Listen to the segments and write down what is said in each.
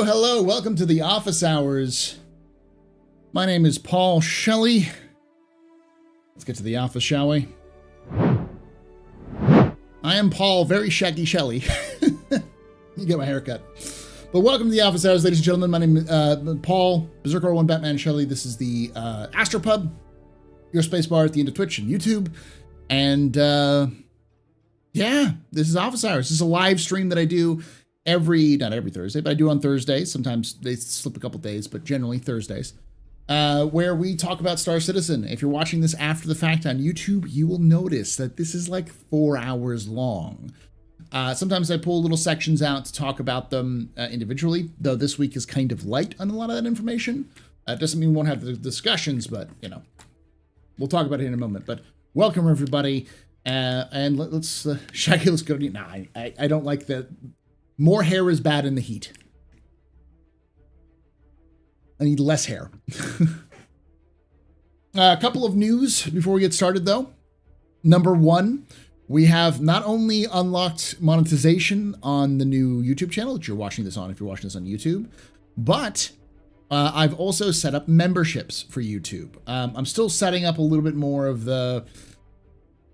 Hello, hello. Welcome to the office hours. My name is Paul Shelley. Let's get to the office, shall we? I am Paul, very shaggy Shelley. You get my haircut. But welcome to the office hours, ladies and gentlemen. My name is Paul, Berserker 1 Batman Shelley. This is the AstroPub, your spacebar at the end of Twitch and YouTube. And yeah, this is office hours. This is a live stream that I do not every Thursday, but I do on Thursdays. Sometimes they slip a couple days, but generally Thursdays, where we talk about Star Citizen. If you're watching this after the fact on YouTube, you will notice that this is like 4 hours long. Sometimes I pull little sections out to talk about them individually, though this week is kind of light on a lot of that information. It doesn't mean we won't have the discussions, but, you know, we'll talk about it in a moment. But welcome, everybody. And let's, Shaggy, let's go. Nah, I don't like that. More hair is bad in the heat. I need less hair. A couple of news before we get started, though. Number one, we have not only unlocked monetization on the new YouTube channel that you're watching this on, if you're watching this on YouTube, but I've also set up memberships for YouTube. I'm still setting up a little bit more of the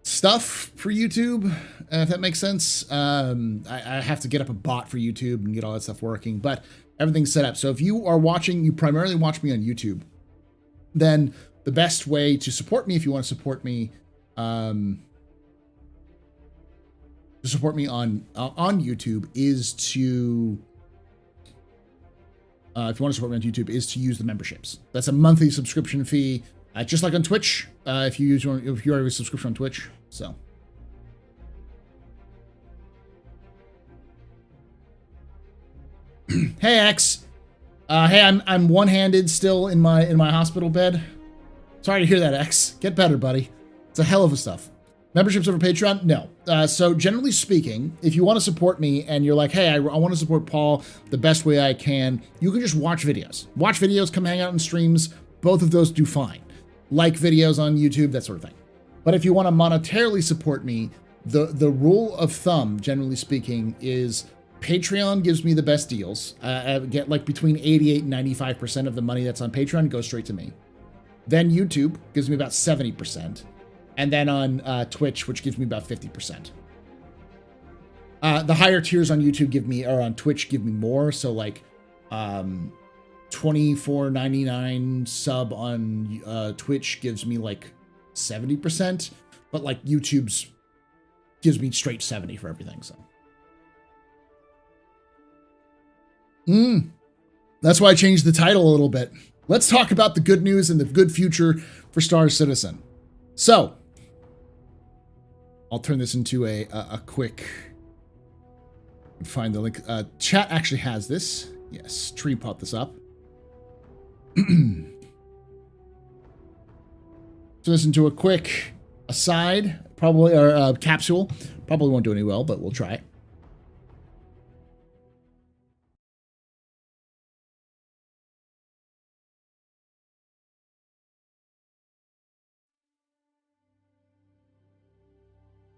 stuff for YouTube, if that makes sense. I have to get up a bot for YouTube and get all that stuff working, but everything's set up. So if you are watching, you primarily watch me on YouTube, then the best way to support me, if you want to support me, on YouTube is to, if you want to support me on YouTube, is to use the memberships. That's a monthly subscription fee. Just like on Twitch, if you have a subscription on Twitch, so. Hey X, hey, I'm one-handed still in my hospital bed. Sorry to hear that, X. Get better, buddy. It's a hell of a stuff. Memberships over Patreon? No. So generally speaking, if you want to support me and you're like, hey, I want to support Paul the best way I can, you can just watch videos. Watch videos, come hang out in streams. Both of those do fine. Like videos on YouTube, that sort of thing. But if you want to monetarily support me, the rule of thumb, generally speaking, is Patreon gives me the best deals. I get like between 88 and 95% of the money that's on Patreon goes straight to me. Then YouTube gives me about 70%. And then on Twitch, which gives me about 50%. The higher tiers on YouTube on Twitch give me more. So like, $24.99 sub on Twitch gives me like 70%, but like YouTube's gives me straight 70 for everything. So that's why I changed the title a little bit. Let's talk about the good news and the good future for Star Citizen. So I'll turn this into a quick, find the link. Chat actually has this. Yes, Tree popped this up. So listen to a quick aside, probably, or capsule. Probably won't do any well, but we'll try it.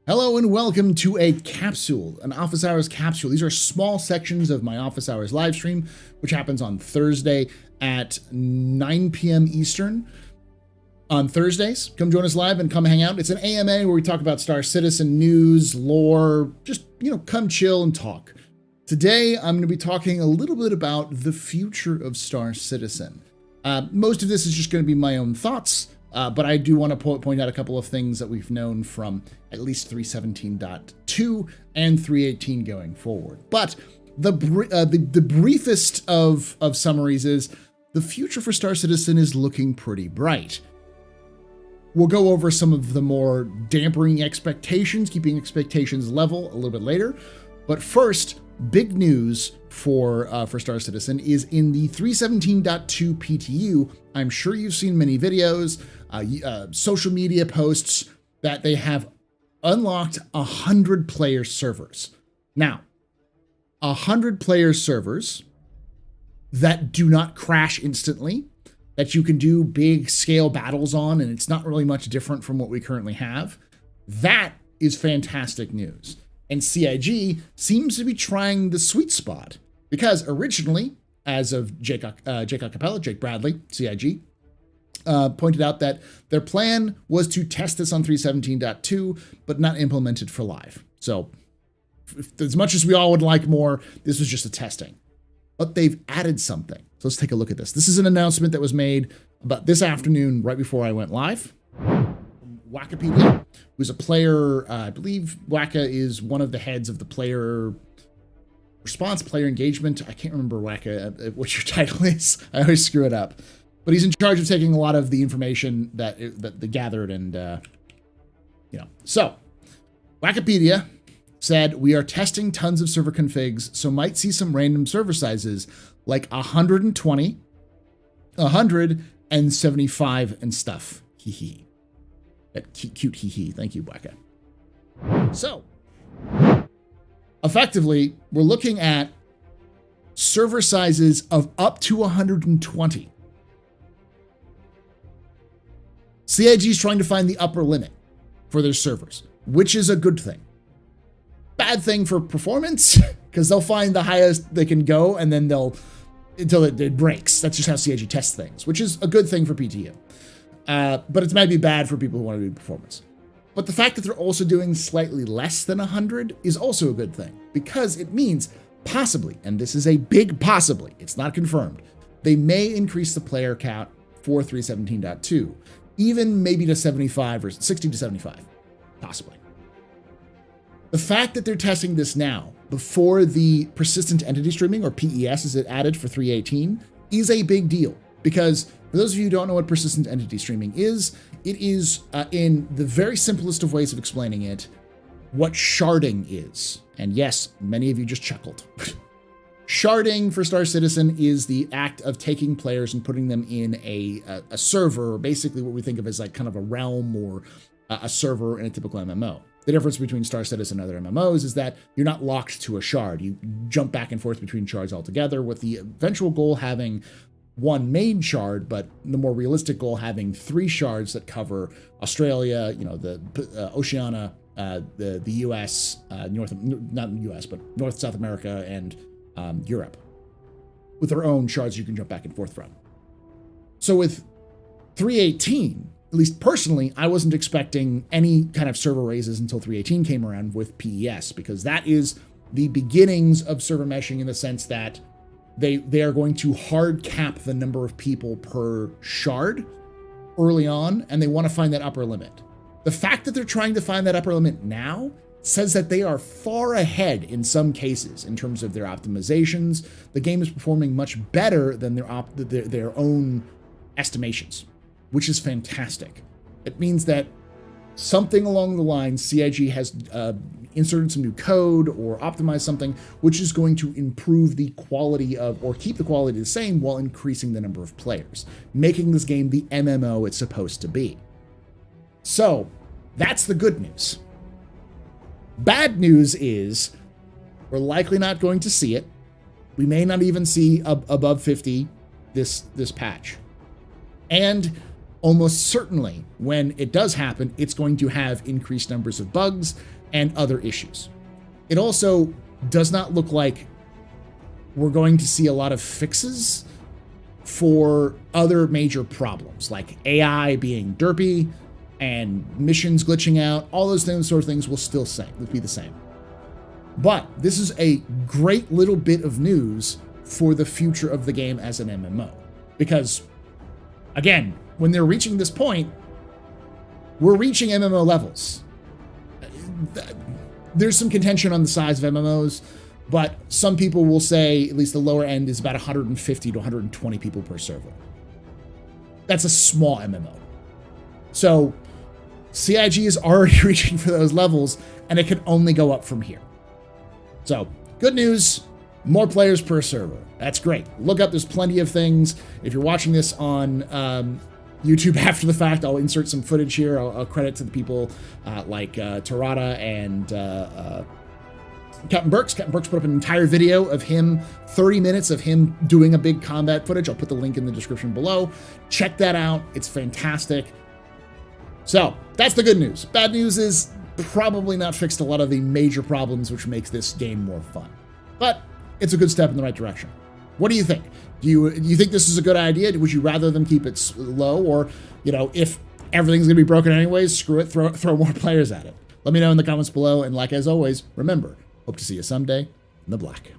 Hello and welcome to a capsule, an office hours capsule. These are small sections of my office hours live stream, which happens on Thursday at 9 p.m. Eastern. On Thursdays, come join us live and come hang out. It's an AMA where we talk about Star Citizen news, lore, just, you know, come chill and talk. Today, I'm going to be talking a little bit about the future of Star Citizen. Most of this is just going to be my own thoughts. But I do want to point out a couple of things that we've known from at least 317.2 and 318 going forward. But the briefest of summaries is the future for Star Citizen is looking pretty bright. We'll go over some of the more dampering expectations, keeping expectations level a little bit later. But first, big news for Star Citizen is in the 317.2 PTU. I'm sure you've seen many videos, social media posts that they have unlocked 100 player servers. Now, 100 player servers that do not crash instantly, that you can do big scale battles on, and it's not really much different from what we currently have. That is fantastic news. And CIG seems to be trying the sweet spot, because originally as of Jake Capella, Jake Bradley, CIG, pointed out that their plan was to test this on 3.17.2, but not implement it for live. So as much as we all would like more, this was just a testing. But they've added something. So let's take a look at this. This is an announcement that was made about this afternoon, right before I went live. Wikipedia, who's a player, I believe Waka is one of the heads of the player response, player engagement. I can't remember, Waka, what your title is. I always screw it up. But he's in charge of taking a lot of the information that they gathered and, So, Wikipedia said, we are testing tons of server configs, so might see some random server sizes like 120, 175 and stuff. Hee hee. That cute hee hee. Thank you, Waka. So, effectively, we're looking at server sizes of up to 120. CIG is trying to find the upper limit for their servers, which is a good thing. Bad thing for performance, because they'll find the highest they can go, and then until it breaks. That's just how CIG tests things, which is a good thing for PTU. But it might be bad for people who want to do performance. But the fact that they're also doing slightly less than 100 is also a good thing, because it means possibly, and this is a big possibly, it's not confirmed, they may increase the player count for 3.17.2, even maybe to 75 or 60 to 75, possibly. The fact that they're testing this now, before the persistent entity streaming, or PES as it added for 3.18, is a big deal. Because for those of you who don't know what persistent entity streaming is, it is, in the very simplest of ways of explaining it, what sharding is. And yes, many of you just chuckled. Sharding for Star Citizen is the act of taking players and putting them in a server, basically what we think of as like kind of a realm or a server in a typical MMO. The difference between Star Citizen and other MMOs is that you're not locked to a shard. You jump back and forth between shards altogether, with the eventual goal having one main shard, but the more realistic goal having 3 shards that cover Australia, the Oceania, the US, not US, but North, South America, and Europe, with their own shards you can jump back and forth from. So with 3.18, at least personally, I wasn't expecting any kind of server raises until 3.18 came around with PES, because that is the beginnings of server meshing, in the sense that they are going to hard cap the number of people per shard early on, and they want to find that upper limit. The fact that they're trying to find that upper limit now says that they are far ahead in some cases in terms of their optimizations. The game is performing much better than their own estimations, which is fantastic. It means that something along the line, CIG has inserted some new code or optimized something, which is going to improve the quality of, or keep the quality the same while increasing the number of players, making this game the MMO it's supposed to be. So that's the good news. Bad news is we're likely not going to see it. We may not even see above 50 this patch. And almost certainly when it does happen, it's going to have increased numbers of bugs and other issues. It also does not look like we're going to see a lot of fixes for other major problems, like AI being derpy and missions glitching out. All those sort of things will still be the same. But this is a great little bit of news for the future of the game as an MMO. Because, again, when they're reaching this point, we're reaching MMO levels. There's some contention on the size of MMOs, but some people will say at least the lower end is about 150 to 120 people per server. That's a small MMO. So CIG is already reaching for those levels, and it can only go up from here. So good news, more players per server. That's great. Look up, there's plenty of things. If you're watching this on YouTube after the fact, I'll insert some footage here. I'll credit to the people like Tarada and Captain Burks. Captain Burks put up an entire video of him, 30 minutes of him doing a big combat footage. I'll put the link in the description below. Check that out. It's fantastic. So that's the good news. Bad news is probably not fixed a lot of the major problems, which makes this game more fun. But it's a good step in the right direction. What do you think? Do you think this is a good idea? Would you rather them keep it low, or, you know, if everything's gonna be broken anyways, screw it, throw more players at it? Let me know in the comments below, and like as always, remember, hope to see you someday in the black.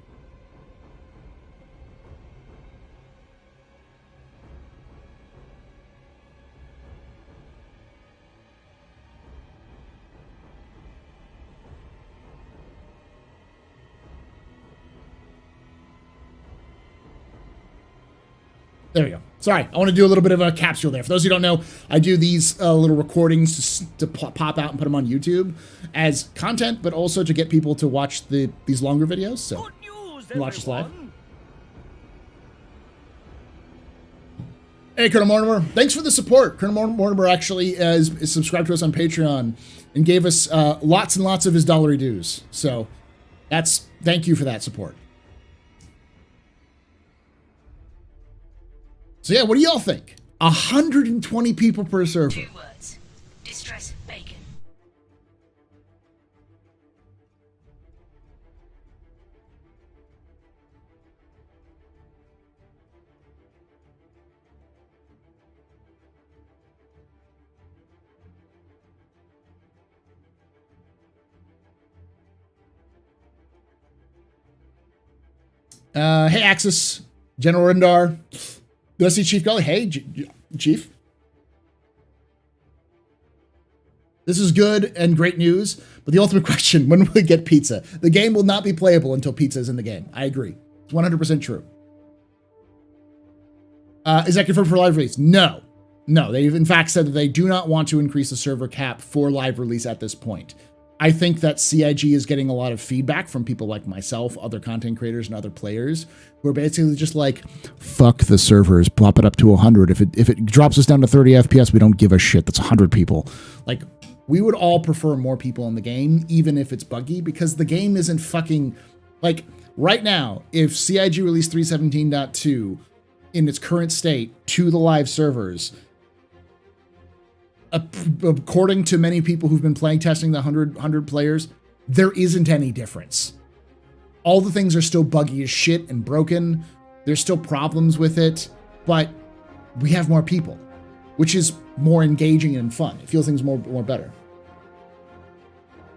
There we go. Sorry, I want to do a little bit of a capsule there. For those who don't know, I do these little recordings to pop out and put them on YouTube as content, but also to get people to watch these longer videos. So watch us live. Hey, Colonel Mortimer, thanks for the support. Colonel Mortimer actually is subscribed to us on Patreon and gave us lots and lots of his dollary dues. So thank you for that support. So yeah, what do y'all think? 120 people per server. 2 words. Distress bacon. Hey, Axis, General Rindar. Do I see Chief Gully? Hey, Chief. This is good and great news, but the ultimate question, when will we get pizza? The game will not be playable until pizza is in the game. I agree. It's 100% true. Is that confirmed for live release? No. No, they've in fact said that they do not want to increase the server cap for live release at this point. I think that CIG is getting a lot of feedback from people like myself, other content creators, and other players who are basically just like, fuck the servers, pop it up to 100. If it drops us down to 30 FPS, we don't give a shit. That's 100 people. Like, we would all prefer more people in the game, even if it's buggy, because the game isn't fucking, like, right now, if CIG released 3.17.2 in its current state to the live servers, according to many people who've been playing testing the 100 players, there isn't any difference. All the things are still buggy as shit and broken. There's still problems with it, but we have more people, which is more engaging and fun. It feels things more better.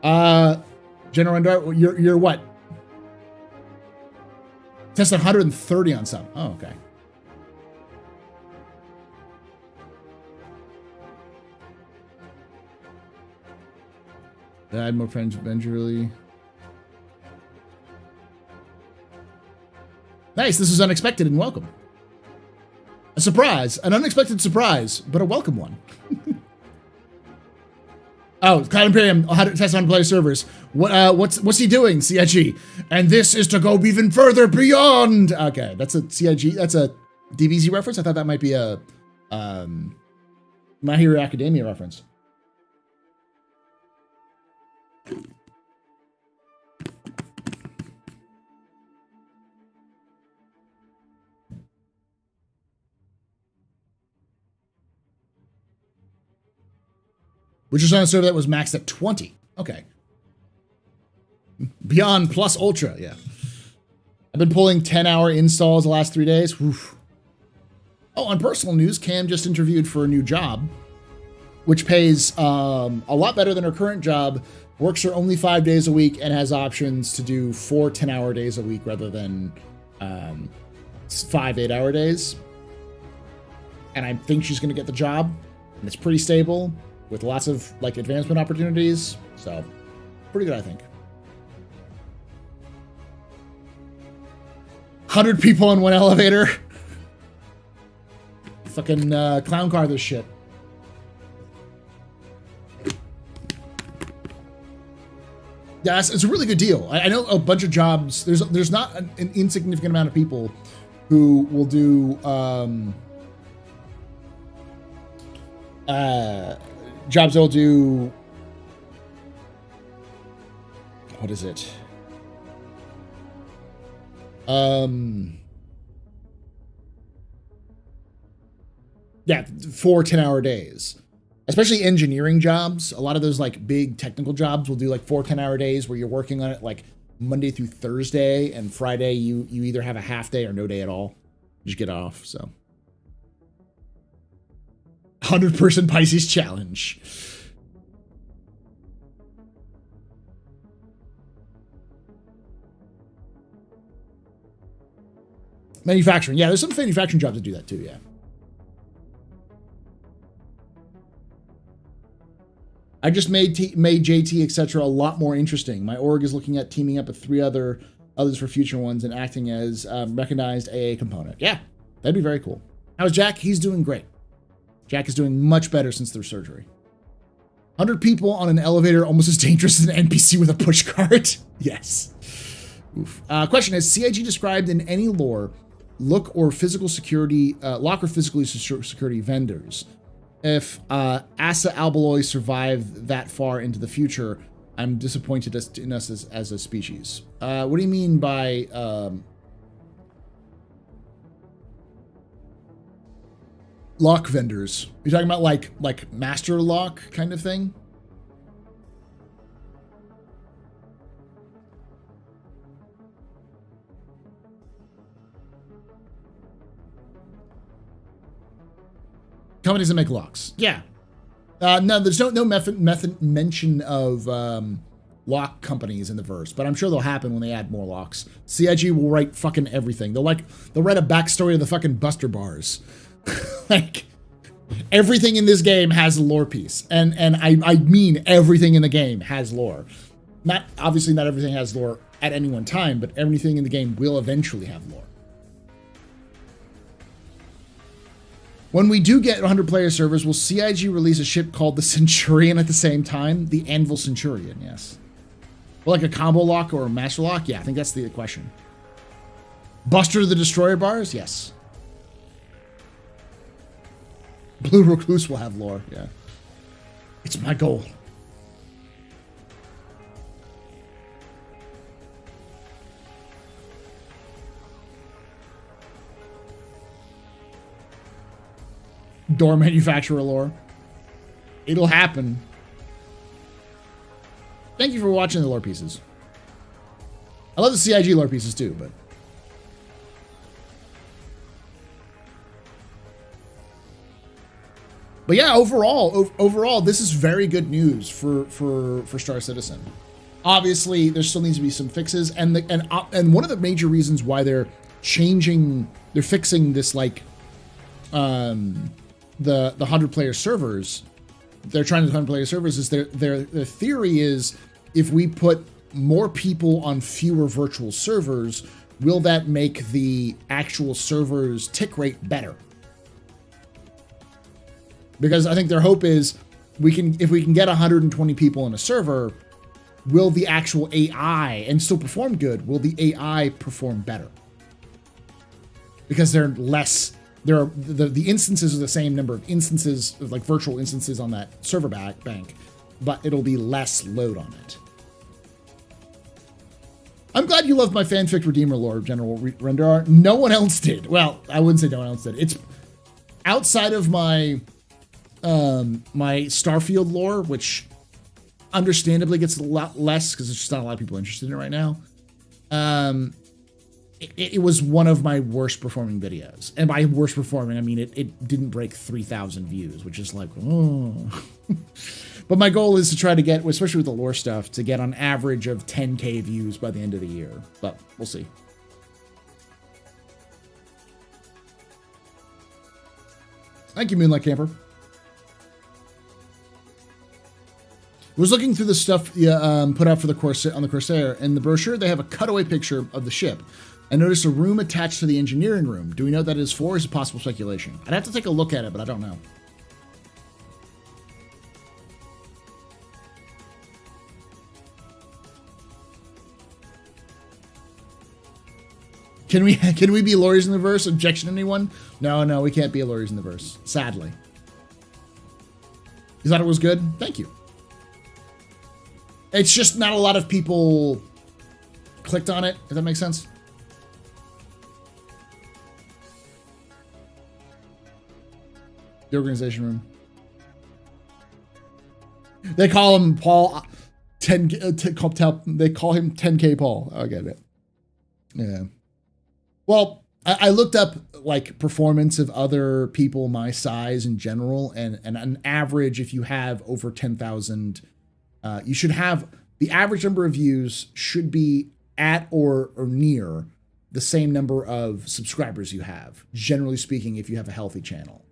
General Endar, you're what? Tested 130 on some. Oh, okay. I had more friends eventually. Nice, this is unexpected and welcome. A surprise, an unexpected surprise, but a welcome one. Oh, Cloud Imperium, how to test on player servers. What's he doing, CIG? And this is to go even further beyond. Okay, that's a CIG, that's a DBZ reference. I thought that might be a My Hero Academia reference. Which is on a server that was maxed at 20. Okay. Beyond plus ultra, yeah. I've been pulling 10-hour installs the last 3 days. Oof. Oh, on personal news, Cam just interviewed for a new job, which pays a lot better than her current job. Works her only 5 days a week and has options to do 4 10-hour days a week rather than 5 8-hour days. And I think she's going to get the job, and it's pretty stable with lots of like advancement opportunities. So pretty good, I think. 100 people in one elevator. Fucking clown car this shit. Yeah, it's a really good deal. I know a bunch of jobs. There's not an insignificant amount of people who will do jobs that'll do, what is it? Yeah, 4 10-hour days. Especially engineering jobs. A lot of those like big technical jobs will do like 4 10-hour days where you're working on it like Monday through Thursday, and Friday you either have a half day or no day at all. You just get off, so. 100-person Pisces challenge. Manufacturing. Yeah, there's some manufacturing jobs that do that too, yeah. I just made JT, etc. a lot more interesting. My org is looking at teaming up with 3 others for future ones and acting as recognized AA component. Yeah, that'd be very cool. How's Jack? He's doing great. Jack is doing much better since their surgery. 100 people on an elevator, almost as dangerous as an NPC with a push cart. Yes. Oof. Question: Has Cig described in any lore lock or physical security security vendors? If Asa Albaloi survive that far into the future, I'm disappointed in us as a species. What do you mean by lock vendors? Are you talking about like master lock kind of thing? Companies that make locks. Yeah. No, there's no mention of lock companies in the verse, but I'm sure they'll happen when they add more locks. Cig will write fucking everything. They'll write a backstory of the fucking Buster Bars. Like, everything in this game has a lore piece. And I mean everything in the game has lore. Obviously not everything has lore at any one time, but everything in the game will eventually have lore. When we do get 100-player servers, will Cig release a ship called the Centurion at the same time? The Anvil Centurion, yes. Well, like a combo lock or a master lock? Yeah, I think that's the question. Buster the Destroyer bars? Yes. Blue Recluse will have lore, yeah. It's my goal. Door manufacturer lore. It'll happen. Thank you for watching the lore pieces. I love the Cig lore pieces too, but yeah, overall, this is very good news for Star Citizen. Obviously, there still needs to be some fixes, and one of the major reasons why they're fixing this, like, the 100-player servers, they're trying to 100-player servers, is their theory is, if we put more people on fewer virtual servers, will that make the actual server's tick rate better? Because I think their hope is, if we can get 120 people in a server, will the actual AI, and still perform good, will the AI perform better? Because they're less. The instances are the same number of instances, like virtual instances on that server bank, but it'll be less load on it. I'm glad you loved my fanfic Redeemer lore, General Renderar. No one else did. Well, I wouldn't say no one else did. It's outside of my my Starfield lore, which understandably gets a lot less because there's just not a lot of people interested in it right now. It was one of my worst performing videos. And by worst performing, I mean it didn't break 3,000 views, which is like, oh. But my goal is to try to get, especially with the lore stuff, to get on average of 10K views by the end of the year. But we'll see. Thank you, Moonlight Camper. I was looking through the stuff put out for the on the Corsair. In the brochure, they have a cutaway picture of the ship. I noticed a room attached to the engineering room. Do we know what that is for, or is it possible speculation? I'd have to take a look at it, but I don't know. Can we be lawyers in the verse? Objection, anyone? No, we can't be lawyers in the verse, sadly. You thought it was good? Thank you. It's just not a lot of people clicked on it, if that makes sense. The organization room. They call him Paul. they call him 10K Paul. I get it. Yeah. Well, I looked up like performance of other people my size in general, and an average, if you have over 10,000, you should have the average number of views should be at or near the same number of subscribers you have, generally speaking, if you have a healthy channel.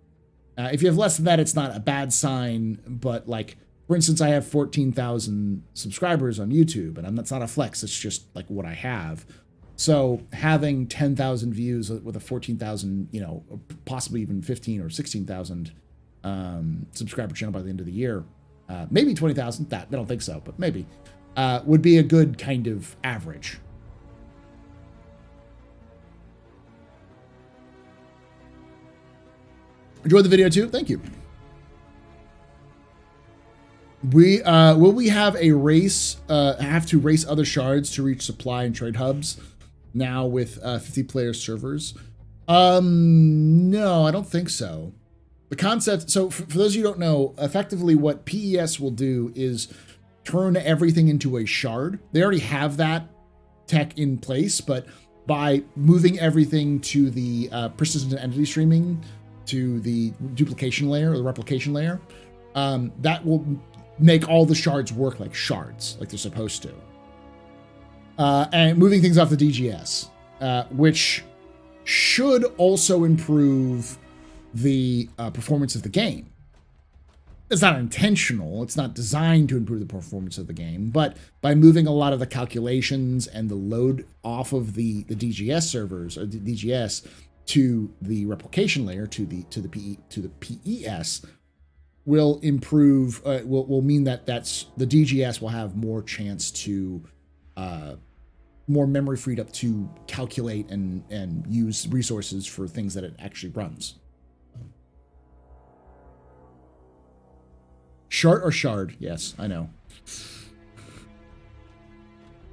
If you have less than that, it's not a bad sign, but like, for instance, I have 14,000 subscribers on YouTube, and that's not a flex, it's just like what I have. So having 10,000 views with a 14,000, possibly even 15 or 16,000 subscriber channel by the end of the year, maybe 20,000, I don't think so, but maybe, would be a good kind of average. Enjoyed the video too. Thank you. Will we have a race, have to race other shards to reach supply and trade hubs now with 50 player servers? No, I don't think so. The concept, so for those of you who don't know, effectively what PES will do is turn everything into a shard. They already have that tech in place, but by moving everything to the persistent entity streaming, to the duplication layer or the replication layer, that will make all the shards work like shards, like they're supposed to. And moving things off the DGS, which should also improve the performance of the game. It's not intentional, it's not designed to improve the performance of the game, but by moving a lot of the calculations and the load off of the DGS servers, or the DGS, to the replication layer, to the PES, will improve, will mean that the DGS will have more chance to, more memory freed up to calculate and use resources for things that it actually runs. Shard? Yes, I know.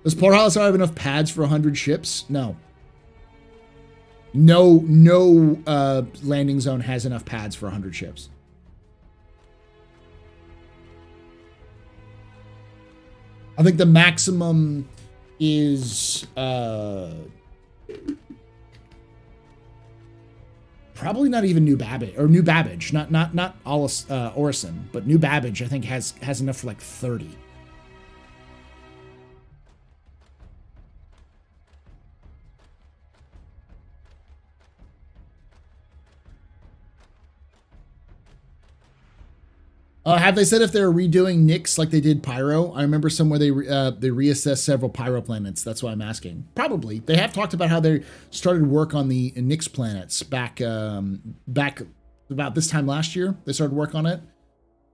Does Port Halisar have enough pads for 100 ships? No. No landing zone has enough pads for 100 ships. I think the maximum is probably not even New Babbage, not Orison, but New Babbage I think has enough for like 30. Have they said if they're redoing Nyx like they did Pyro? I remember somewhere they reassessed several Pyro planets. That's why I'm asking. Probably. They have talked about how they started work on the Nyx planets back about this time last year. They started work on it.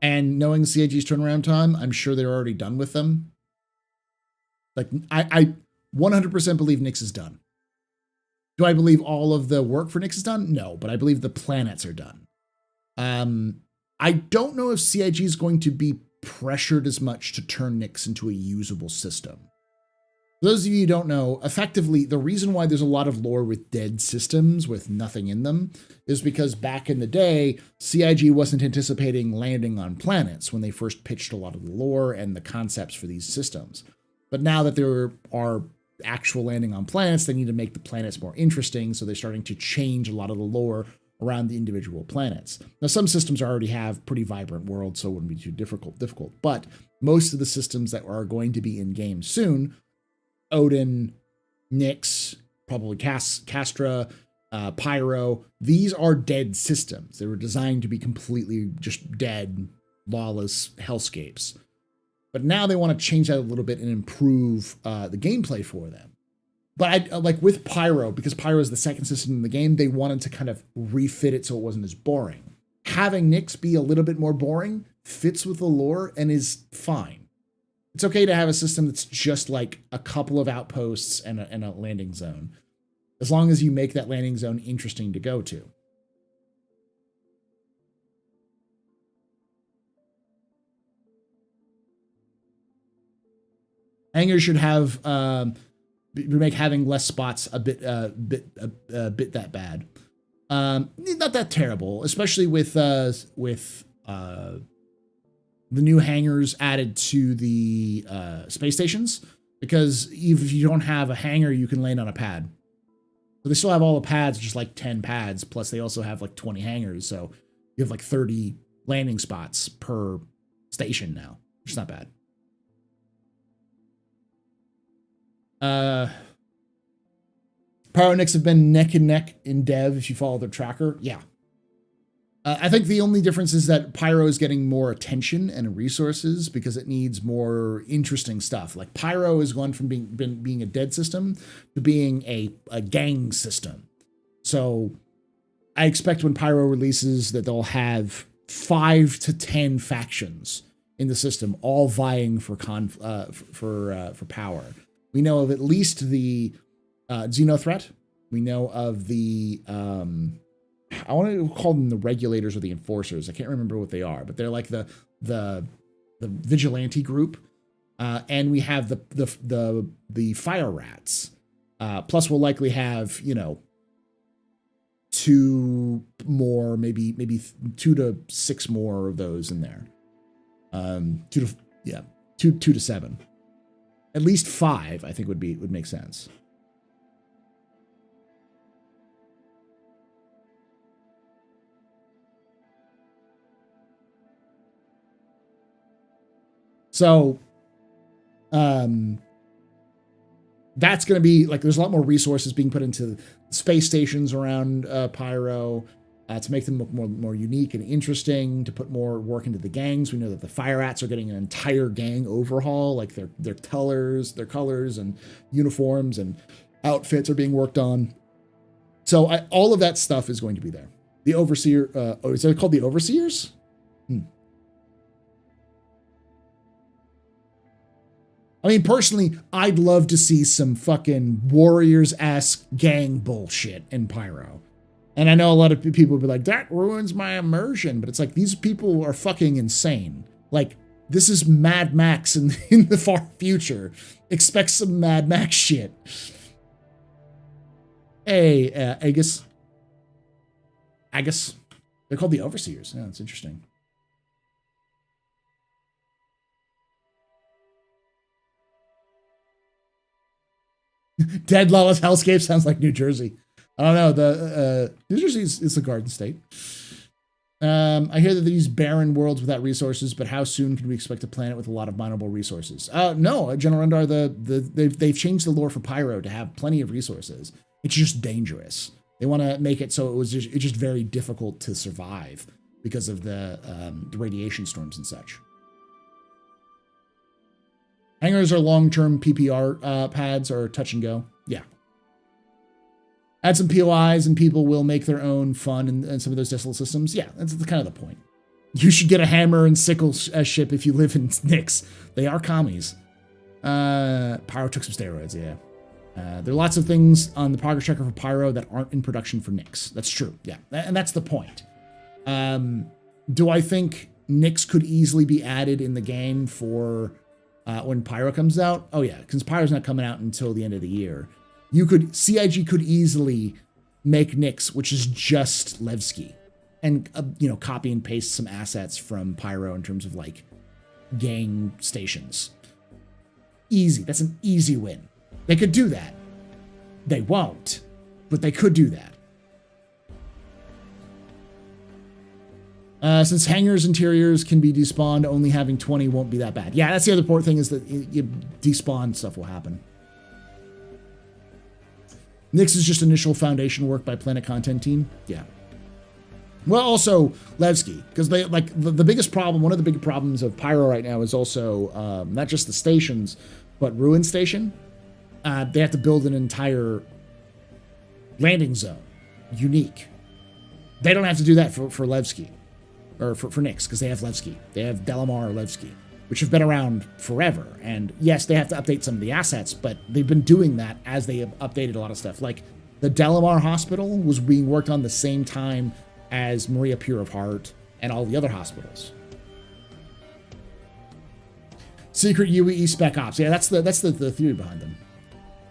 And knowing CIG's turnaround time, I'm sure they're already done with them. Like, I 100% believe Nyx is done. Do I believe all of the work for Nyx is done? No, but I believe the planets are done. I don't know if CIG is going to be pressured as much to turn Nyx into a usable system. For those of you who don't know, effectively, the reason why there's a lot of lore with dead systems with nothing in them is because back in the day, CIG wasn't anticipating landing on planets when they first pitched a lot of the lore and the concepts for these systems. But now that there are actual landing on planets, they need to make the planets more interesting, so they're starting to change a lot of the lore around the individual planets. Now, some systems already have pretty vibrant worlds, so it wouldn't be too difficult, but most of the systems that are going to be in game soon, Odin, Nyx, probably Castra, Pyro, these are dead systems. They were designed to be completely just dead, lawless hellscapes. But now they want to change that a little bit and improve the gameplay for them. But like with Pyro, because Pyro is the second system in the game, they wanted to kind of refit it so it wasn't as boring. Having Nyx be a little bit more boring fits with the lore and is fine. It's okay to have a system that's just like a couple of outposts and a landing zone, as long as you make that landing zone interesting to go to. Hangars should have make having less spots a bit that bad. Not that terrible, especially with the new hangars added to the space stations, because if you don't have a hangar, you can land on a pad. So they still have all the pads, just like 10 pads, plus they also have like 20 hangars. So you have like 30 landing spots per station now, which is not bad. Pyro and Nyx have been neck and neck in dev if you follow their tracker. Yeah. I think the only difference is that Pyro is getting more attention and resources because it needs more interesting stuff. Like Pyro is going from being a dead system to being a gang system. So I expect when Pyro releases that they'll have 5 to 10 factions in the system, all vying for power. We know of at least the Xeno threat. We know of the I want to call them the regulators or the enforcers. I can't remember what they are, but they're like the vigilante group. And we have the fire rats. Plus we'll likely have, 2 more, maybe 2 to 6 more of those in there. 2 to 7. At least 5, I think would make sense. So, that's going to be like, there's a lot more resources being put into space stations around Pyro to make them look more unique and interesting, to put more work into the gangs. We know that the Fire Rats are getting an entire gang overhaul, like their colors and uniforms and outfits are being worked on. So all of that stuff is going to be there. The Overseer, is it called the Overseers? I mean, personally, I'd love to see some fucking Warriors-esque gang bullshit in Pyro. And I know a lot of people would be like, that ruins my immersion. But it's like, these people are fucking insane. Like, this is Mad Max in the far future. Expect some Mad Max shit. Hey, I guess they're called the Overseers. Yeah, that's interesting. Dead Lawless Hellscape sounds like New Jersey. I don't know. New Jersey is a garden state. I hear that they use barren worlds without resources, but how soon can we expect a planet with a lot of mineable resources? No, General Rendar, they've changed the lore for Pyro to have plenty of resources. It's just dangerous. They want to make it so it's just very difficult to survive because of the radiation storms and such. Hangars are long-term PPR pads or touch and go. Yeah. Add some POIs and people will make their own fun in some of those desolate systems. Yeah, that's kind of the point. You should get a hammer and sickle ship if you live in Nyx. They are commies. Pyro took some steroids, yeah. There are lots of things on the progress tracker for Pyro that aren't in production for Nyx. That's true, yeah. And that's the point. Do I think Nyx could easily be added in the game for... when Pyro comes out? Oh yeah, because Pyro's not coming out until the end of the year. CIG could easily make Nyx, which is just Levski, and copy and paste some assets from Pyro in terms of like gang stations. Easy, that's an easy win. They could do that. They won't, but they could do that. Since hangars interiors can be despawned, only having 20 won't be that bad. Yeah, that's the other important thing, is that despawn stuff will happen. Nyx is just initial foundation work by Planet Content Team. Yeah. Well, also Levski, because they like the biggest problem. One of the big problems of Pyro right now is also not just the stations, but Ruin Station. They have to build an entire landing zone, unique. They don't have to do that for Levski. Or for Nyx, because they have Levski. They have Delamar or Levski, which have been around forever. And yes, they have to update some of the assets, but they've been doing that as they have updated a lot of stuff. Like the Delamar Hospital was being worked on the same time as Maria Pure of Heart and all the other hospitals. Secret UE Spec Ops. Yeah, that's the theory behind them.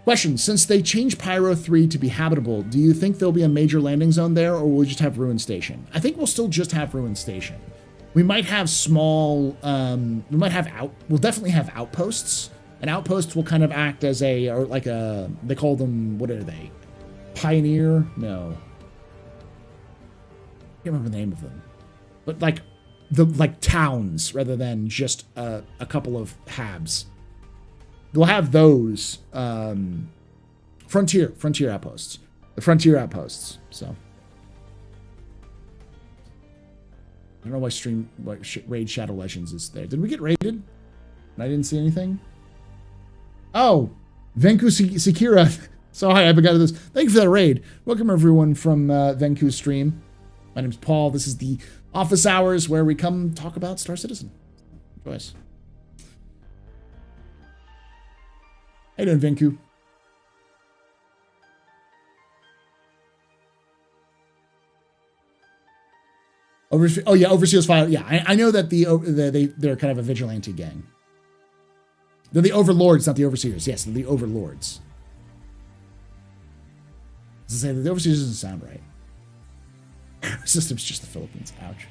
Question, since they changed Pyro 3 to be habitable, do you think there'll be a major landing zone there, or will we just have Ruin Station? I think we'll still just have Ruin Station. We might have small, we'll definitely have outposts. An outpost will kind of act as they call them, what are they? Pioneer? No. I can't remember the name of them. But like towns rather than just a couple of habs. We'll have those frontier outposts. The frontier outposts. So I don't know why Raid Shadow Legends is there. Did we get raided? And I didn't see anything. Oh, Venku Sekira. Sorry, I forgot this. Thank you for that raid. Welcome everyone from Venku's stream. My name's Paul. This is the office hours where we come talk about Star Citizen. Enjoy us. How you doing, Venku? Overseer's File. Yeah, I know that they're kind of a vigilante gang. They're the overlords, not the overseers. Yes, they're the overlords. To say that the overseers doesn't sound right. System's just the Philippines. Ouch.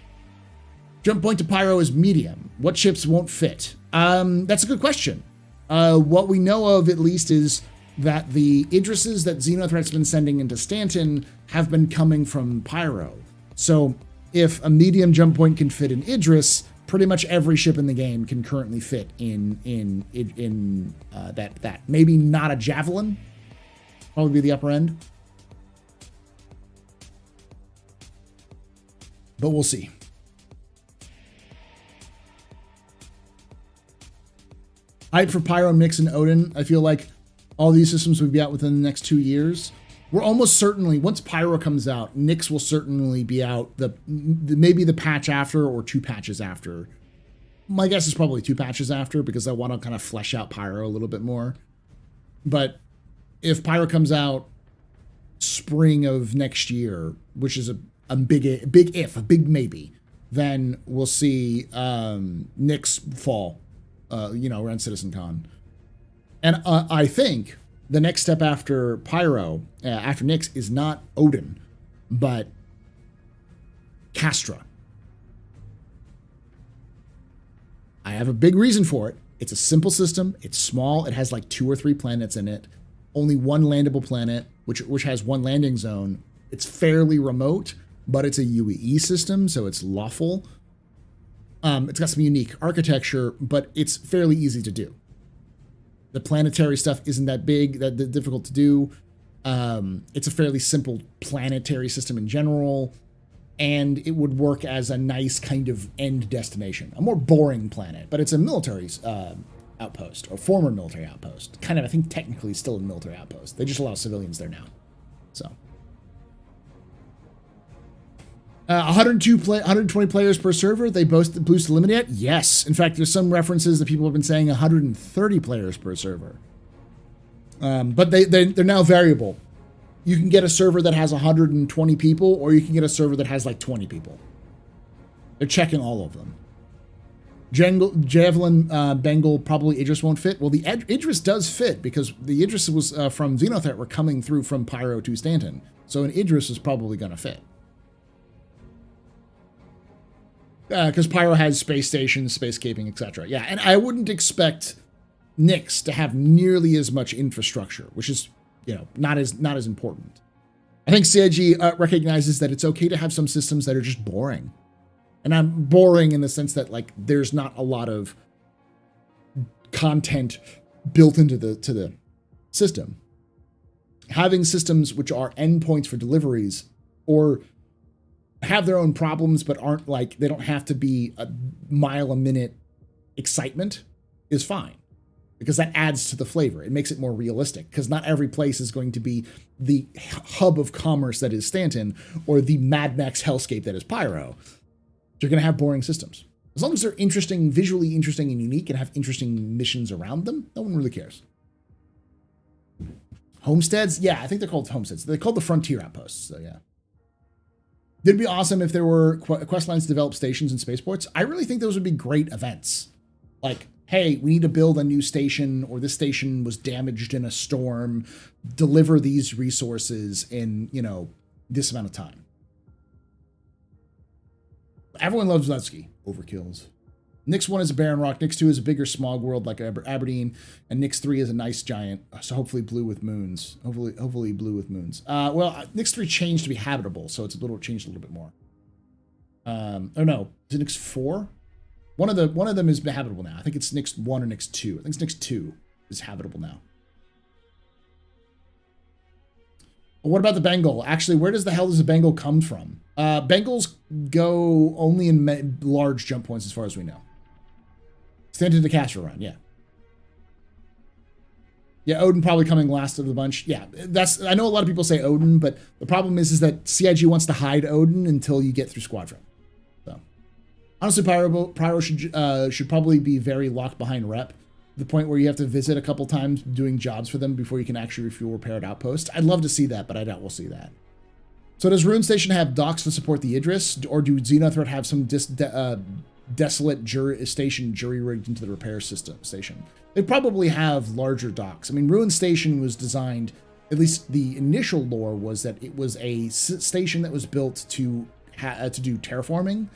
Jump point to Pyro is medium. What ships won't fit? That's a good question. What we know of, at least, is that the Idrises that Xenothreat's been sending into Stanton have been coming from Pyro. So if a medium jump point can fit in Idris, pretty much every ship in the game can currently fit in that. Maybe not a Javelin. Probably be the upper end. But we'll see. Hype for Pyro, Nyx, and Odin. I feel like all these systems will be out within the next 2 years. We're almost certainly, once Pyro comes out, Nyx will certainly be out maybe the patch after or 2 patches after. My guess is probably 2 patches after because I want to kind of flesh out Pyro a little bit more. But if Pyro comes out spring of next year, which is a big maybe, then we'll see Nyx fall, around CitizenCon. And I think the next step after Pyro, after Nyx, is not Odin, but Castra. I have a big reason for it. It's a simple system. It's small. It has like 2 or 3 planets in it. Only 1 landable planet, which has 1 landing zone. It's fairly remote, but it's a UEE system, so it's lawful. It's got some unique architecture, but it's fairly easy to do. The planetary stuff isn't that big, that difficult to do. It's a fairly simple planetary system in general, and it would work as a nice kind of end destination. A more boring planet, but it's a military outpost, or former military outpost. Kind of, I think, technically still a military outpost. They just allow civilians there now. So. 120 players per server. They boost the limit yet? Yes. In fact, there's some references that people have been saying 130 players per server. But they're now variable. You can get a server that has 120 people, or you can get a server that has like 20 people. They're checking all of them. Javelin, Bengal, probably Idris won't fit. Well, the Idris does fit because the Idris was from Xenothreat were coming through from Pyro to Stanton. So an Idris is probably going to fit. Because Pyro has space stations, spacecaping, etc. Yeah, and I wouldn't expect Nyx to have nearly as much infrastructure, which is, not as important. I think CIG recognizes that it's okay to have some systems that are just boring. And I'm boring in the sense that, like, there's not a lot of content built into the system. Having systems which are endpoints for deliveries or have their own problems but aren't like, they don't have to be a mile a minute excitement is fine, because that adds to the flavor. It makes it more realistic, because not every place is going to be the hub of commerce that is Stanton or the Mad Max hellscape that is Pyro. You're going to have boring systems. As long as they're interesting, visually interesting and unique, and have interesting missions around them, no one really cares. Homesteads? Yeah, I think they're called homesteads. They're called the frontier outposts, so yeah. It'd be awesome if there were quest lines to develop stations and spaceports. I really think those would be great events. Like, hey, we need to build a new station, or this station was damaged in a storm. Deliver these resources in, this amount of time. Everyone loves Levski. Overkills. Nix 1 is a barren rock. Nix 2 is a bigger smog world like Aberdeen. And Nix 3 is a nice giant. So hopefully blue with moons. Hopefully blue with moons. Well, Nix 3 changed to be habitable, so it's changed a little bit more. Or no, is it Nix 4? One of them is habitable now. I think it's Nix 1 or Nix 2. I think it's Nix 2 is habitable now. What about the Bengal? Actually, where does the Bengal come from? Bengals go only in large jump points as far as we know. Stand to the caster run, yeah. Yeah, Odin probably coming last of the bunch. Yeah, I know a lot of people say Odin, but the problem is that CIG wants to hide Odin until you get through Squadron. So, honestly, Pyro should probably be very locked behind rep. The point where you have to visit a couple times doing jobs for them before you can actually refuel repair at outpost. I'd love to see that, but I doubt we'll see that. So does Rune Station have docks to support the Idris, or do Xenothreat have some desolate station jury-rigged into the repair station? They probably have larger docks. I mean, Ruin Station was designed, at least the initial lore was that it was a station that was built to do terraforming.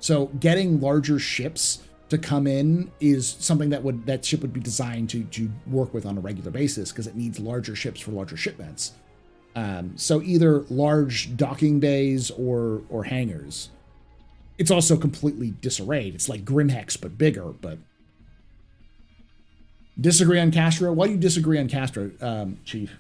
So getting larger ships to come in is something that ship would be designed to work with on a regular basis, because it needs larger ships for larger shipments. So either large docking bays or hangars. It's also completely disarrayed. It's like Grimhex, but bigger. But disagree on Castro? Why do you disagree on Castro, Chief?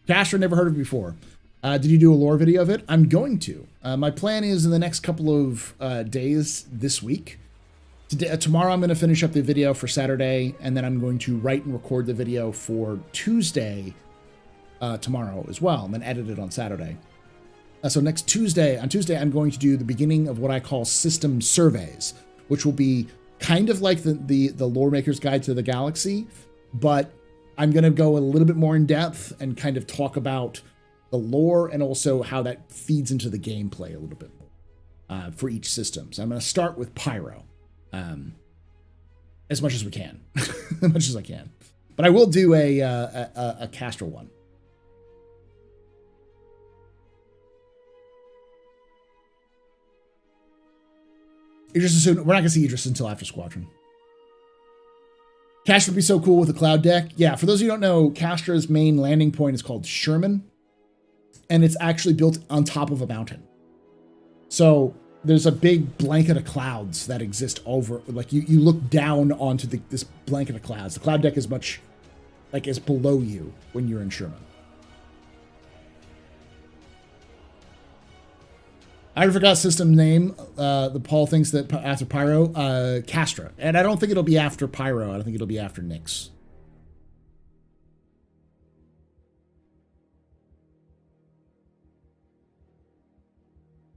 Castro, never heard of it before. Did you do a lore video of it? I'm going to. My plan is in the next couple of days this week. Tomorrow I'm going to finish up the video for Saturday, and then I'm going to write and record the video for Tuesday tomorrow as well, and then edit it on Saturday. So on Tuesday, I'm going to do the beginning of what I call system surveys, which will be kind of like the Lore Maker's Guide to the Galaxy, but I'm going to go a little bit more in depth and kind of talk about the lore and also how that feeds into the gameplay a little bit more for each system. So I'm going to start with Pyro. As much as we can, as much as I can, but I will do a Castro one. Idris we're not gonna see Idris until after Squadron. Castro would be so cool with a cloud deck. Yeah, for those of you who don't know, Castro's main landing point is called Sherman, and it's actually built on top of a mountain. So there's a big blanket of clouds that exist over, like you look down onto this blanket of clouds. The cloud deck is much like is below you when you're in Sherman. I forgot system name. The Paul thinks that after Pyro, Castra, and I don't think it'll be after Pyro. I don't think it'll be after Nyx.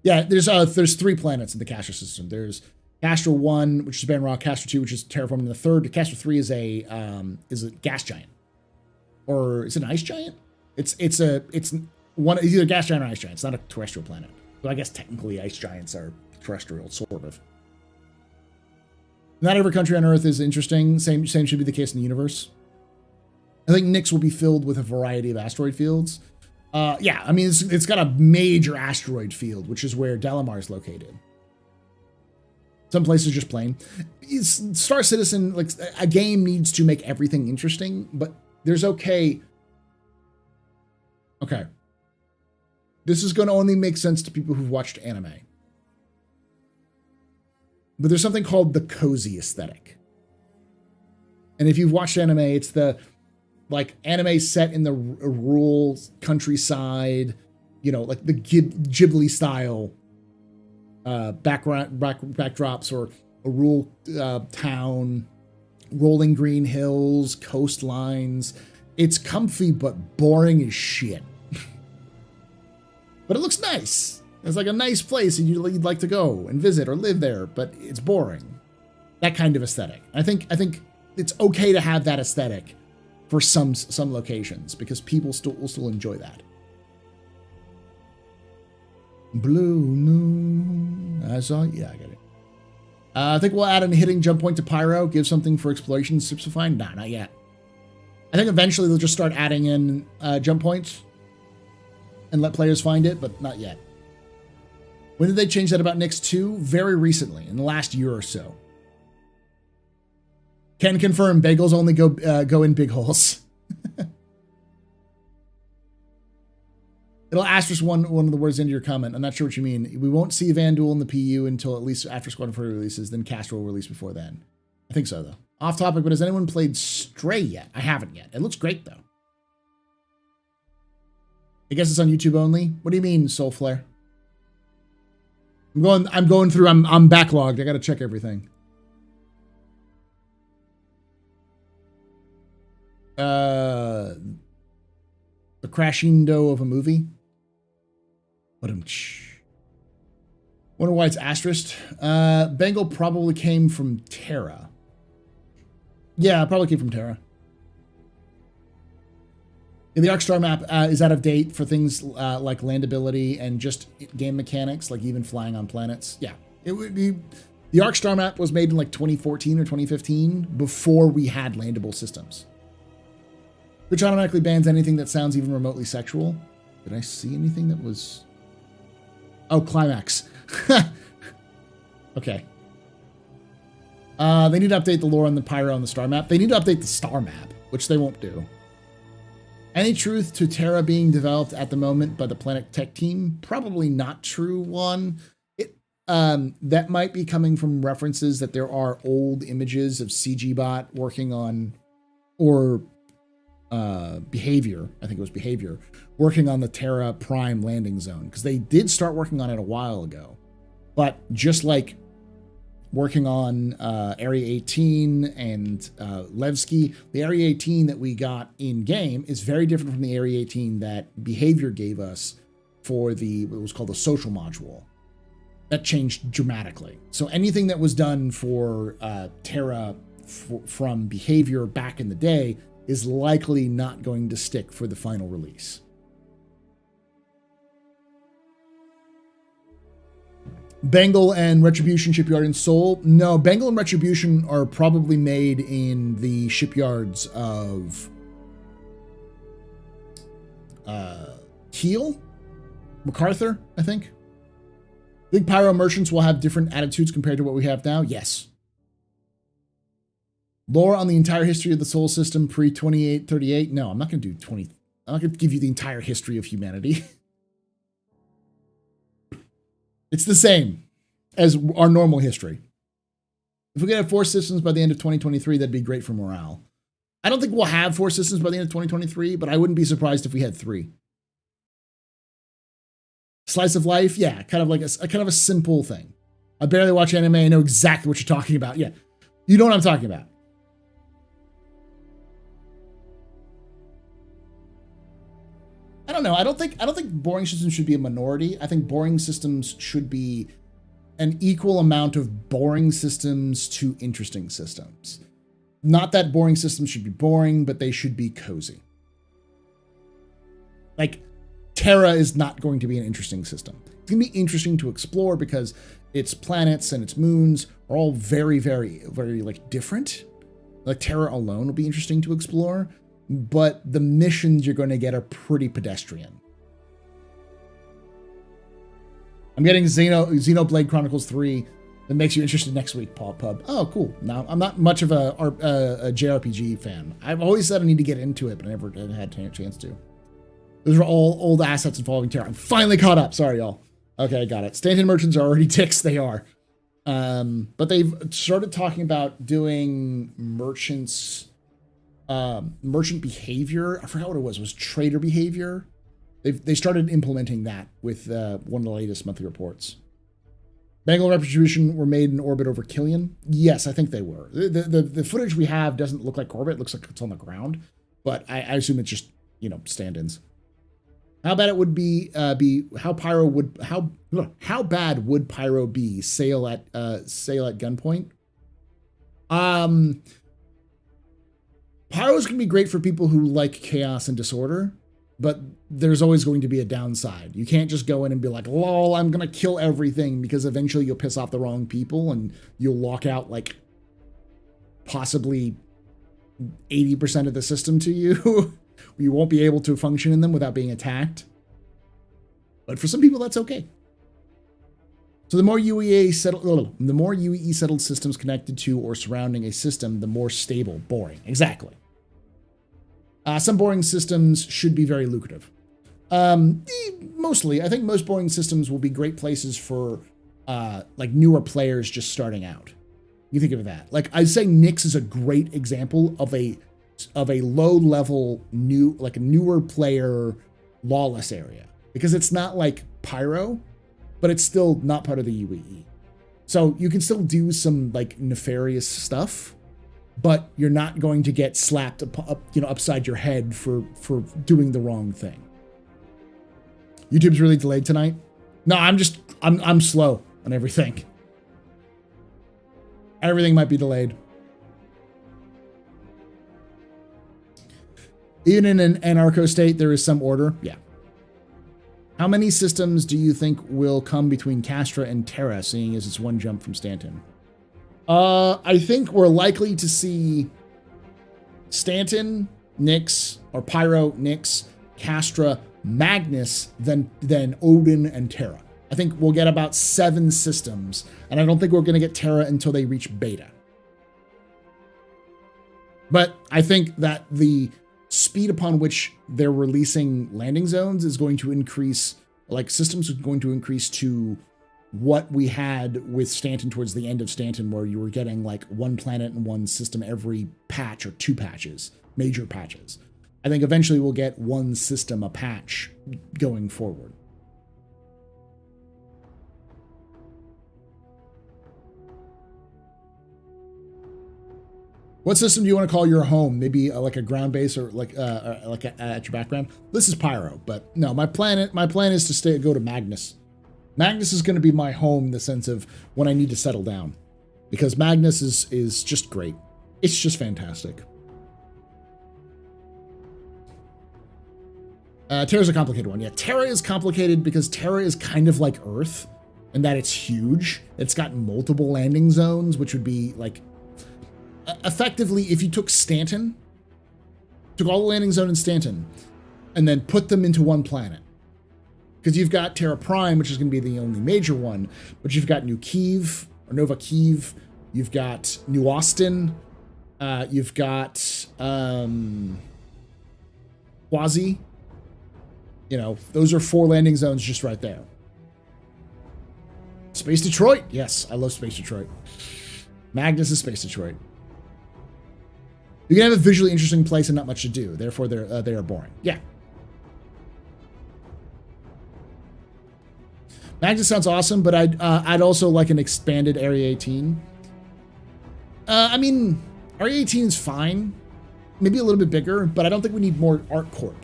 Yeah, there's 3 planets in the Castra system. There's Castra 1, which is Barren Rock, Castra 2, which is terraforming, and the third, Castra 3 is a gas giant. Or is it an ice giant? It's either a gas giant or ice giant. It's not a terrestrial planet. But I guess technically ice giants are terrestrial, sort of. Not every country on Earth is interesting. Same should be the case in the universe. I think Nyx will be filled with a variety of asteroid fields. Yeah, I mean, it's got a major asteroid field, which is where Delamar is located. Some places just plain. Star Citizen, like, a game needs to make everything interesting, but there's okay. This is going to only make sense to people who've watched anime. But there's something called the cozy aesthetic. And if you've watched anime, it's the anime set in the rural countryside, like the Ghibli style backdrops, or a rural town, rolling green hills, coastlines. It's comfy but boring as shit. But it looks nice. It's like a nice place and you'd like to go and visit or live there, but it's boring. That kind of aesthetic. I think it's okay to have that aesthetic for some locations, because people will still enjoy that. Blue moon. Yeah, I get it. I think we'll add a hitting jump point to Pyro, give something for exploration, Sipsifine. Nah, not yet. I think eventually they'll just start adding in jump points and let players find it, but not yet. When did they change that about Nyx 2? Very recently, in the last year or so. Can confirm bagels only go in big holes. It'll asterisk one of the words into your comment. I'm not sure what you mean. We won't see Vanduul in the PU until at least after Squadron 4 releases, then Castro will release before then. I think so, though. Off topic, but has anyone played Stray yet? I haven't yet. It looks great, though. I guess it's on YouTube only. What do you mean, Soulflare? I'm going through. I'm backlogged. I got to check everything. The crashindo of a movie. Wonder why it's asterisked. Bengal probably came from Terra. Yeah, it probably came from Terra. The Arc Star map is out of date for things like landability and just game mechanics, like even flying on planets. Yeah, it would be. The Arc Star map was made in like 2014 or 2015 before we had landable systems, which automatically bans anything that sounds even remotely sexual. Did I see anything that was? Oh, Climax. Okay. They need to update the lore on the Pyro on the star map. They need to update the star map, which they won't do. Any truth to Terra being developed at the moment by the Planet Tech team? Probably not true, one. That might be coming from references that there are old images of CGBot working on, or Behavior, I think it was Behavior, working on the Terra Prime landing zone, because they did start working on it a while ago. But just like working on Area 18 and Levski, the Area 18 that we got in game is very different from the Area 18 that Behavior gave us for what was called the social module. That changed dramatically. So anything that was done for Terra from Behavior back in the day is likely not going to stick for the final release. Bengal and Retribution shipyard in Seoul. No, Bengal and Retribution are probably made in the shipyards of Kiel, MacArthur, I think. Think Pyro merchants will have different attitudes compared to what we have now? Yes. Lore on the entire history of the solar system pre-2838? No, I'm not going to do 20. I'm not going to give you the entire history of humanity. It's the same as our normal history. If we could have 4 systems by the end of 2023, that'd be great for morale. I don't think we'll have 4 systems by the end of 2023, but I wouldn't be surprised if we had 3. Slice of life, yeah, kind of like a simple thing. I barely watch anime. I know exactly what you're talking about. Yeah, you know what I'm talking about. I don't know. I don't think boring systems should be a minority. I think boring systems should be an equal amount of boring systems to interesting systems. Not that boring systems should be boring, but they should be cozy. Like, Terra is not going to be an interesting system. It's going to be interesting to explore because its planets and its moons are all very, very, very, like, different. Like, Terra alone will be interesting to explore, but the missions you're going to get are pretty pedestrian. I'm getting Xenoblade Chronicles 3 that makes you interested next week, Paul Pub. Oh, cool. Now, I'm not much of a JRPG fan. I've always said I need to get into it, but I never had a chance to. Those are all old assets involving Terra. I'm finally caught up. Sorry, y'all. Okay, I got it. Stanton merchants are already dicks. They are. But they've started talking about doing merchant behavior. I forgot what it was. It was trader behavior. They started implementing that with one of the latest monthly reports. Bengal and Retribution were made in orbit over Killian. Yes, I think they were. The footage we have doesn't look like orbit. It looks like it's on the ground. But I assume it's just, stand-ins. How bad it would be how bad would Pyro be sail at gunpoint? Pyro's gonna be great for people who like chaos and disorder, but there's always going to be a downside. You can't just go in and be like, lol, I'm gonna kill everything, because eventually you'll piss off the wrong people and you'll lock out like possibly 80% of the system to you. You won't be able to function in them without being attacked. But for some people, that's okay. So the more UEE settled systems connected to or surrounding a system, the more stable. Boring. Exactly. Some boring systems should be very lucrative. Mostly, I think most boring systems will be great places for like newer players just starting out. You think of that. Like I'd say Nyx is a great example of a low level like a newer player lawless area, because it's not like Pyro, but it's still not part of the UEE. So you can still do some like nefarious stuff, but you're not going to get slapped upside your head for doing the wrong thing. YouTube's really delayed tonight. No, I'm slow on everything. Everything might be delayed. Even in an anarcho state, there is some order. Yeah. How many systems do you think will come between Castra and Terra, seeing as it's one jump from Stanton? I think we're likely to see Stanton, Nyx, or Pyro, Nyx, Castra, Magnus, then Odin and Terra. I think we'll get about 7 systems, and I don't think we're going to get Terra until they reach beta. But I think that the speed upon which they're releasing landing zones is going to increase, like systems are going to increase to what we had with Stanton towards the end of Stanton, where you were getting like 1 planet and 1 system every patch or 2 patches, major patches. I think eventually we'll get 1 system a patch going forward. What system do you want to call your home? Maybe like a ground base or like at your background. This is Pyro, but no, my plan is to go to Magnus. Magnus is going to be my home in the sense of when I need to settle down, because Magnus is just great. It's just fantastic. Terra's a complicated one. Yeah, Terra is complicated because Terra is kind of like Earth in that it's huge. It's got multiple landing zones, which would be like, effectively, if you took Stanton, took all the landing zone in Stanton, and then put them into 1 planet. Because you've got Terra Prime, which is going to be the only major one, but you've got New Kiev, or Nova Kiev, you've got New Austin, you've got Quasi. You know, those are 4 landing zones just right there. Space Detroit. Yes, I love Space Detroit. Magnus is Space Detroit. You can have a visually interesting place and not much to do. Therefore, they are boring. Yeah. Magnus sounds awesome, but I'd also like an expanded Area 18. I mean, Area 18 is fine. Maybe a little bit bigger, but I don't think we need more ArcCorp.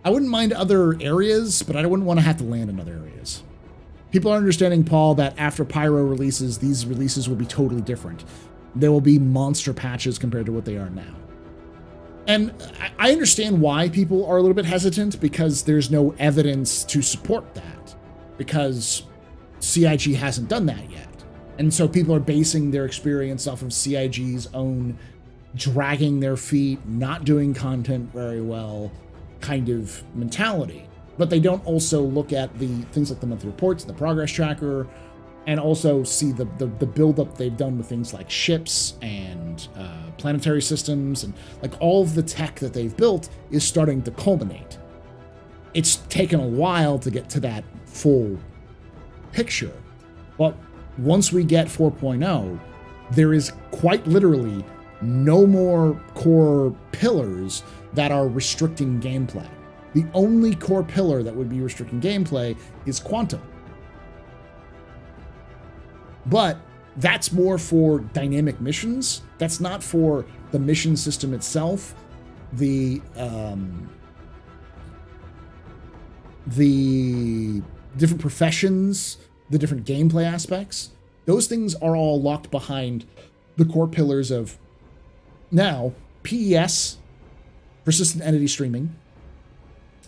I wouldn't mind other areas, but I wouldn't want to have to land in other areas. People are understanding, Paul, that after Pyro releases, these releases will be totally different. There will be monster patches compared to what they are now. And I understand why people are a little bit hesitant, because there's no evidence to support that, because CIG hasn't done that yet. And so people are basing their experience off of CIG's own dragging their feet, not doing content very well kind of mentality. But they don't also look at the things like the monthly reports and the progress tracker, and also see the buildup they've done with things like ships and planetary systems, and like all of the tech that they've built is starting to culminate. It's taken a while to get to that full picture, but once we get 4.0, there is quite literally no more core pillars that are restricting gameplay. The only core pillar that would be restricting gameplay is quantum. But that's more for dynamic missions. That's not for the mission system itself. The different professions, the different gameplay aspects. Those things are all locked behind the core pillars of now PES, persistent entity streaming,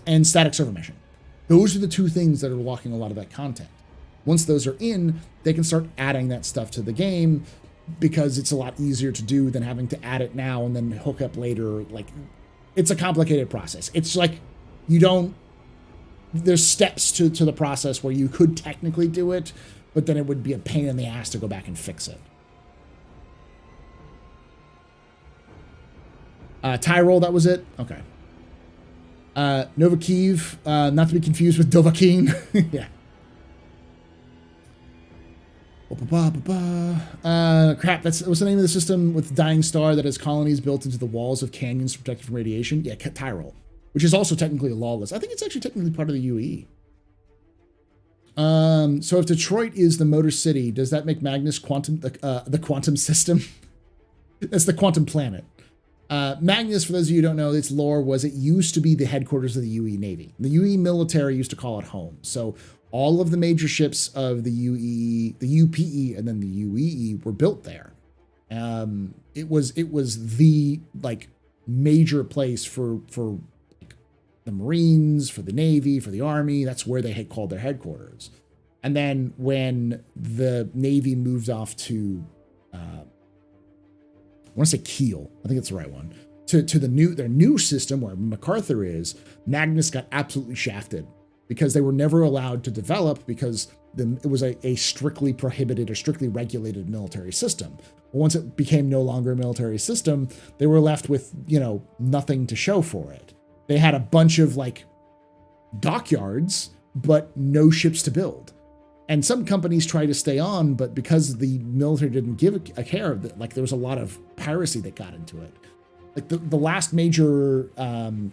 and static server meshing. Those are the 2 things that are locking a lot of that content. Once those are in, they can start adding that stuff to the game, because it's a lot easier to do than having to add it now and then hook up later. Like, it's a complicated process. It's like there's steps to the process where you could technically do it, but then it would be a pain in the ass to go back and fix it. Tyrol, that was it? Okay. Novakiv, not to be confused with Dovahkiin. Yeah. Crap, what's the name of the system with Dying Star that has colonies built into the walls of canyons protected from radiation? Yeah, Tyrol, which is also technically lawless. I think it's actually technically part of the UE. So if Detroit is the Motor City, does that make Magnus quantum the quantum system? That's the quantum planet. Magnus, for those of you who don't know, its lore was it used to be the headquarters of the UE Navy. The UE military used to call it home. So all of the major ships of the UE, the UPE, and then the UEE were built there. It was the like major place for like, the Marines, for the Navy, for the Army. That's where they had called their headquarters. And then when the Navy moved off to I want to say Kiel, I think it's the right one, to their new system where MacArthur is, Magnus got absolutely shafted because they were never allowed to develop because it was a strictly prohibited or strictly regulated military system. But once it became no longer a military system, they were left with, nothing to show for it. They had a bunch of like dockyards, but no ships to build. And some companies tried to stay on, but because the military didn't give a care of it, like there was a lot of piracy that got into it. Like the last major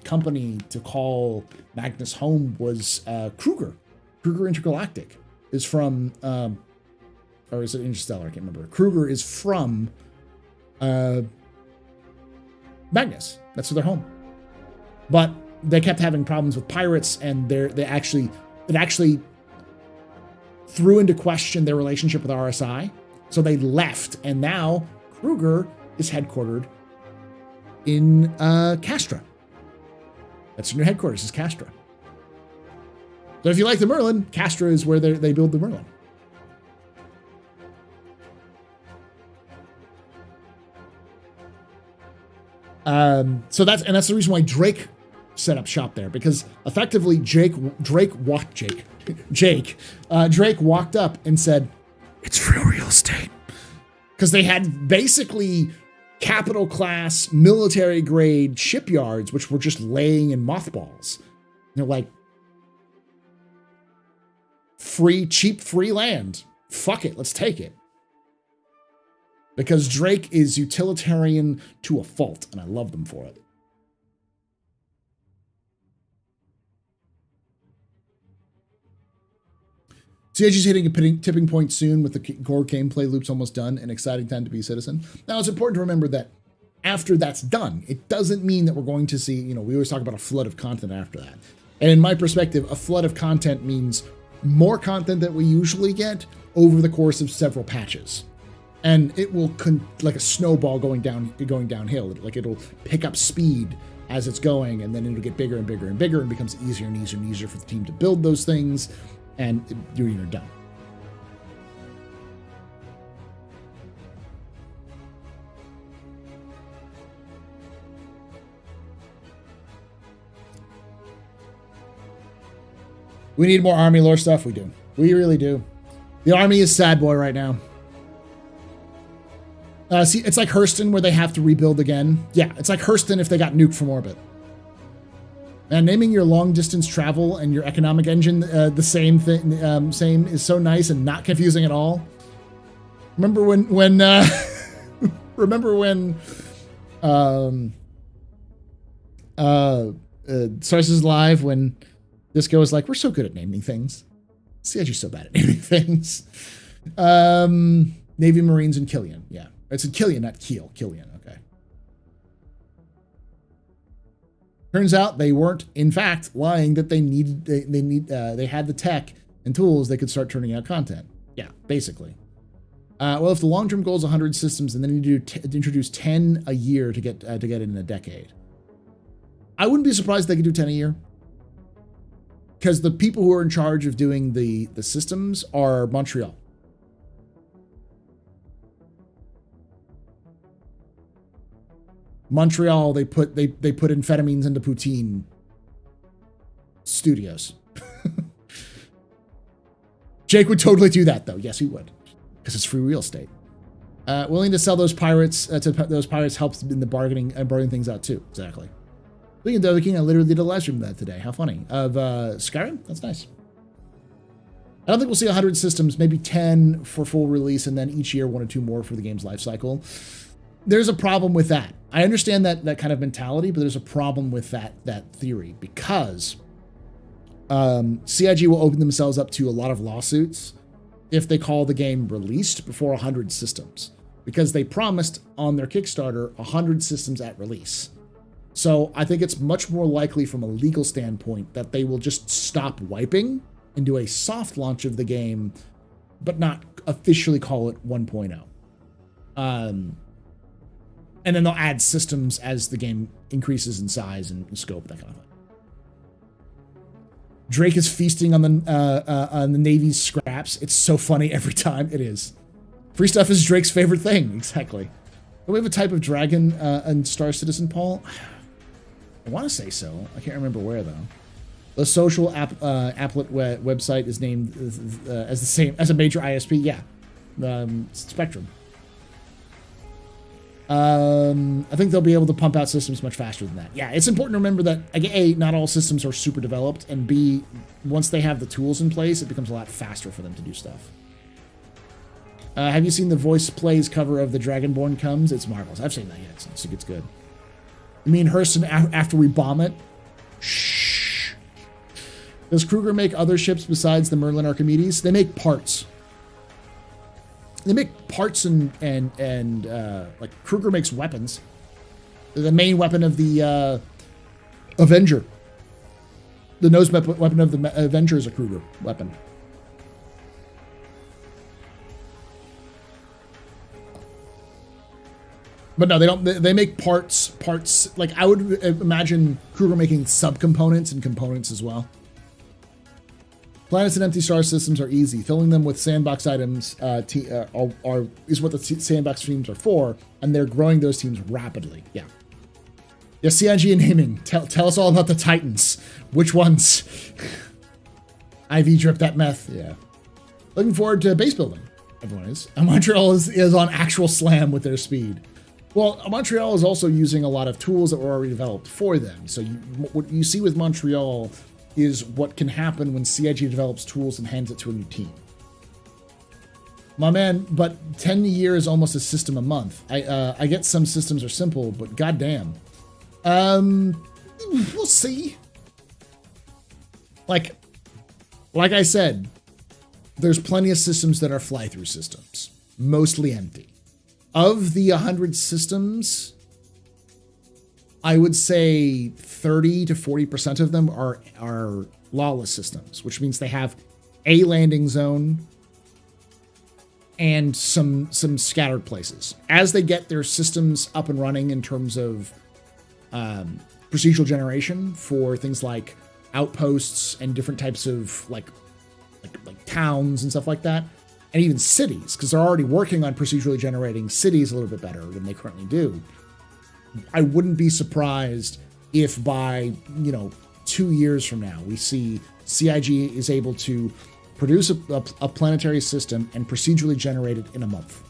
company to call Magnus home was Kruger. Kruger Intergalactic is from, or is it Interstellar? I can't remember. Kruger is from Magnus. That's their home. But they kept having problems with pirates, and it actually threw into question their relationship with RSI. So they left, and now Kruger is headquartered in Castra. That's their new headquarters, is Castra. So if you like the Merlin, Castra is where they build the Merlin. So that's the reason why Drake set up shop there, because effectively Drake walked up and said, "It's for real estate," because they had basically capital class military grade shipyards which were just laying in mothballs. They're like, cheap free land. Fuck it, let's take it. Because Drake is utilitarian to a fault, and I love them for it. CIG's hitting a tipping point soon with the core gameplay loops almost done. An exciting time to be a citizen. Now, it's important to remember that after that's done, it doesn't mean that we're going to see, we always talk about a flood of content after that. And in my perspective, a flood of content means more content that we usually get over the course of several patches. And it will, like a snowball going downhill. Like it'll pick up speed as it's going, and then it'll get bigger and bigger and bigger, and becomes easier and easier and easier for the team to build those things. And you're done. We need more Army lore stuff. We do. We really do. The Army is sad boy right now. See, it's like Hurston where they have to rebuild again. Yeah, it's like Hurston if they got nuked from orbit. And naming your long distance travel and your economic engine the same thing, same is so nice and not confusing at all. Remember when Sources Live, when Disco was like, we're so good at naming things. CIG's so bad at naming things. Navy, Marines, and Killian. Yeah, it's a Killian, not Kiel. Killian. Okay. Turns out they weren't, in fact, lying that they had the tech and tools they could start turning out content. Yeah, basically. Well, if the long-term goal is 100 systems, then they need to introduce 10 a year to get it in a decade. I wouldn't be surprised if they could do 10 a year, because the people who are in charge of doing the systems are Montreal. Montreal, they put amphetamines into poutine studios. Jake would totally do that, though. Yes, he would, because it's free real estate. Willing to sell those pirates to those pirates helps in the bargaining and bargaining things out too. Exactly. Speaking of Dover King, I literally did a live stream of that today. How funny. Of Skyrim? That's nice. I don't think we'll see 100 systems, maybe 10 for full release, and then each year 1 or 2 more for the game's life cycle. There's a problem with that. I understand that kind of mentality, but there's a problem with that theory, because CIG will open themselves up to a lot of lawsuits if they call the game released before 100 systems, because they promised on their Kickstarter 100 systems at release. So I think it's much more likely from a legal standpoint that they will just stop wiping and do a soft launch of the game, but not officially call it 1.0. And then they'll add systems as the game increases in size and scope, that kind of thing. Drake is feasting on the Navy's scraps. It's so funny every time. It is. Free stuff is Drake's favorite thing. Exactly. Do we have a type of dragon in Star Citizen, Paul? I want to say so. I can't remember where, though. The social applet website is named as the same as a major ISP. Yeah. Spectrum. I think they'll be able to pump out systems much faster than that. Yeah, it's important to remember that, A, not all systems are super developed, and B, once they have the tools in place, it becomes a lot faster for them to do stuff. Have you seen the Voice Plays cover of The Dragonborn Comes? It's marvelous. I've seen that yet. It's good. Me and Hurston, after we bomb it. Shh. Does Kruger make other ships besides the Merlin Archimedes? They make parts. They make parts and like Kruger makes weapons. The main weapon of the Avenger. The nose weapon of the Avenger is a Kruger weapon. But no, they don't. They make parts. Like I would imagine Kruger making subcomponents and components as well. Planets and empty star systems are easy. Filling them with sandbox items is what the sandbox teams are for, and they're growing those teams rapidly. Yeah. Yeah, CIG and naming. Tell us all about the Titans. Which ones? IV drip that meth. Yeah. Looking forward to base building. Everyone is. And Montreal is on actual slam with their speed. Well, Montreal is also using a lot of tools that were already developed for them. So what you see with Montreal is what can happen when CIG develops tools and hands it to a new team. My man, but 10 a year is almost a system a month. I get some systems are simple, but goddamn. We'll see. Like I said, there's plenty of systems that are fly-through systems, mostly empty. Of the 100 systems, I would say 30 to 40% of them are lawless systems, which means they have a landing zone and some scattered places. As they get their systems up and running in terms of procedural generation for things like outposts and different types of like towns and stuff like that, and even cities, because they're already working on procedurally generating cities a little bit better than they currently do. I wouldn't be surprised if by 2 years from now we see CIG is able to produce a planetary system and procedurally generate it in a month.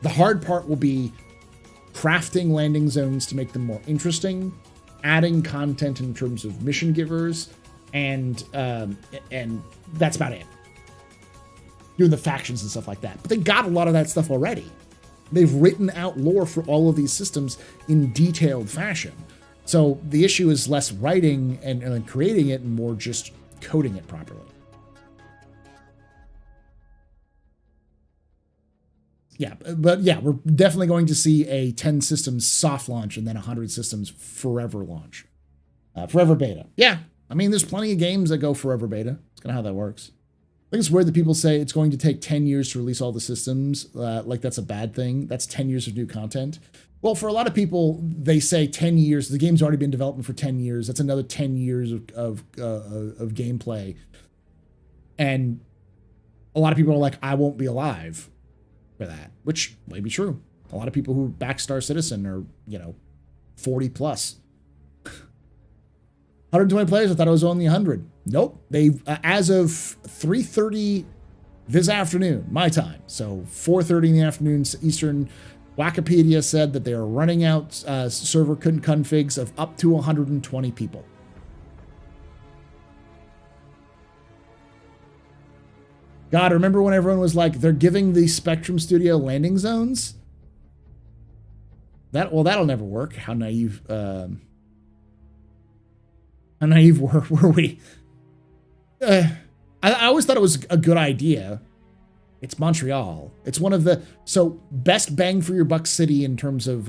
The hard part will be crafting landing zones to make them more interesting, adding content in terms of mission givers, and that's about it. Doing the factions and stuff like that. But they got a lot of that stuff already. They've written out lore for all of these systems in detailed fashion. So the issue is less writing and creating it and more just coding it properly. Yeah, but yeah, we're definitely going to see a 10 systems soft launch and then 100 systems forever launch. Forever beta. Yeah, I mean, there's plenty of games that go forever beta. It's kind of how that works. I think it's weird that people say it's going to take 10 years to release all the systems. Like that's a bad thing. That's 10 years of new content. Well, for a lot of people, they say 10 years. The game's already been developing for 10 years. That's another 10 years of gameplay. And a lot of people are like, I won't be alive for that, which may be true. A lot of people who back Star Citizen are, 40 plus. 120 players. I thought it was only 100. Nope. They as of 3:30 this afternoon, my time, so 4:30 in the afternoon Eastern, Wikipedia said that they are running out server configs of up to 120 people. God, remember when everyone was like, they're giving the Spectrum Studio landing zones? That'll never work. How naive were we? I always thought it was a good idea. It's Montreal. It's one of the best bang for your buck city in terms of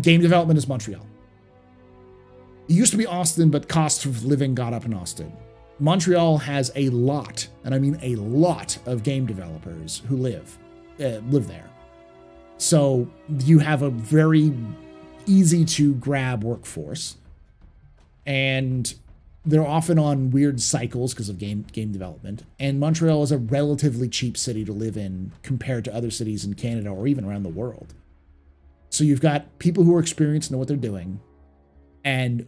game development is Montreal. It used to be Austin, but cost of living got up in Austin. Montreal has a lot, and I mean a lot, of game developers who live there. So you have a very easy to grab workforce, and they're often on weird cycles because of game development. And Montreal is a relatively cheap city to live in compared to other cities in Canada or even around the world. So you've got people who are experienced, know what they're doing, and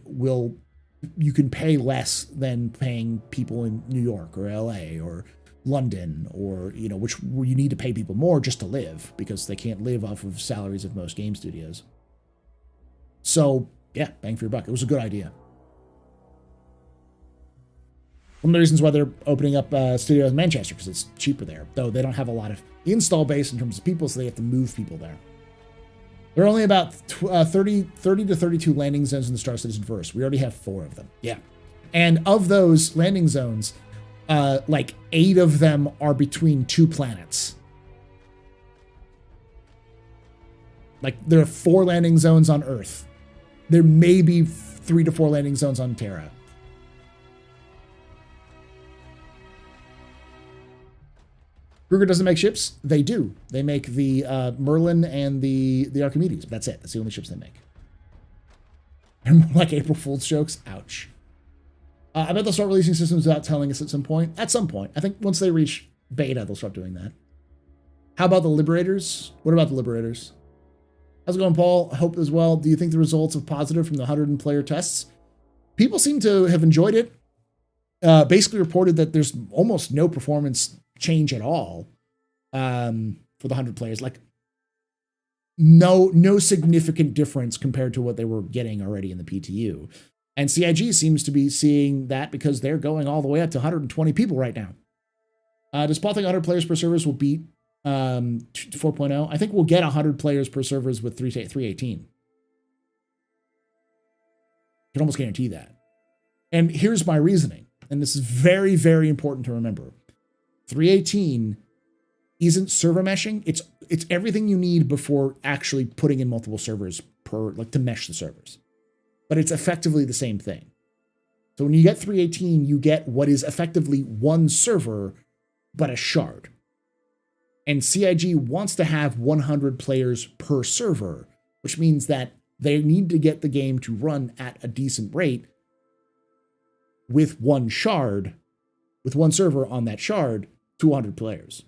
you can pay less than paying people in New York or LA or London, or where you need to pay people more just to live because they can't live off of salaries of most game studios. So yeah, bang for your buck. It was a good idea. One of the reasons why they're opening up studios in Manchester, because it's cheaper there, though they don't have a lot of install base in terms of people, so they have to move people there. There are only about 30 to 32 landing zones in the Star Citizen verse. We already have 4 of them. Yeah. And of those landing zones, like 8 of them are between 2 planets. Like there are 4 landing zones on Earth. There may be 3 to 4 landing zones on Terra. Kruger doesn't make ships. They do. They make the Merlin and the Archimedes. That's it. That's the only ships they make. And like April Fool's jokes. Ouch. I bet they'll start releasing systems without telling us at some point. At some point. I think once they reach beta, they'll start doing that. How about the Liberators? What about the Liberators? How's it going, Paul? I hope as well. Do you think the results are positive from the 100 player tests? People seem to have enjoyed it. Basically reported that there's almost no performance change at all for the 100 players. Like no significant difference compared to what they were getting already in the PTU. And CIG seems to be seeing that because they're going all the way up to 120 people right now. Does Paul think 100 players per servers will beat 4.0? I think we'll get 100 players per servers with 318. Can almost guarantee that. And here's my reasoning. And this is very, very important to remember. 318 isn't server meshing. It's everything you need before actually putting in multiple servers to mesh the servers. But it's effectively the same thing. So when you get 318, you get what is effectively one server, but a shard. And CIG wants to have 100 players per server, which means that they need to get the game to run at a decent rate with one shard, with one server on that shard, 200 players.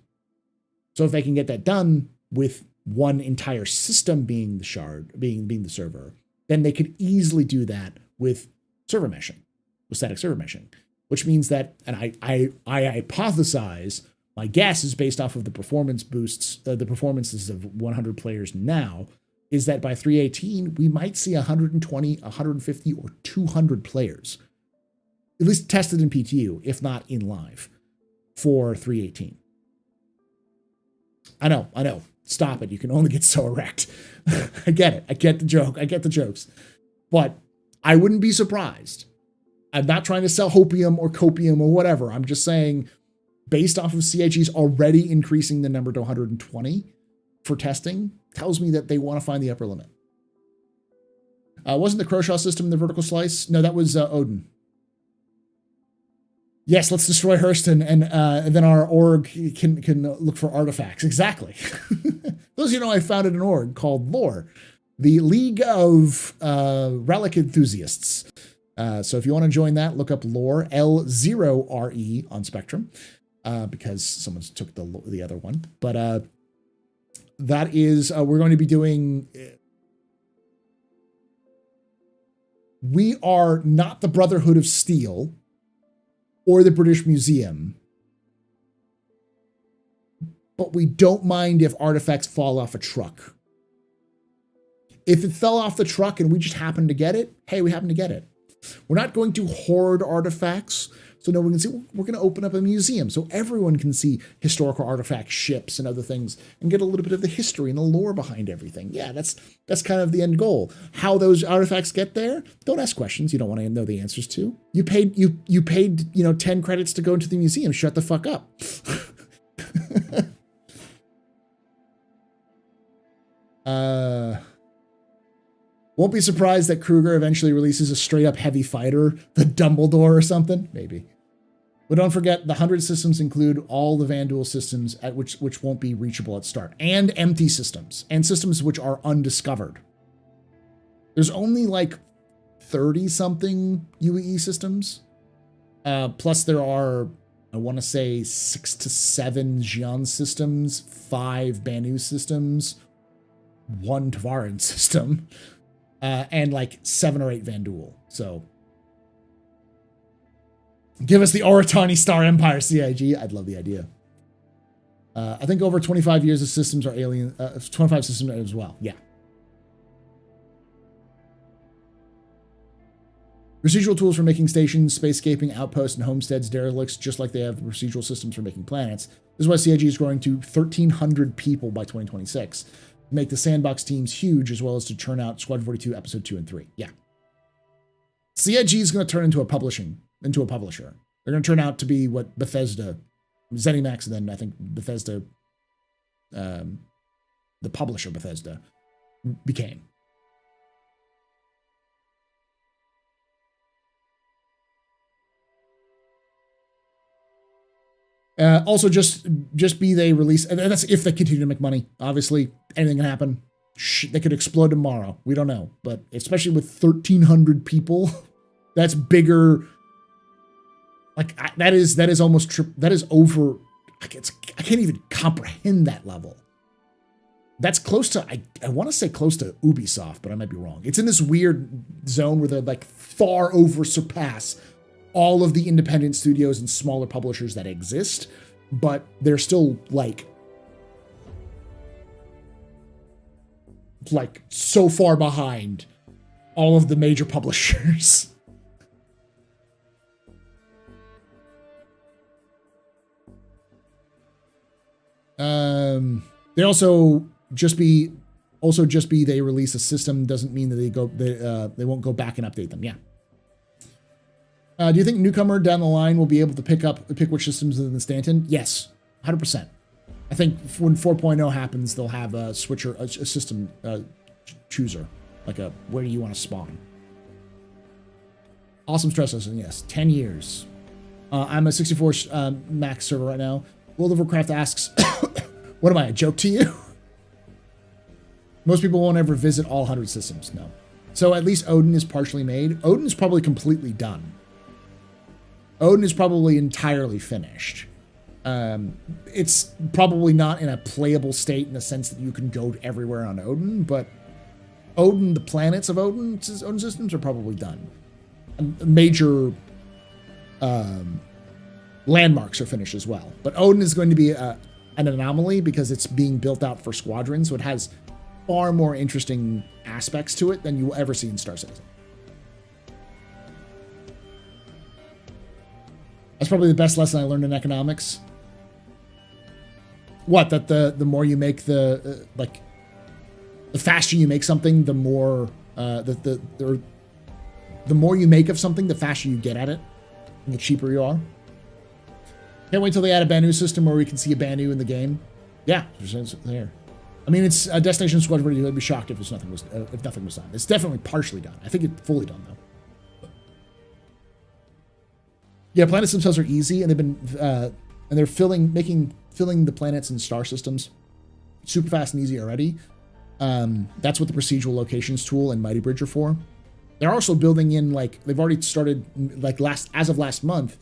So if they can get that done with one entire system being the shard, being the server, then they could easily do that with server meshing, with static server meshing, which means that, and I hypothesize, my guess is based off of the performance boosts, the performances of 100 players now, is that by 318, we might see 120, 150, or 200 players, at least tested in PTU, if not in live, for 318. I know. Stop it. You can only get so erect. I get it. I get the joke. I get the jokes. But I wouldn't be surprised. I'm not trying to sell hopium or copium or whatever. I'm just saying, based off of CIG's already increasing the number to 120 for testing, tells me that they want to find the upper limit. Wasn't the Croshaw system the vertical slice? No, that was Odin. Yes, let's destroy Hurston, and then our org can look for artifacts. Exactly. Those of you know, I founded an org called Lore, the League of Relic Enthusiasts. So if you want to join that, look up Lore, L0RE on Spectrum, because someone took the other one. But that is, we're going to be doing we are not the Brotherhood of Steel or the British Museum, but we don't mind if artifacts fall off a truck. If it fell off the truck and we just happen to get it, hey, we happen to get it. We're not going to hoard artifacts so no one can see. We're going to open up a museum so everyone can see historical artifacts, ships, and other things, and get a little bit of the history and the lore behind everything. Yeah, that's kind of the end goal. How those artifacts get there, don't ask questions you don't want to know the answers to. You paid 10 credits to go into the museum. Shut the fuck up. Won't be surprised that Kruger eventually releases a straight-up heavy fighter, the Dumbledore or something, maybe. But don't forget, the 100 systems include all the Vanduul systems at which won't be reachable at start, and empty systems, and systems which are undiscovered. There's only like 30-something UEE systems. Plus there are, I want to say, 6 to 7 Xi'an systems, 5 Banu systems, 1 Tavaran system. And like 7 or 8 Vanduul. So give us the Oratani Star Empire CIG. I'd love the idea. I think over 25 years of systems are alien. 25 systems as well. Yeah. Procedural tools for making stations, spacescaping, outposts, and homesteads, derelicts, just like they have procedural systems for making planets. This is why CIG is growing to 1,300 people by 2026. Make the sandbox teams huge, as well as to churn out Squadron 42 episode 2 and 3. Yeah. CIG is going to turn into a publisher. They're going to turn out to be what Bethesda, ZeniMax, and then I think Bethesda, the publisher Bethesda, became. Also, just be they release, and that's if they continue to make money. Obviously, anything can happen. They could explode tomorrow. We don't know, but especially with 1,300 people, that's bigger. Like that is almost that is over. I can't even comprehend that level. That's close to I want to say close to Ubisoft, but I might be wrong. It's in this weird zone where they're like far over surpass all of the independent studios and smaller publishers that exist, but they're still like so far behind all of the major publishers. They also just be they release a system doesn't mean that they won't go back and update them. Yeah. Do you think newcomer down the line will be able to pick which systems in the Stanton? Yes, 100%. I think when 4.0 happens, they'll have a switcher, a system chooser, like a where do you want to spawn. Awesome stress testing, yes. 10 years. I'm a 64 max server right now. World of Warcraft asks, what am I, a joke to you? Most people won't ever visit all 100 systems, no. So at least Odin is partially made. Odin is probably completely done. Odin is probably entirely finished. It's probably not in a playable state in the sense that you can go everywhere on Odin, but Odin, the planets of Odin systems are probably done. Major landmarks are finished as well. But Odin is going to be an anomaly because it's being built out for Squadron, so it has far more interesting aspects to it than you will ever see in Star Citizen. That's probably the best lesson I learned in economics. What, that the more you make the faster you make something, the more the more you make of something, the faster you get at it, and the cheaper you are. Can't wait till they add a Banu system where we can see a Banu in the game. Yeah, it's there. I mean, it's a Destination Squadron. I'd be shocked if nothing was done. It's definitely partially done. I think it's fully done though. Yeah, planets themselves are easy, and they've been and they're filling the planets and star systems super fast and easy already. That's what the procedural locations tool and Mighty Bridge are for. They're also building in they've already started as of last month.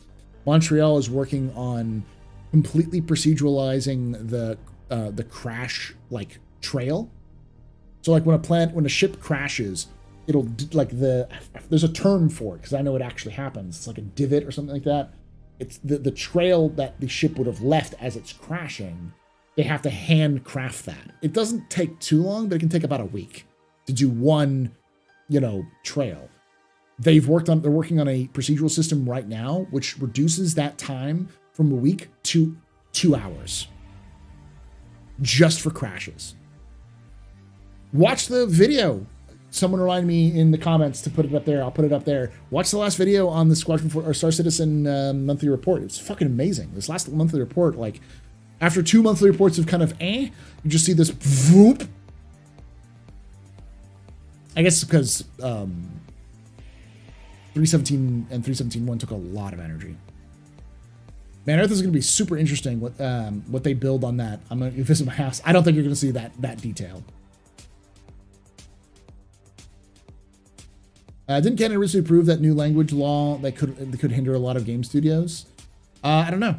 Montreal is working on completely proceduralizing the crash trail. So when a ship crashes, like there's a term for it because I know it actually happens. It's like a divot or something like that. It's the trail that the ship would have left as it's crashing. They have to handcraft that. It doesn't take too long, but it can take about a week to do one, trail. They're working on a procedural system right now, which reduces that time from a week to 2 hours. Just for crashes. Watch the video. Someone remind me in the comments to put it up there. I'll put it up there. Watch the last video on the Squadron or Star Citizen monthly report. It's fucking amazing. This last monthly report, like, after 2 monthly reports of kind of you just see this whoop. I guess because 317 and 317.1 took a lot of energy. Man, Earth is going to be super interesting what they build on that. I'm going to visit my house. I don't think you're going to see that detail. Didn't Canada recently approve that new language law that could hinder a lot of game studios? I don't know.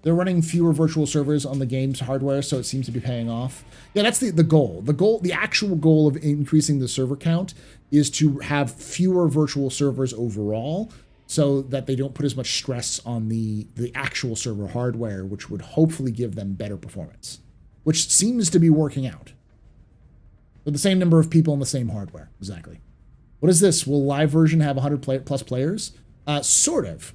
They're running fewer virtual servers on the game's hardware, so it seems to be paying off. Yeah, that's the goal. The actual goal of increasing the server count is to have fewer virtual servers overall, so that they don't put as much stress on the actual server hardware, which would hopefully give them better performance, which seems to be working out. With the same number of people on the same hardware, exactly. What is this? Will live version have 100 plus players? Sort of.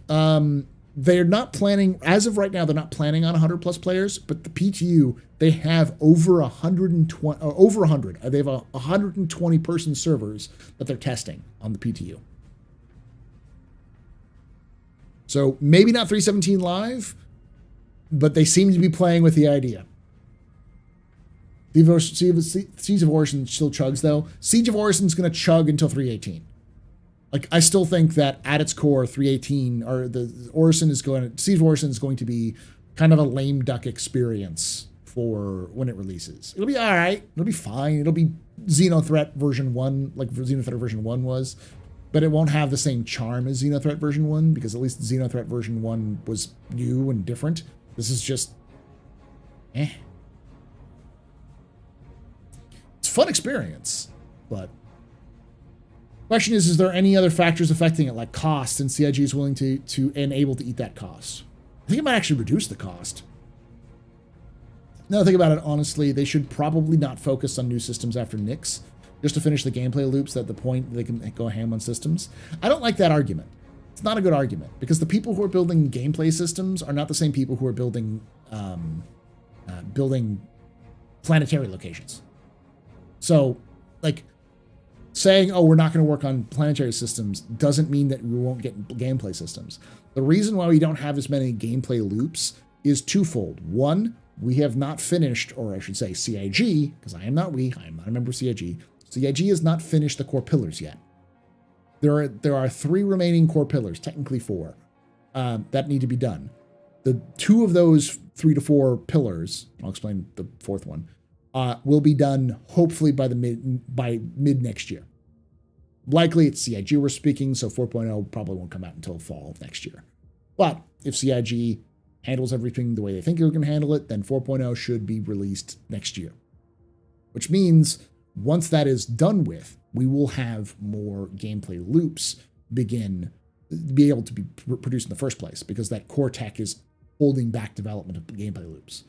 They're not planning, as of right now, they're not planning on 100 plus players, but the PTU, they have over 120, or over 100. They have 120 person servers that they're testing on the PTU. So maybe not 317 live, but they seem to be playing with the idea. Siege of Orison still chugs, though. Siege of Orison is going to chug until 318. Like, I still think that at its core, 318, or Siege of Orison is going to be kind of a lame duck experience for when it releases. It'll be all right. It'll be fine. It'll be Xenothreat version 1, like Xenothreat version 1 was. But it won't have the same charm as Xenothreat version 1, because at least Xenothreat version 1 was new and different. This is just... It's a fun experience, but... Question is there any other factors affecting it, like cost, and CIG is willing to and able to eat that cost? I think it might actually reduce the cost. Now, think about it, honestly, they should probably not focus on new systems after Nyx, just to finish the gameplay loops at the point they can go ham on systems. I don't like that argument. It's not a good argument, because the people who are building gameplay systems are not the same people who are building planetary locations. So, like, saying, oh, we're not going to work on planetary systems doesn't mean that we won't get gameplay systems. The reason why we don't have as many gameplay loops is twofold. One, we have not finished, or I should say CIG, because I am not a member of CIG. CIG has not finished the core pillars yet. There are 3 remaining core pillars, technically 4, that need to be done. The 2 of those 3 to 4 pillars, I'll explain the 4th one, will be done hopefully by mid next year. Likely it's CIG we're speaking, so 4.0 probably won't come out until fall of next year. But if CIG handles everything the way they think they're going to handle it, then 4.0 should be released next year. Which means once that is done with, we will have more gameplay loops be able to be produced in the first place, because that core tech is holding back development of gameplay loops.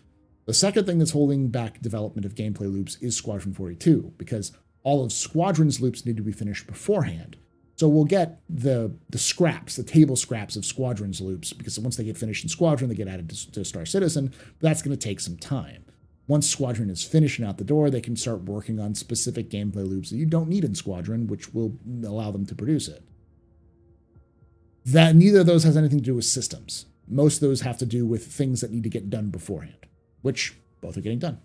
The second thing that's holding back development of gameplay loops is Squadron 42, because all of Squadron's loops need to be finished beforehand. So we'll get the scraps, the table scraps of Squadron's loops, because once they get finished in Squadron, they get added to Star Citizen, but that's going to take some time. Once Squadron is finished and out the door, they can start working on specific gameplay loops that you don't need in Squadron, which will allow them to produce it. That neither of those has anything to do with systems. Most of those have to do with things that need to get done beforehand, which both are getting done.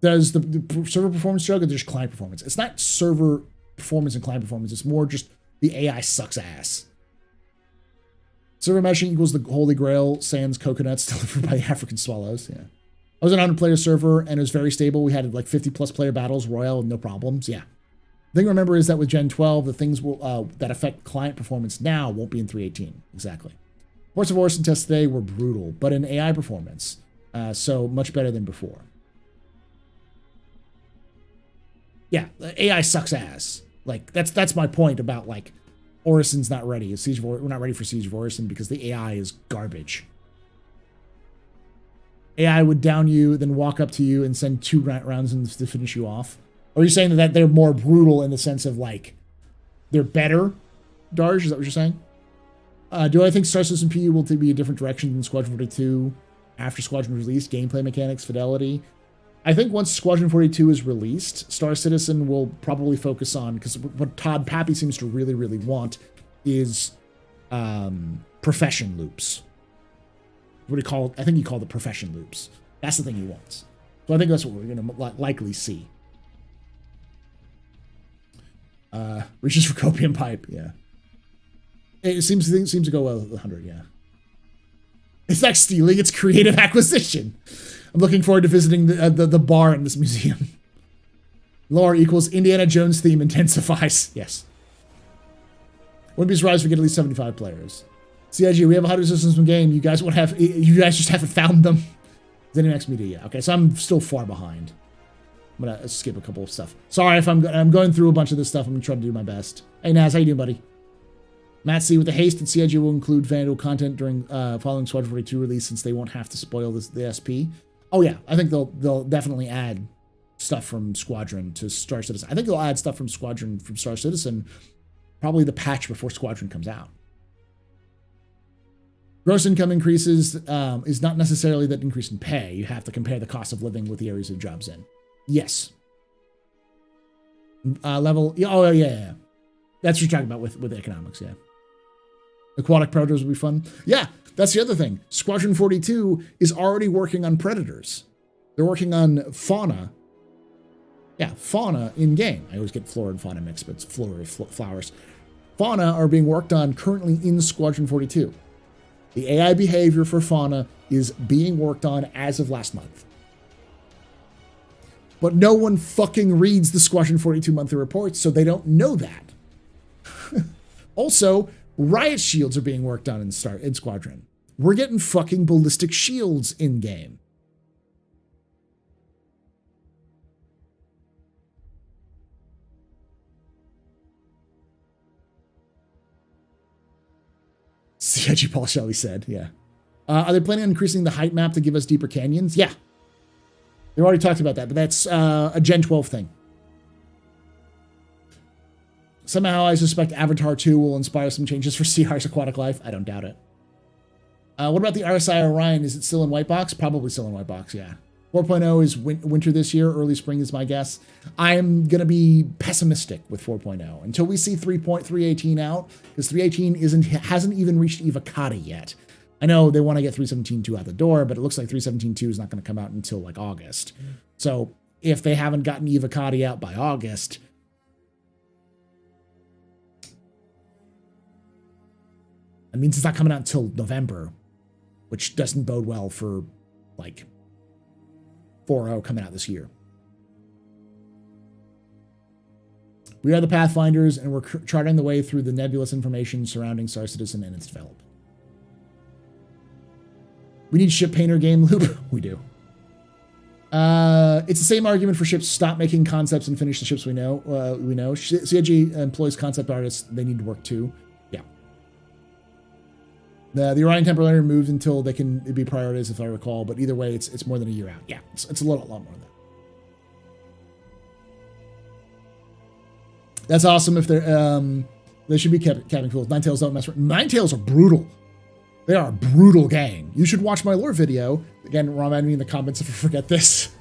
Does the server performance jug or just client performance? It's not server performance and client performance. It's more just the AI sucks ass. Server meshing equals the holy grail, sans coconuts delivered by African swallows. Yeah. I was on a 100-player server, and it was very stable. We had like 50-plus player battles, royal, no problems. Yeah. The thing to remember is that with Gen 12, the things that affect client performance now won't be in 318. Exactly. Force of Orison tests today were brutal, but in AI performance, so much better than before. Yeah, AI sucks ass. Like, that's my point about, like, Orison's not ready. We're not ready for Siege of Orison because the AI is garbage. AI would down you, then walk up to you and send 2 rounds to finish you off. Or are you saying that they're more brutal in the sense of, like, they're better? Darj, is that what you're saying? Do I think Star Citizen PU will be a different direction than Squadron 42 after Squadron release? Gameplay mechanics, fidelity? I think once Squadron 42 is released, Star Citizen will probably focus on, because what Todd Pappy seems to really, really want is profession loops. What do you call it? I think he called it profession loops. That's the thing he wants. So I think that's what we're going to likely see. Reaches for copium pipe, yeah. It seems to go well with 100, yeah. It's not stealing, it's creative acquisition. I'm looking forward to visiting the bar in this museum. Lore equals Indiana Jones theme intensifies. Yes. Wouldn't be surprised if we get at least 75 players. CIG, we have 100 systems in game. You guys just haven't found them. ZeniMax Media, yeah. Okay, so I'm still far behind. I'm gonna skip a couple of stuff. Sorry if I'm going through a bunch of this stuff. I'm gonna try to do my best. Hey Naz, how you doing, buddy? Matt C, with the haste that CIG will include Vandal content during following Squadron 42 release, since they won't have to spoil the SP. Oh yeah, I think they'll definitely add stuff from Squadron to Star Citizen. I think they'll add stuff from Squadron from Star Citizen, probably the patch before Squadron comes out. Gross income increases is not necessarily that increase in pay. You have to compare the cost of living with the areas of jobs in. Yes. Level. Oh yeah. That's what you're talking about with economics. Yeah. Aquatic predators will be fun. Yeah, that's the other thing. Squadron 42 is already working on predators. They're working on fauna. Yeah, fauna in game. I always get flora and fauna mixed, but it's flowers. Fauna are being worked on currently in Squadron 42. The AI behavior for fauna is being worked on as of last month. But no one fucking reads the Squadron 42 monthly reports, so they don't know that. Also, riot shields are being worked on in Squadron. We're getting fucking ballistic shields in game. CIG Paul Shelley said, yeah. Are they planning on increasing the height map to give us deeper canyons? Yeah. They already talked about that, but that's a Gen 12 thing. Somehow I suspect Avatar 2 will inspire some changes for CR's aquatic life. I don't doubt it. What about the RSI Orion? Is it still in white box? Probably still in white box, yeah. 4.0 is winter this year. Early spring is my guess. I'm going to be pessimistic with 4.0 until we see 3.318 out, because 318 hasn't even reached Evocati yet. I know they want to get 317.2 out the door, but it looks like 317.2 is not going to come out until like August. So if they haven't gotten Evocati out by August, it means it's not coming out until November, which doesn't bode well for like 4.0 coming out this year. We are the Pathfinders, and we're charting the way through the nebulous information surrounding Star Citizen and its development. We need ship painter game loop. We do. It's the same argument for ships. Stop making concepts and finish the ships we know. CIG employs concept artists. They need to work too. Yeah. The Orion temporarily removed until they can be prioritized, if I recall. But either way, it's more than a year out. Yeah, it's a lot more than that. That's awesome. If they're they should be cabin tools. Ninetales don't mess with. Ninetales are brutal. They are a brutal gang. You should watch my lore video. Again, remind me in the comments if I forget this.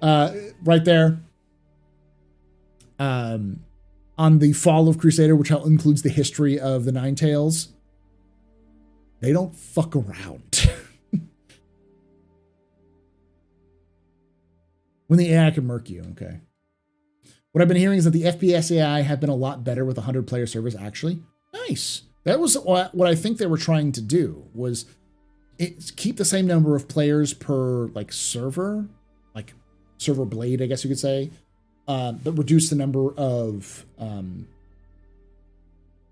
Right there. On the Fall of Crusader, which includes the history of the Ninetales. They don't fuck around. When the AI can murk you, okay. What I've been hearing is that the FPS AI have been a lot better with 100 player servers, actually. Nice. That was what I think they were trying to do, was keep the same number of players per like server blade, I guess you could say, but reduce the number of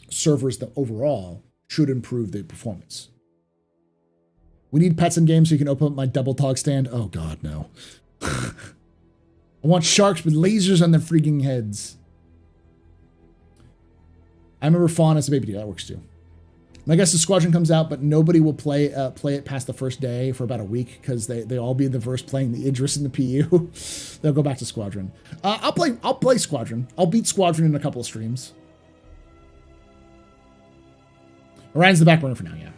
servers that overall should improve the performance. We need pets in games so you can open up my double dog stand. Oh God, no. I want sharks with lasers on their freaking heads. I remember Fawn as a baby. That works too. My guess is Squadron comes out, but nobody will play it past the first day for about a week because they all be in the verse playing the Idris and the PU. They'll go back to Squadron. I'll play Squadron. I'll beat Squadron in a couple of streams. Orion's the back burner for now, yeah.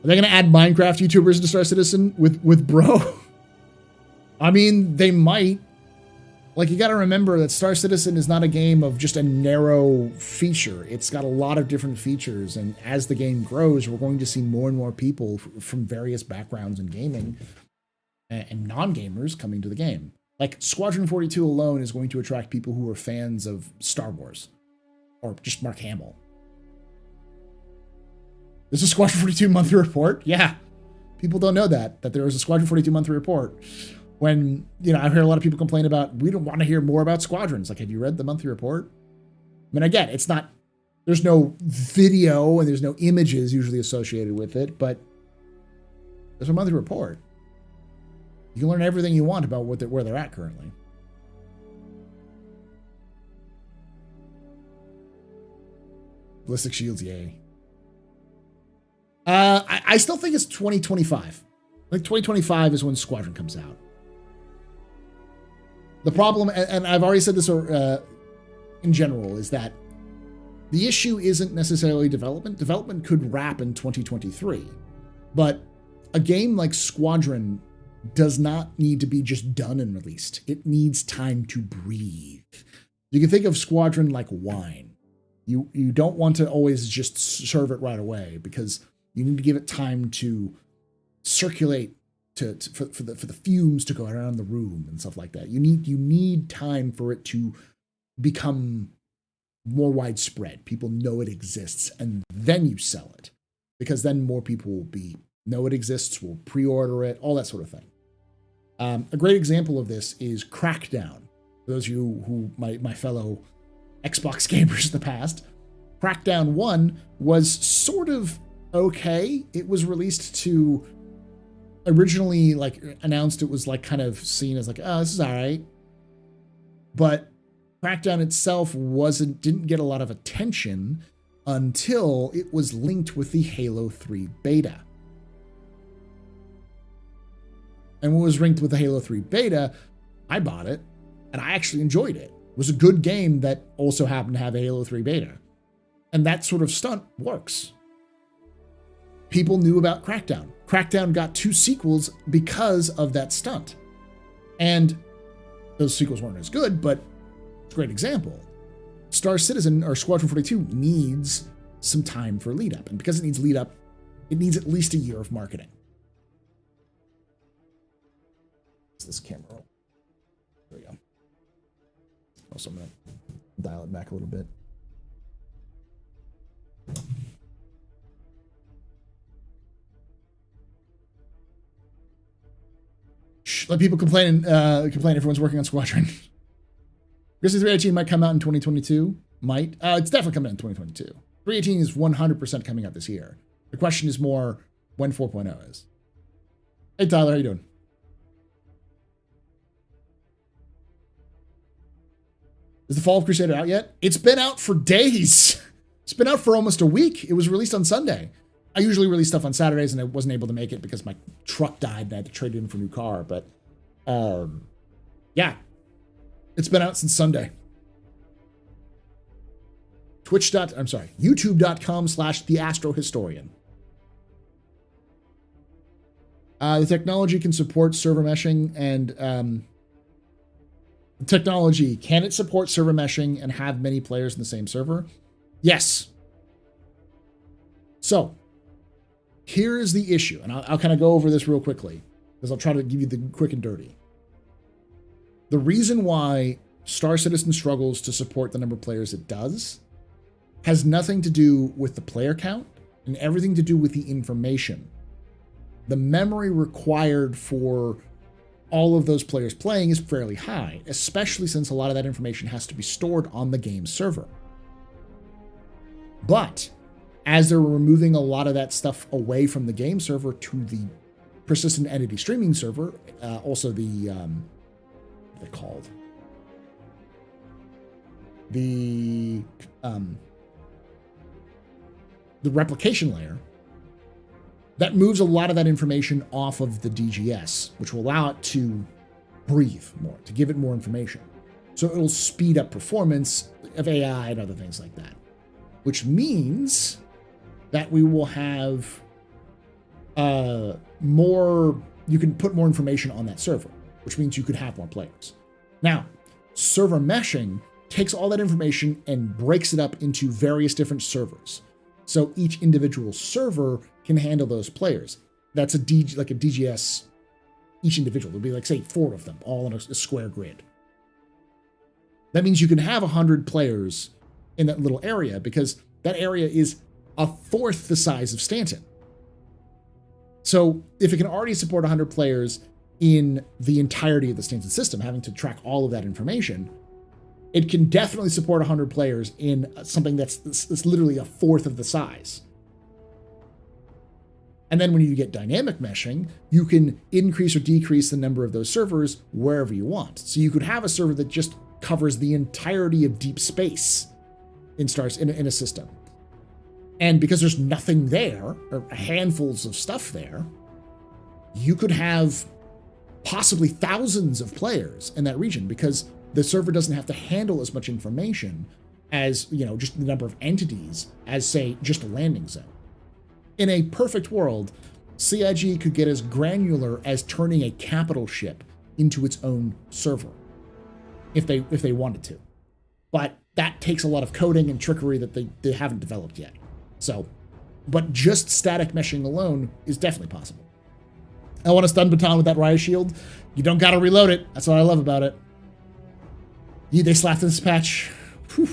Are they going to add Minecraft YouTubers to Star Citizen with Bro? I mean, they might. Like, you got to remember that Star Citizen is not a game of just a narrow feature. It's got a lot of different features, and as the game grows, we're going to see more and more people from various backgrounds in gaming and non-gamers coming to the game. Like, Squadron 42 alone is going to attract people who are fans of Star Wars or just Mark Hamill. This is a Squadron 42 monthly report? Yeah. People don't know that there was a Squadron 42 monthly report. When, you know, I hear a lot of people complain about, we don't want to hear more about Squadrons. Like, have you read the monthly report? I mean, again, it's not, there's no video and there's no images usually associated with it, but there's a monthly report. You can learn everything you want about where they're at currently. Ballistic shields, yay. I still think it's 2025. I think 2025 is when Squadron comes out. The problem, and I've already said this in general, is that the issue isn't necessarily development. Development could wrap in 2023. But a game like Squadron does not need to be just done and released. It needs time to breathe. You can think of Squadron like wine. You don't want to always just serve it right away because you need to give it time to circulate for the fumes to go around the room and stuff like that. You need time for it to become more widespread. People know it exists, and then you sell it, because then more people will know it exists, will pre-order it, all that sort of thing. A great example of this is Crackdown. For those of you who my fellow Xbox gamers in the past, Crackdown 1 was sort of okay. It was released to originally, like, announced, it was like kind of seen as like, oh, this is all right. But Crackdown itself didn't get a lot of attention until it was linked with the Halo 3 beta. And when it was linked with the Halo 3 beta, I bought it and I actually enjoyed it. It was a good game that also happened to have a Halo 3 beta. And that sort of stunt works. People knew about Crackdown. Crackdown got 2 sequels because of that stunt. And those sequels weren't as good, but it's a great example. Star Citizen, or Squadron 42, needs some time for lead up. And because it needs lead up, it needs at least a year of marketing. What's this camera roll? There we go. Also, I'm going to dial it back a little bit. Let people complain. Everyone's working on Squadron. Grizzly 318 might come out in 2022. Might. It's definitely coming out in 2022. 318 is 100% coming out this year. The question is more when 4.0 is. Hey, Tyler, how you doing? Is the Fall of Crusader out yet? It's been out for days. It's been out for almost a week. It was released on Sunday. I usually release stuff on Saturdays, and I wasn't able to make it because my truck died and I had to trade it in for a new car. But yeah, it's been out since Sunday. YouTube.com/TheAstroHistorian. The technology can support server meshing, and the technology, can it support server meshing and have many players in the same server? Yes. So here is the issue, and I'll kind of go over this real quickly because I'll try to give you the quick and dirty. The reason why Star Citizen struggles to support the number of players it does has nothing to do with the player count and everything to do with the information. The memory required for all of those players playing is fairly high, especially since a lot of that information has to be stored on the game server. But as they're removing a lot of that stuff away from the game server to the persistent entity streaming server, also the, what are they called? The replication layer, that moves a lot of that information off of the DGS, which will allow it to breathe more, to give it more information. So it'll speed up performance of AI and other things like that, which means that we will have more, you can put more information on that server, which means you could have more players. Now, server meshing takes all that information and breaks it up into various different servers. So each individual server can handle those players. That's like a DGS, each individual. There'll be like, say, 4 of them, all in a square grid. That means you can have 100 players in that little area, because that area is 1/4 the size of Stanton. So if it can already support 100 players in the entirety of the Stanton system, having to track all of that information, it can definitely support 100 players in something that's literally 1/4 of the size. And then when you get dynamic meshing, you can increase or decrease the number of those servers wherever you want. So you could have a server that just covers the entirety of deep space in a system. And because there's nothing there, or handfuls of stuff there, you could have possibly thousands of players in that region, because the server doesn't have to handle as much information as, just the number of entities as, say, just a landing zone. In a perfect world, CIG could get as granular as turning a capital ship into its own server, if they wanted to. But that takes a lot of coding and trickery that they haven't developed yet. So, but just static meshing alone is definitely possible. I want a stun baton with that riot shield. You don't gotta reload it. That's what I love about it. They slapped this patch. Whew.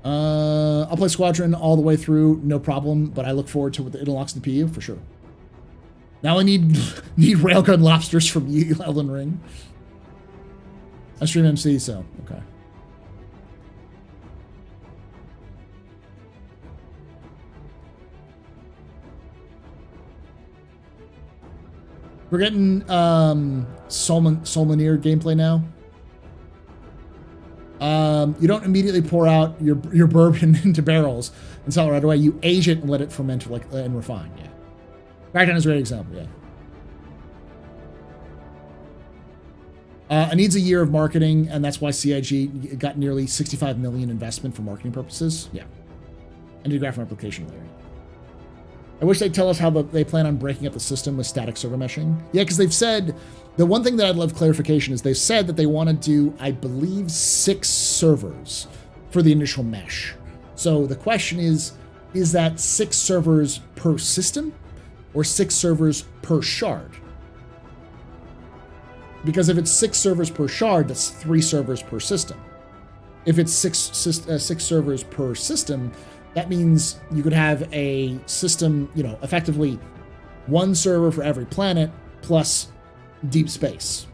I'll play Squadron all the way through, no problem, but I look forward to what it unlocks in the PU for sure. Now I need railgun lobsters from you, Elden Ring. I stream MC, so okay. We're getting Solmanir gameplay now. You don't immediately pour out your bourbon into barrels and sell it right away. You age it and let it ferment and refine. Yeah, Crackdown is a great example. Yeah. It needs a year of marketing, and that's why CIG got nearly 65 million investment for marketing purposes. Yeah, and do graph replication layer. I wish they'd tell us how they plan on breaking up the system with static server meshing. Yeah, because they've said, the one thing that I'd love clarification is they've said that they want to do, I believe, 6 servers for the initial mesh. So the question is that 6 servers per system or 6 servers per shard? Because if it's 6 servers per shard, that's 3 servers per system. If it's 6 servers per system, that means you could have a system, effectively 1 server for every planet plus deep space.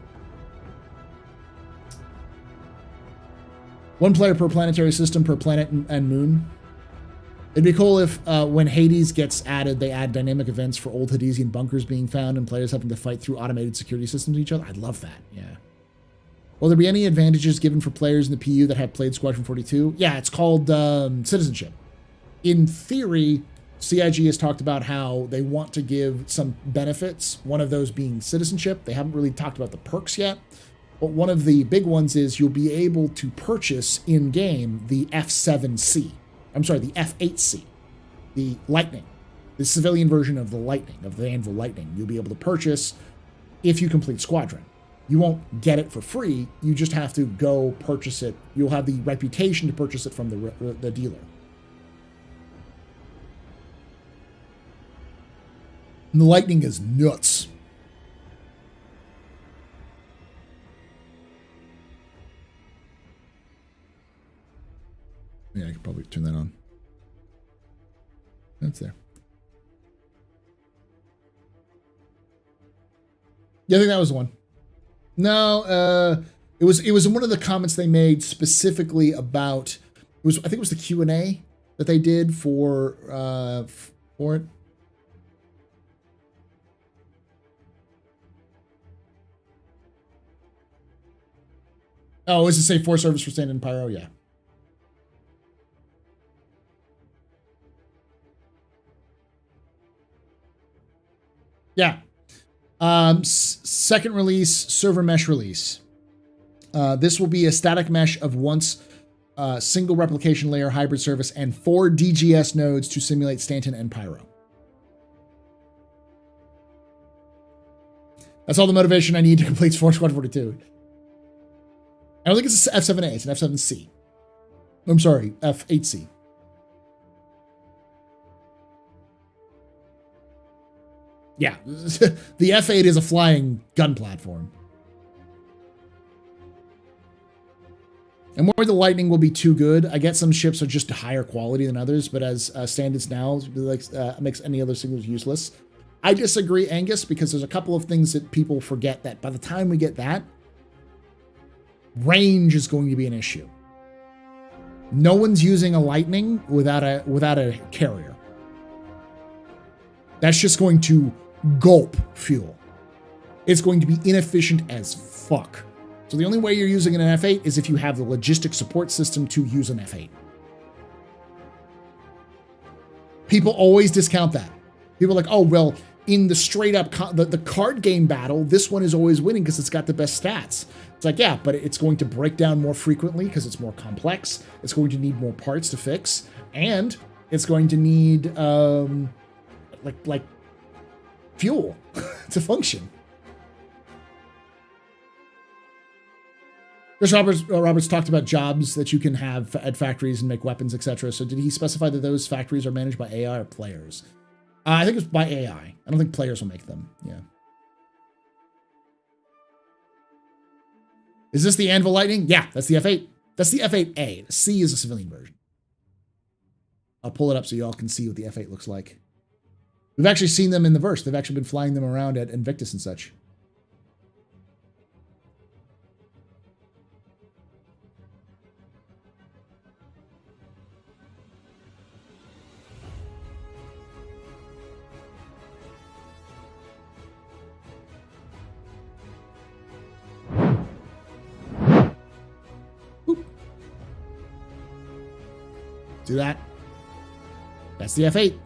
1 player per planetary system per planet and moon. It'd be cool if when Hades gets added, they add dynamic events for old Hadesian bunkers being found and players having to fight through automated security systems with each other. I'd love that, yeah. Will there be any advantages given for players in the PU that have played Squadron 42? Yeah, it's called citizenship. In theory, CIG has talked about how they want to give some benefits, one of those being citizenship. They haven't really talked about the perks yet, but one of the big ones is you'll be able to purchase in-game the F7C. I'm sorry, the F8C, the Lightning, the civilian version of the Lightning, of the Anvil Lightning. You'll be able to purchase if you complete Squadron. You won't get it for free. You just have to go purchase it. You'll have the reputation to purchase it from the dealer. And the Lightning is nuts. Yeah, I could probably turn that on. That's there. Yeah, I think that was the one. No, it was in one of the comments they made specifically about I think it was the Q&A that they did for it. Oh, is it say 4 service for stand-in pyro? Yeah. Yeah. Second release, server mesh release. This will be a static mesh of once single replication layer hybrid service and 4 DGS nodes to simulate stanton and pyro. That's all the motivation I need to complete Squad 42. I don't think it's an F7A, it's an F7C. I'm sorry, F8C. Yeah, the F8 is a flying gun platform. And more the Lightning will be too good. I get some ships are just higher quality than others, but as standards now, makes any other signals useless. I disagree, Angus, because there's a couple of things that people forget that by the time we get that, range is going to be an issue. No one's using a Lightning without a carrier. That's just going to gulp fuel. It's going to be inefficient as fuck. So the only way you're using an F8 is if you have the logistic support system to use an F8. People always discount that. People are like, oh, well, in the straight up, the card game battle, this one is always winning because it's got the best stats. It's like, yeah, but it's going to break down more frequently because it's more complex. It's going to need more parts to fix. And it's going to need, like fuel to function. Chris Roberts talked about jobs that you can have at factories and make weapons, etc. So did he specify that those factories are managed by AI or players? I think it's by AI. I don't think players will make them. Yeah. Is this the Anvil Lightning? Yeah, that's the F8. That's the F8A. The C is a civilian version. I'll pull it up so you all can see what the F8 looks like. We've actually seen them in the verse. They've actually been flying them around at Invictus and such. See that? That's the F8.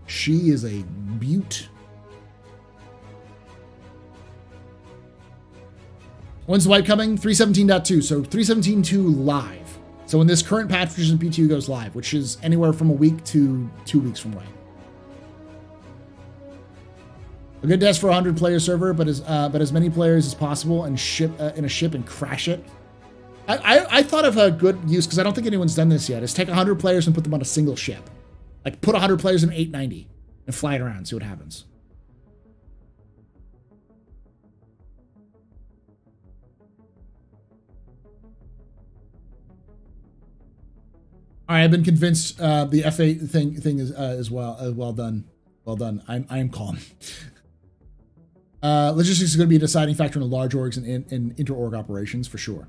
She is a beaut. When's the wipe coming? 3.17.2. So 3.17.2 live. So when this current patch version PTU goes live, which is anywhere from a week to 2 weeks from when. A good test for a 100-player server, but as many players as possible and ship in a ship and crash it. I thought of a good use, because I don't think anyone's done this yet, is take 100 players and put them on a single ship. Like put 100 players in 890 and fly it around, see what happens. All right, I've been convinced the F8 thing is well done. Well done. I am calm. Logistics is going to be a deciding factor in large orgs and inter-org operations for sure.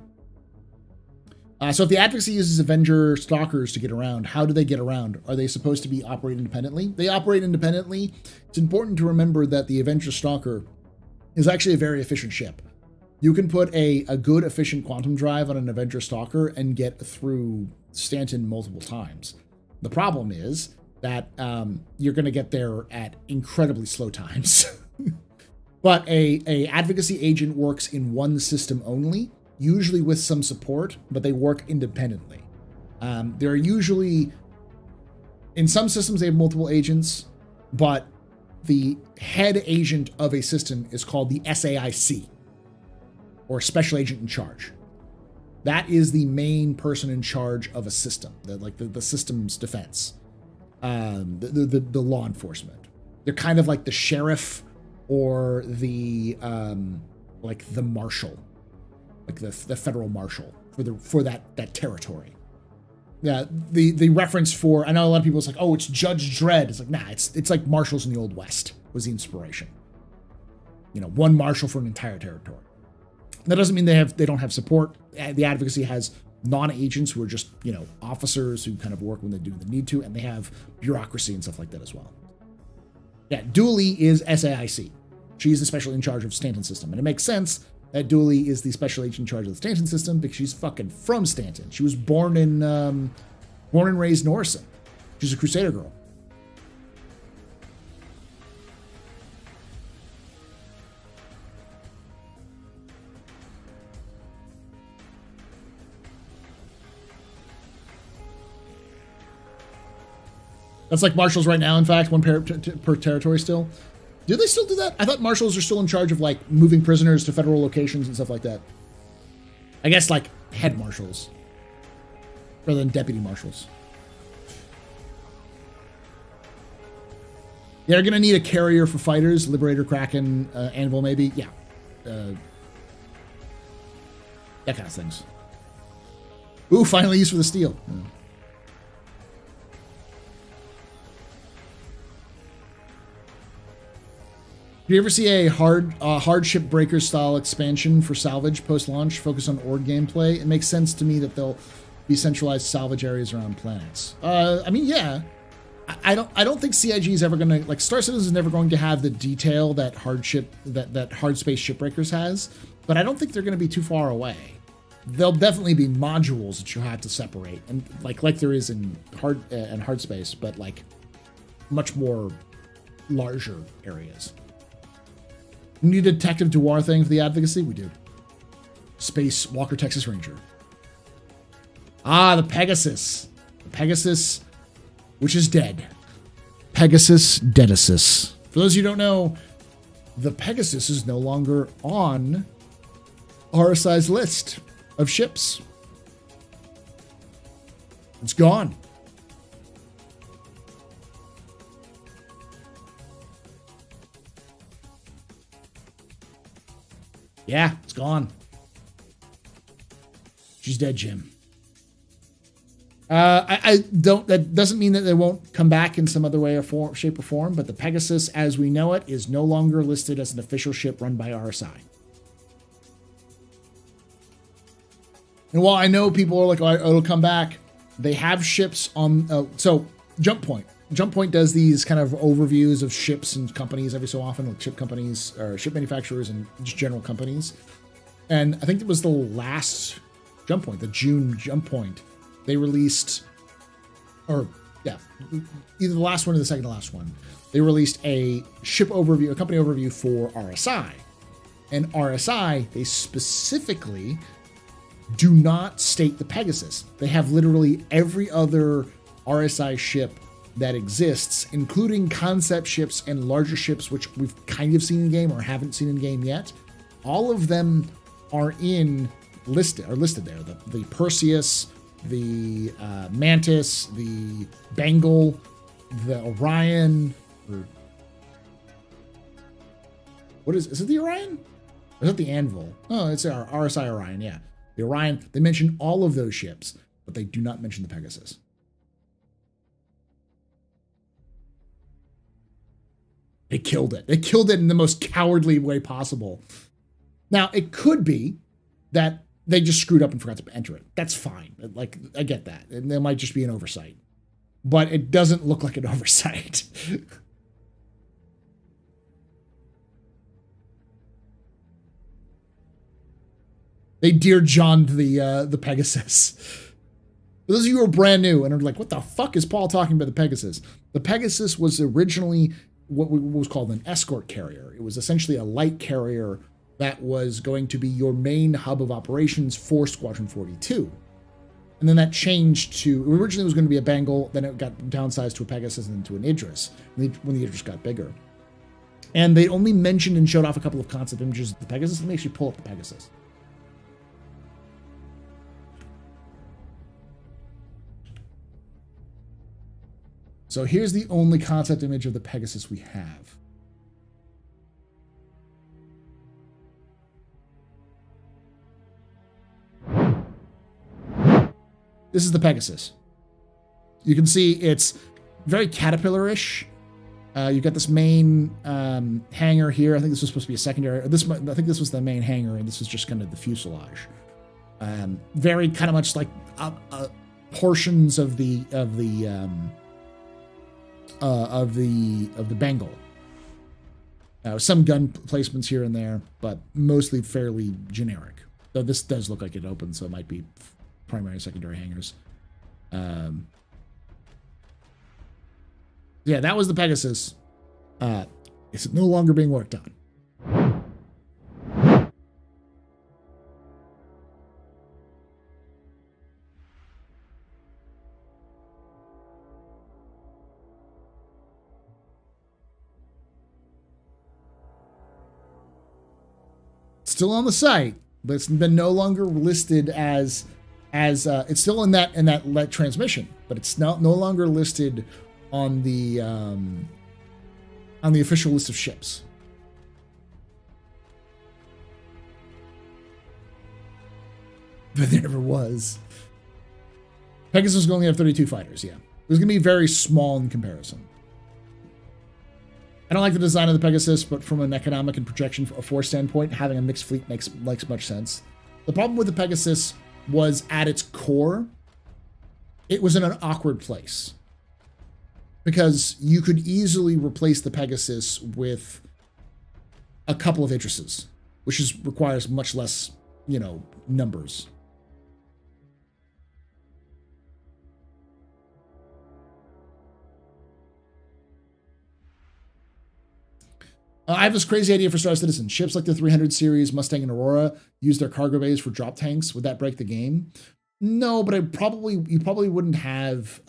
So if the advocacy uses Avenger stalkers to get around, how do they get around? Are they supposed to be operate independently? They operate independently. It's important to remember that the Avenger stalker is actually a very efficient ship. You can put a good efficient quantum drive on an Avenger stalker and get through Stanton multiple times. The problem is that you're going to get there at incredibly slow times. But a advocacy agent works in one system only, usually with some support, but they work independently. There are usually, in some systems, they have multiple agents, but the head agent of a system is called the SAIC, or Special Agent in Charge. That is the main person in charge of a system, the system's defense, the law enforcement. They're kind of like the sheriff or the marshal, like the federal marshal for that territory. Yeah, the reference for, I know a lot of people, it's like, oh, it's Judge Dredd. It's like, nah, it's like marshals in the Old West was the inspiration. You know, one marshal for an entire territory. That doesn't mean they don't have support. The advocacy has non-agents who are just, officers who kind of work when they do the need to, and they have bureaucracy and stuff like that as well. Yeah, Dooley is SAIC. She's the special in charge of Stanton system. And it makes sense that Dooley is the special agent in charge of the Stanton system because she's fucking from Stanton. She was born and raised in Orson. She's a Crusader girl. That's like marshals right now, in fact, one per territory still. Do they still do that? I thought marshals are still in charge of, like, moving prisoners to federal locations and stuff like that. I guess, like, head marshals rather than deputy marshals. They're going to need a carrier for fighters. Liberator, Kraken, Anvil, maybe. Yeah. That kind of things. Ooh, finally used for the steel. Yeah. Do you ever see a hardship breaker style expansion for salvage post-launch focused on org gameplay? It makes sense to me that they'll be centralized salvage areas around planets. I mean, yeah. I don't think CIG is ever going to, like, Star Citizen is never going to have the detail that hard space shipbreakers has, but I don't think they're going to be too far away. There'll definitely be modules that you have to separate, and like there is in hard space, but like much more larger areas. We need a Detective Dewar thing for the advocacy? We do. Space Walker Texas Ranger. Ah, the Pegasus. The Pegasus, which is dead. Pegasus Dedasis. For those of you who don't know, the Pegasus is no longer on RSI's list of ships. It's gone. Yeah, it's gone. She's dead, Jim. I don't. That doesn't mean that they won't come back in some other way or form, shape or form. But the Pegasus, as we know it, is no longer listed as an official ship run by RSI. And while I know people are like, "Oh, it'll come back," they have ships on. So Jump Point. Jump Point does these kind of overviews of ships and companies every so often, like ship companies or ship manufacturers and just general companies. And I think it was the last Jump Point, the June Jump Point, they released, or yeah, either the last one or the second to last one. They released a ship overview, a company overview for RSI. And RSI, they specifically do not state the Pegasus. They have literally every other RSI ship that exists, including concept ships and larger ships, which we've kind of seen in game or haven't seen in game yet. All of them are listed there. The Perseus, the Mantis, the Bengal, the Orion. What is it? The Orion? Or is it the Anvil? Oh, it's our RSI Orion. Yeah, the Orion. They mention all of those ships, but they do not mention the Pegasus. They killed it. They killed it in the most cowardly way possible. Now, it could be that they just screwed up and forgot to enter it. That's fine. Like, I get that. And there might just be an oversight. But it doesn't look like an oversight. They Dear John'd the Pegasus. For those of you who are brand new and are like, what the fuck is Paul talking about the Pegasus? The Pegasus was originally what was called an escort carrier. It was essentially a light carrier that was going to be your main hub of operations for Squadron 42. And then that changed to, originally it was going to be a Bengal, then it got downsized to a Pegasus and then to an Idris, when the Idris got bigger. And they only mentioned and showed off a couple of concept images of the Pegasus. Let me actually pull up the Pegasus. So here's the only concept image of the Pegasus we have. This is the Pegasus. You can see it's very caterpillar-ish. You've got this main hangar here. I think this was supposed to be a secondary. I think this was the main hangar, and this is just kind of the fuselage. Very kind of much like portions of the Bengal. Some gun placements here and there, but mostly fairly generic. Though this does look like it opens, so it might be primary and secondary hangars. Yeah, that was the Pegasus. It's no longer being worked on. Still on the site, but it's been no longer listed as it's still in that transmission, but it's no longer listed on the official list of ships. But there never was. Pegasus will only have 32 fighters. Yeah, it was gonna be very small in comparison. I don't like the design of the Pegasus, but from an economic and projection force standpoint, having a mixed fleet makes much sense. The problem with the Pegasus was at its core, it was in an awkward place. Because you could easily replace the Pegasus with a couple of Idrises, which requires much less, numbers. I have this crazy idea for Star Citizen. Ships like the 300 series, Mustang and Aurora use their cargo bays for drop tanks. Would that break the game? No, but you probably wouldn't have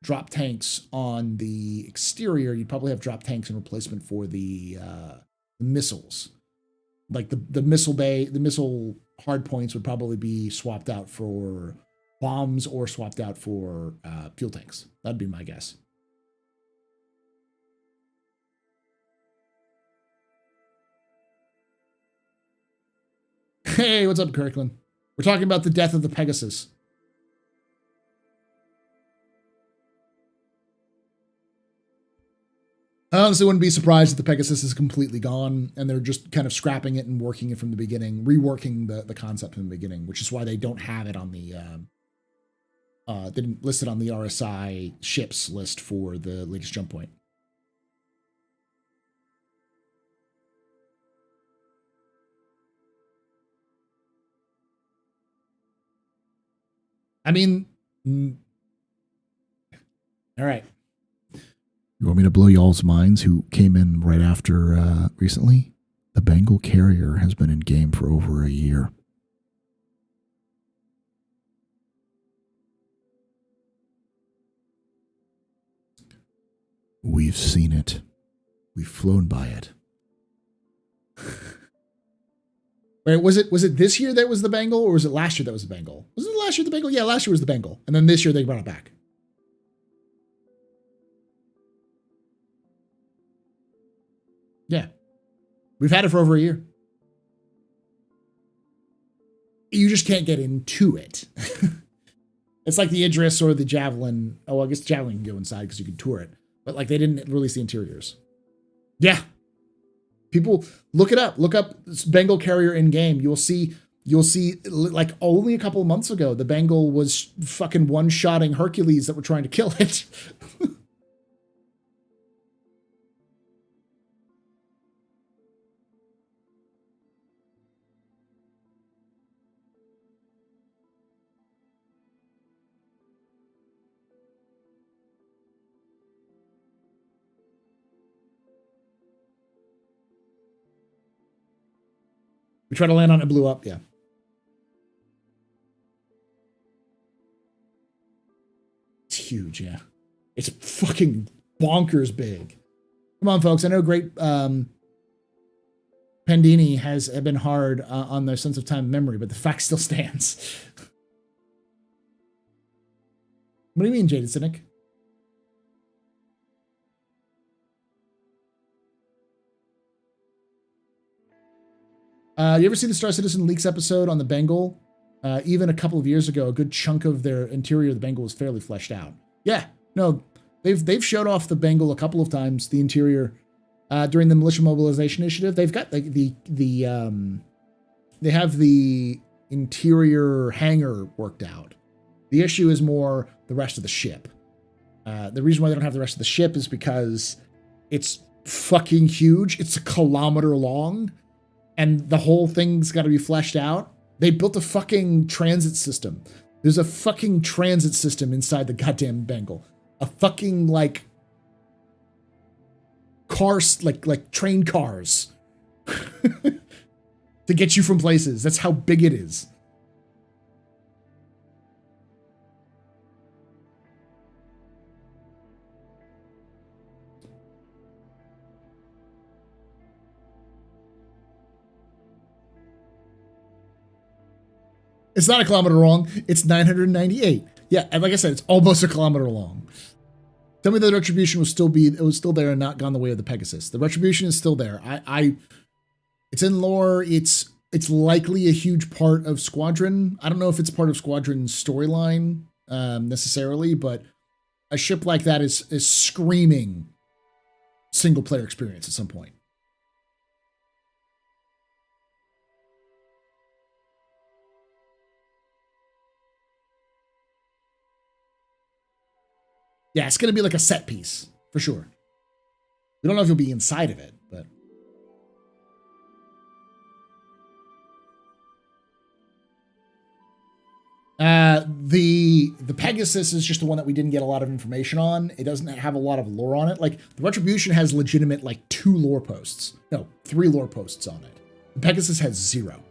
drop tanks on the exterior. You'd probably have drop tanks in replacement for the missiles. Like the missile bay, the missile hard points would probably be swapped out for bombs or swapped out for fuel tanks. That'd be my guess. Hey, what's up, Kirkland? We're talking about the death of the Pegasus. I honestly wouldn't be surprised if the Pegasus is completely gone and they're just kind of scrapping it and working it from the beginning, reworking the concept from the beginning, which is why they don't have it on the they didn't list it on the RSI ships list for the latest jump point. I mean, all right. You want me to blow y'all's minds who came in right after recently? The Bengal carrier has been in game for over a year. We've seen it. We've flown by it. Wait, was it this year that was the Bengal, or was it last year that was the Bengal? Was it last year the Bengal? Yeah, last year was the Bengal. And then this year they brought it back. Yeah. We've had it for over a year. You just can't get into it. It's like the Idris or the Javelin. Oh, I guess the Javelin can go inside because you can tour it. But like they didn't release the interiors. Yeah. People, look it up. Look up Bengal carrier in game. You'll see like only a couple of months ago, the Bengal was fucking one-shotting Hercules that were trying to kill it. We tried to land on it, blew up. Yeah. It's huge. Yeah. It's fucking bonkers big. Come on, folks. I know great Pendini has been hard on their sense of time and memory, but the fact still stands. What do you mean, Jaded Cynic? You ever see the Star Citizen Leaks episode on the Bengal? Even a couple of years ago, a good chunk of their interior of the Bengal was fairly fleshed out. Yeah, no, They've showed off the Bengal a couple of times, the interior, during the militia mobilization initiative. They've got like they have the interior hangar worked out. The issue is more the rest of the ship. The reason why they don't have the rest of the ship is because it's fucking huge. It's 1 kilometer long, and the whole thing's got to be fleshed out. They built a fucking transit system. There's a fucking transit system inside the goddamn Bengal. A fucking like cars, like train cars to get you from places. That's how big it is. It's not 1 kilometer long. It's 998. Yeah, and like I said, it's almost 1 kilometer long. Tell me that the Retribution was still there and not gone the way of the Pegasus. The Retribution is still there. It's in lore. It's likely a huge part of Squadron. I don't know if it's part of Squadron's storyline necessarily, but a ship like that is screaming single player experience at some point. Yeah, it's going to be like a set piece, for sure. We don't know if you'll be inside of it, but... The Pegasus is just the one that we didn't get a lot of information on. It doesn't have a lot of lore on it. Like, the Retribution has legitimate, like, 2 lore posts. No, 3 lore posts on it. The Pegasus has 0.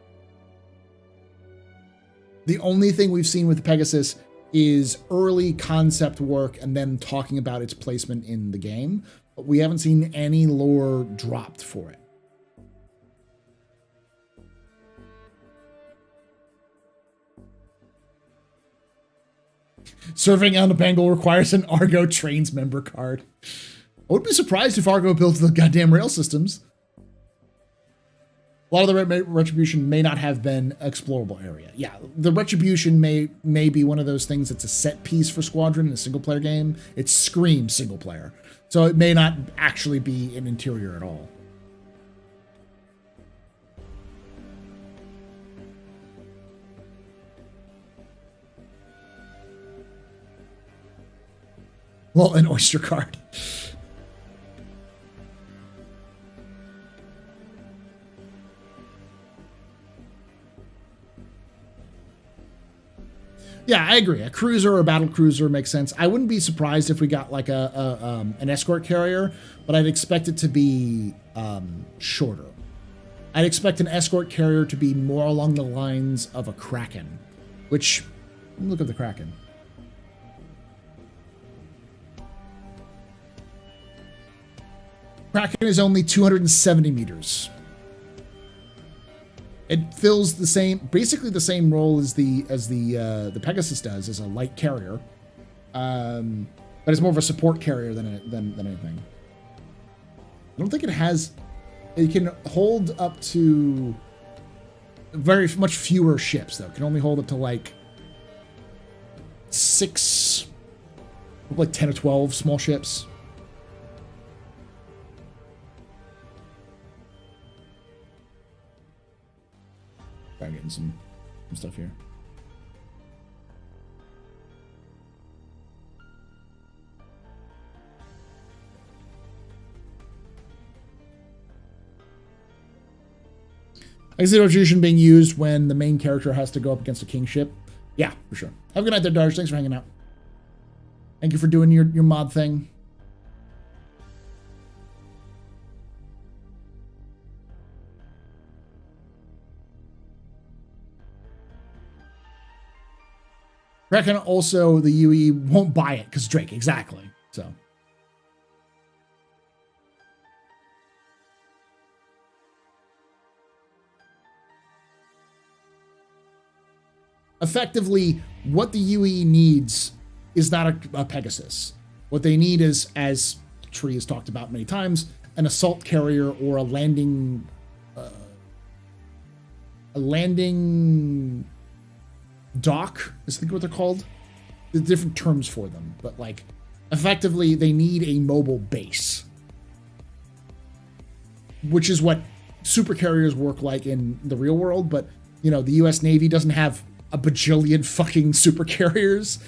The only thing we've seen with the Pegasus is early concept work and then talking about its placement in the game, but we haven't seen any lore dropped for it. Serving on the Bengal requires an Argo Trains member card. I wouldn't be surprised if Argo builds the goddamn rail systems. A lot of the Retribution may not have been explorable area. Yeah, the Retribution may be one of those things that's a set piece for Squadron in a single player game. It screams single player. So it may not actually be an interior at all. Well, an oyster card. Yeah, I agree. A cruiser or a battle cruiser makes sense. I wouldn't be surprised if we got like an escort carrier, but I'd expect it to be shorter. I'd expect an escort carrier to be more along the lines of a Kraken, which, look at the Kraken. Kraken is only 270 meters. It fills the same, basically the same role as the Pegasus does, as a light carrier, but it's more of a support carrier than anything. I don't think it has. It can hold up to very much fewer ships, though. It can only hold up to like 6, like 10 or 12 small ships. I'm getting some stuff here. I can see Retribution being used when the main character has to go up against a king ship. Yeah, for sure. Have a good night there, Darge. Thanks for hanging out. Thank you for doing your mod thing. Reckon also the UE won't buy it because Drake, exactly. So. Effectively, what the UE needs is not a Pegasus. What they need is, as Tree has talked about many times, an assault carrier or a landing dock, is I think what they're called. There's different terms for them, but like Effectively, they need a mobile base, which is what supercarriers work like in the real world. But, you know, the U.S. Navy doesn't have a bajillion fucking supercarriers.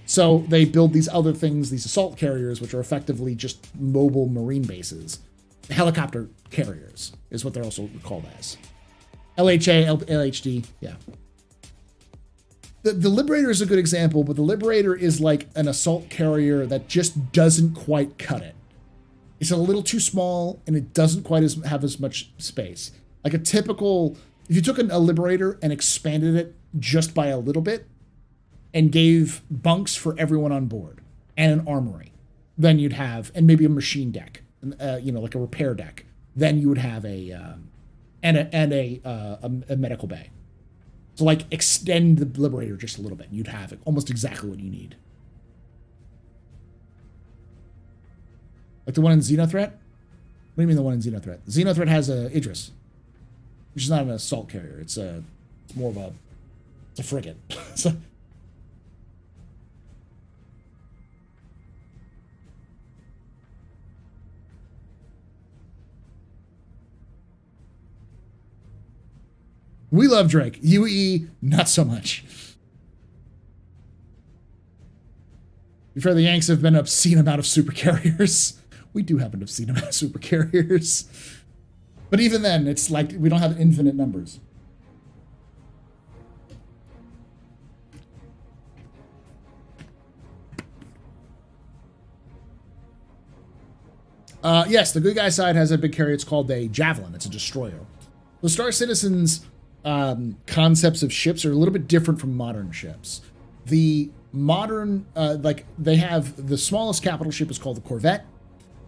So they build these other things, these assault carriers, which are effectively just mobile marine bases. Helicopter carriers is what they're also called as. LHA, LHD, yeah. The Liberator is a good example, but the Liberator is like an assault carrier that just doesn't quite cut it. It's a little too small, and it doesn't quite have as much space. Like a typical, if you took a Liberator and expanded it just by a little bit, and gave bunks for everyone on board, and an armory, then you'd have, and maybe a machine deck, you know, like a repair deck. Then you would have a medical bay. So like extend the Liberator just a little bit, and you'd have almost exactly what you need. Like the one in Xenothreat? What do you mean the one in Xenothreat? The Xenothreat has a Idris, which is not an assault carrier. It's more of a frigate. So, we love Drake. UE, not so much. To be fair, the Yanks have been an obscene amount of supercarriers. We do have an obscene amount of supercarriers. But even then, it's like we don't have infinite numbers. Yes, the good guy side has a big carrier. It's called a Javelin. It's a destroyer. The Star Citizen's concepts of ships are a little bit different from modern ships. The modern, like they have the smallest capital ship is called the Corvette.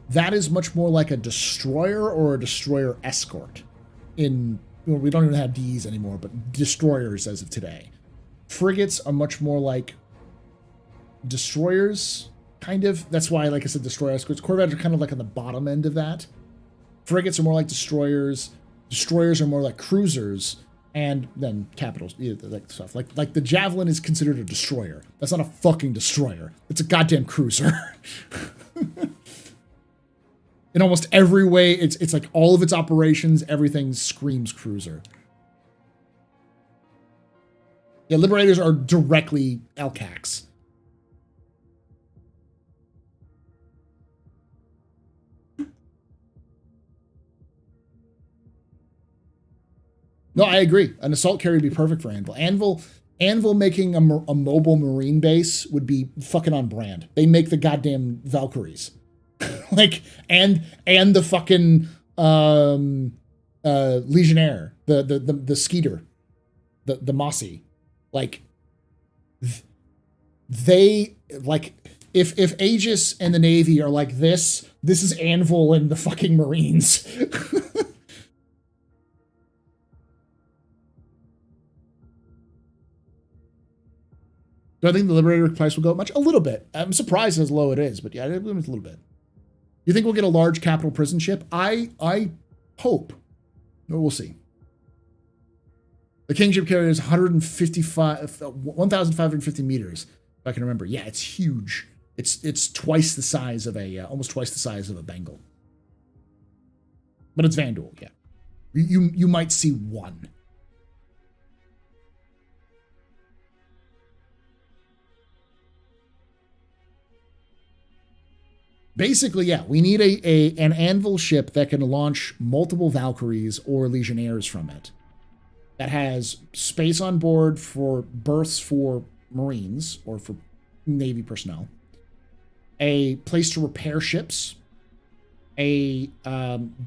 That is much more like a destroyer or a destroyer escort. We don't even have Ds anymore, but destroyers as of today. Frigates are much more like destroyers, kind of. That's why, like I said, destroyer escorts. Corvettes are kind of like on the bottom end of that. Frigates are more like destroyers. Destroyers are more like cruisers, and then capitals, like stuff. Like the Javelin is considered a destroyer. That's not a fucking destroyer. It's a goddamn cruiser. In almost every way, it's like all of its operations, everything screams cruiser. Yeah, Liberators are directly LCACs. No, I agree. An assault carrier would be perfect for Anvil. Anvil making a mobile marine base would be fucking on brand. They make the goddamn Valkyries. Like, and the fucking Legionnaire, the Skeeter, the Mossy. Like, they, like, if Aegis and the Navy are like this is Anvil and the fucking Marines. Do I think the Liberator price will go up much? A little bit. I'm surprised as low it is, but yeah, it's a little bit. You think we'll get a large capital prison ship? I hope. We'll see. The Kingship carrier is 1,550 meters, if I can remember. Yeah, it's huge. It's twice the size of almost twice the size of a Bengal. But it's Vanduul, yeah. You might see one. Basically, yeah, we need an Anvil ship that can launch multiple Valkyries or Legionnaires from it. That has space on board for berths for Marines or for Navy personnel. A place to repair ships. A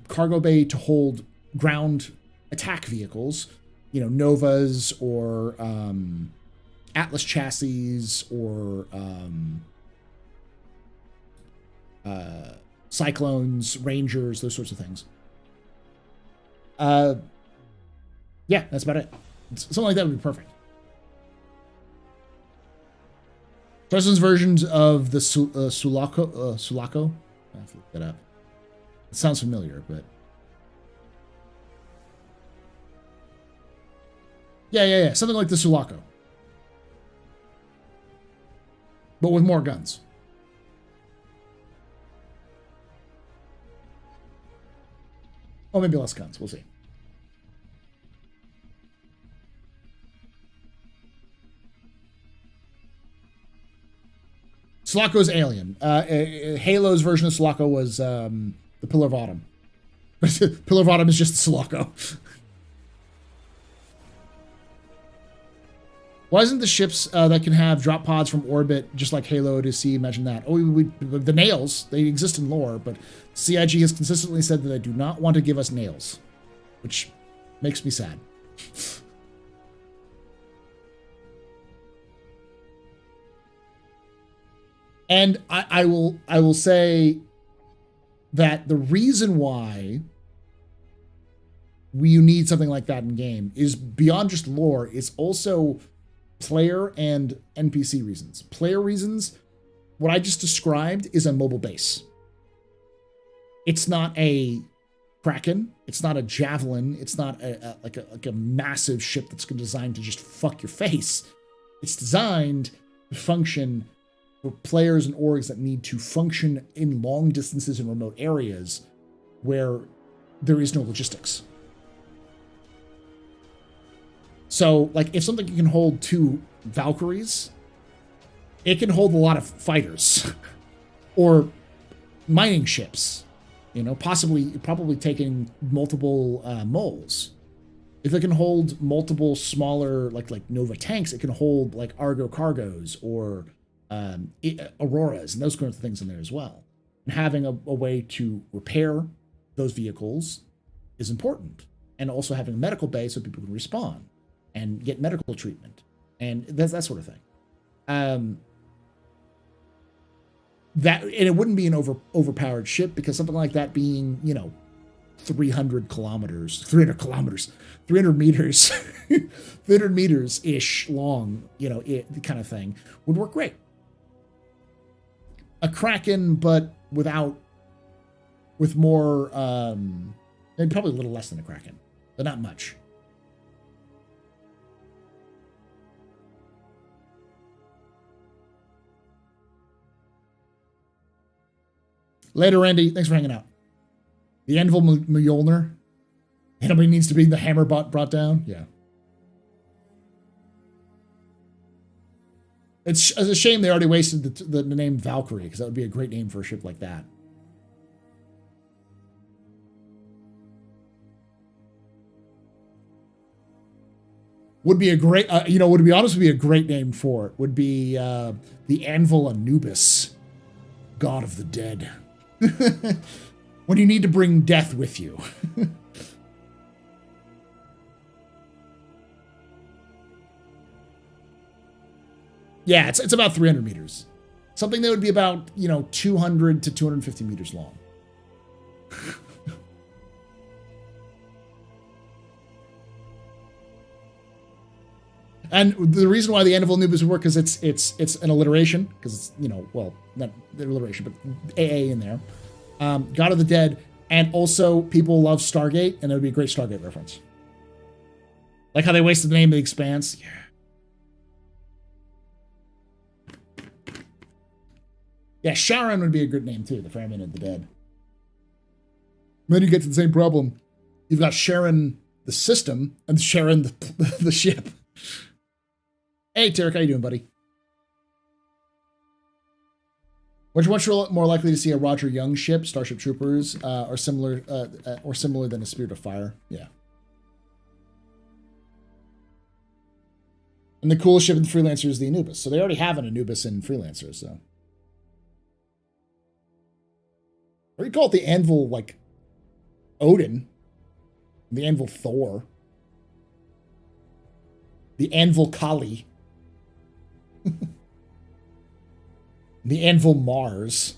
cargo bay to hold ground attack vehicles. You know, Novas or Atlas chassis or... Cyclones, Rangers, those sorts of things. Yeah, that's about it. Something like that would be perfect. President's versions of the Sulaco. I have to look that up. It sounds familiar, but yeah, something like the Sulaco, but with more guns. Or maybe less guns. We'll see. Sulaco's alien. Halo's version of Sulaco was the Pillar of Autumn. Pillar of Autumn is just Sulaco. Why isn't the ships that can have drop pods from orbit, just like Halo to see? Imagine that. Oh, the nails, they exist in lore, but CIG has consistently said that they do not want to give us nails, which makes me sad. And I will say that the reason why you need something like that in game is beyond just lore. It's also player and NPC reasons. Player reasons, what I just described is a mobile base. It's not a Kraken. It's not a Javelin. It's not like a massive ship that's designed to just fuck your face. It's designed to function for players and orgs that need to function in long distances in remote areas where there is no logistics. So, like, if something can hold 2 Valkyries, it can hold a lot of fighters or mining ships, you know, probably taking multiple moles. If it can hold multiple smaller, like Nova tanks, it can hold like Argo cargos or Auroras and those kinds of things in there as well. And having a way to repair those vehicles is important. And also having a medical bay so people can respawn and get medical treatment and that sort of thing. And it wouldn't be an overpowered ship, because something like that being, you know, 300 meters, 300 meters ish long, you know, kind of thing would work great. A Kraken, but with more, and probably a little less than a Kraken, but not much. Later, Randy. Thanks for hanging out. The Anvil Mjolnir. Anybody needs to be the hammer brought down. Yeah. It's a shame they already wasted the name Valkyrie, because that would be a great name for a ship like that. Would be a great, you know, would be honest, would be a great name for it. Would be the Anvil Anubis, God of the Dead. When you need to bring death with you. Yeah, it's about 300 meters. Something that would be about, you know, 200 to 250 meters long. And the reason why the Anvil Anubis would work is it's an alliteration, because it's, you know, well, not the alliteration, but AA in there. God of the Dead, and also people love Stargate, and that would be a great Stargate reference. Like how they wasted the name of the Expanse. Yeah. Yeah, Sharon would be a good name too, the Ferryman of the Dead. And then you get to the same problem. You've got Sharon the system and Sharon the ship. Hey, Tarek, how you doing, buddy? Which one's more likely to see a Roger Young ship, Starship Troopers, or similar than a Spirit of Fire? Yeah. And the coolest ship in Freelancer is the Anubis. So they already have an Anubis in Freelancer, so. Or you call it the Anvil, like, Odin. The Anvil Thor. The Anvil Kali. The Anvil Mars.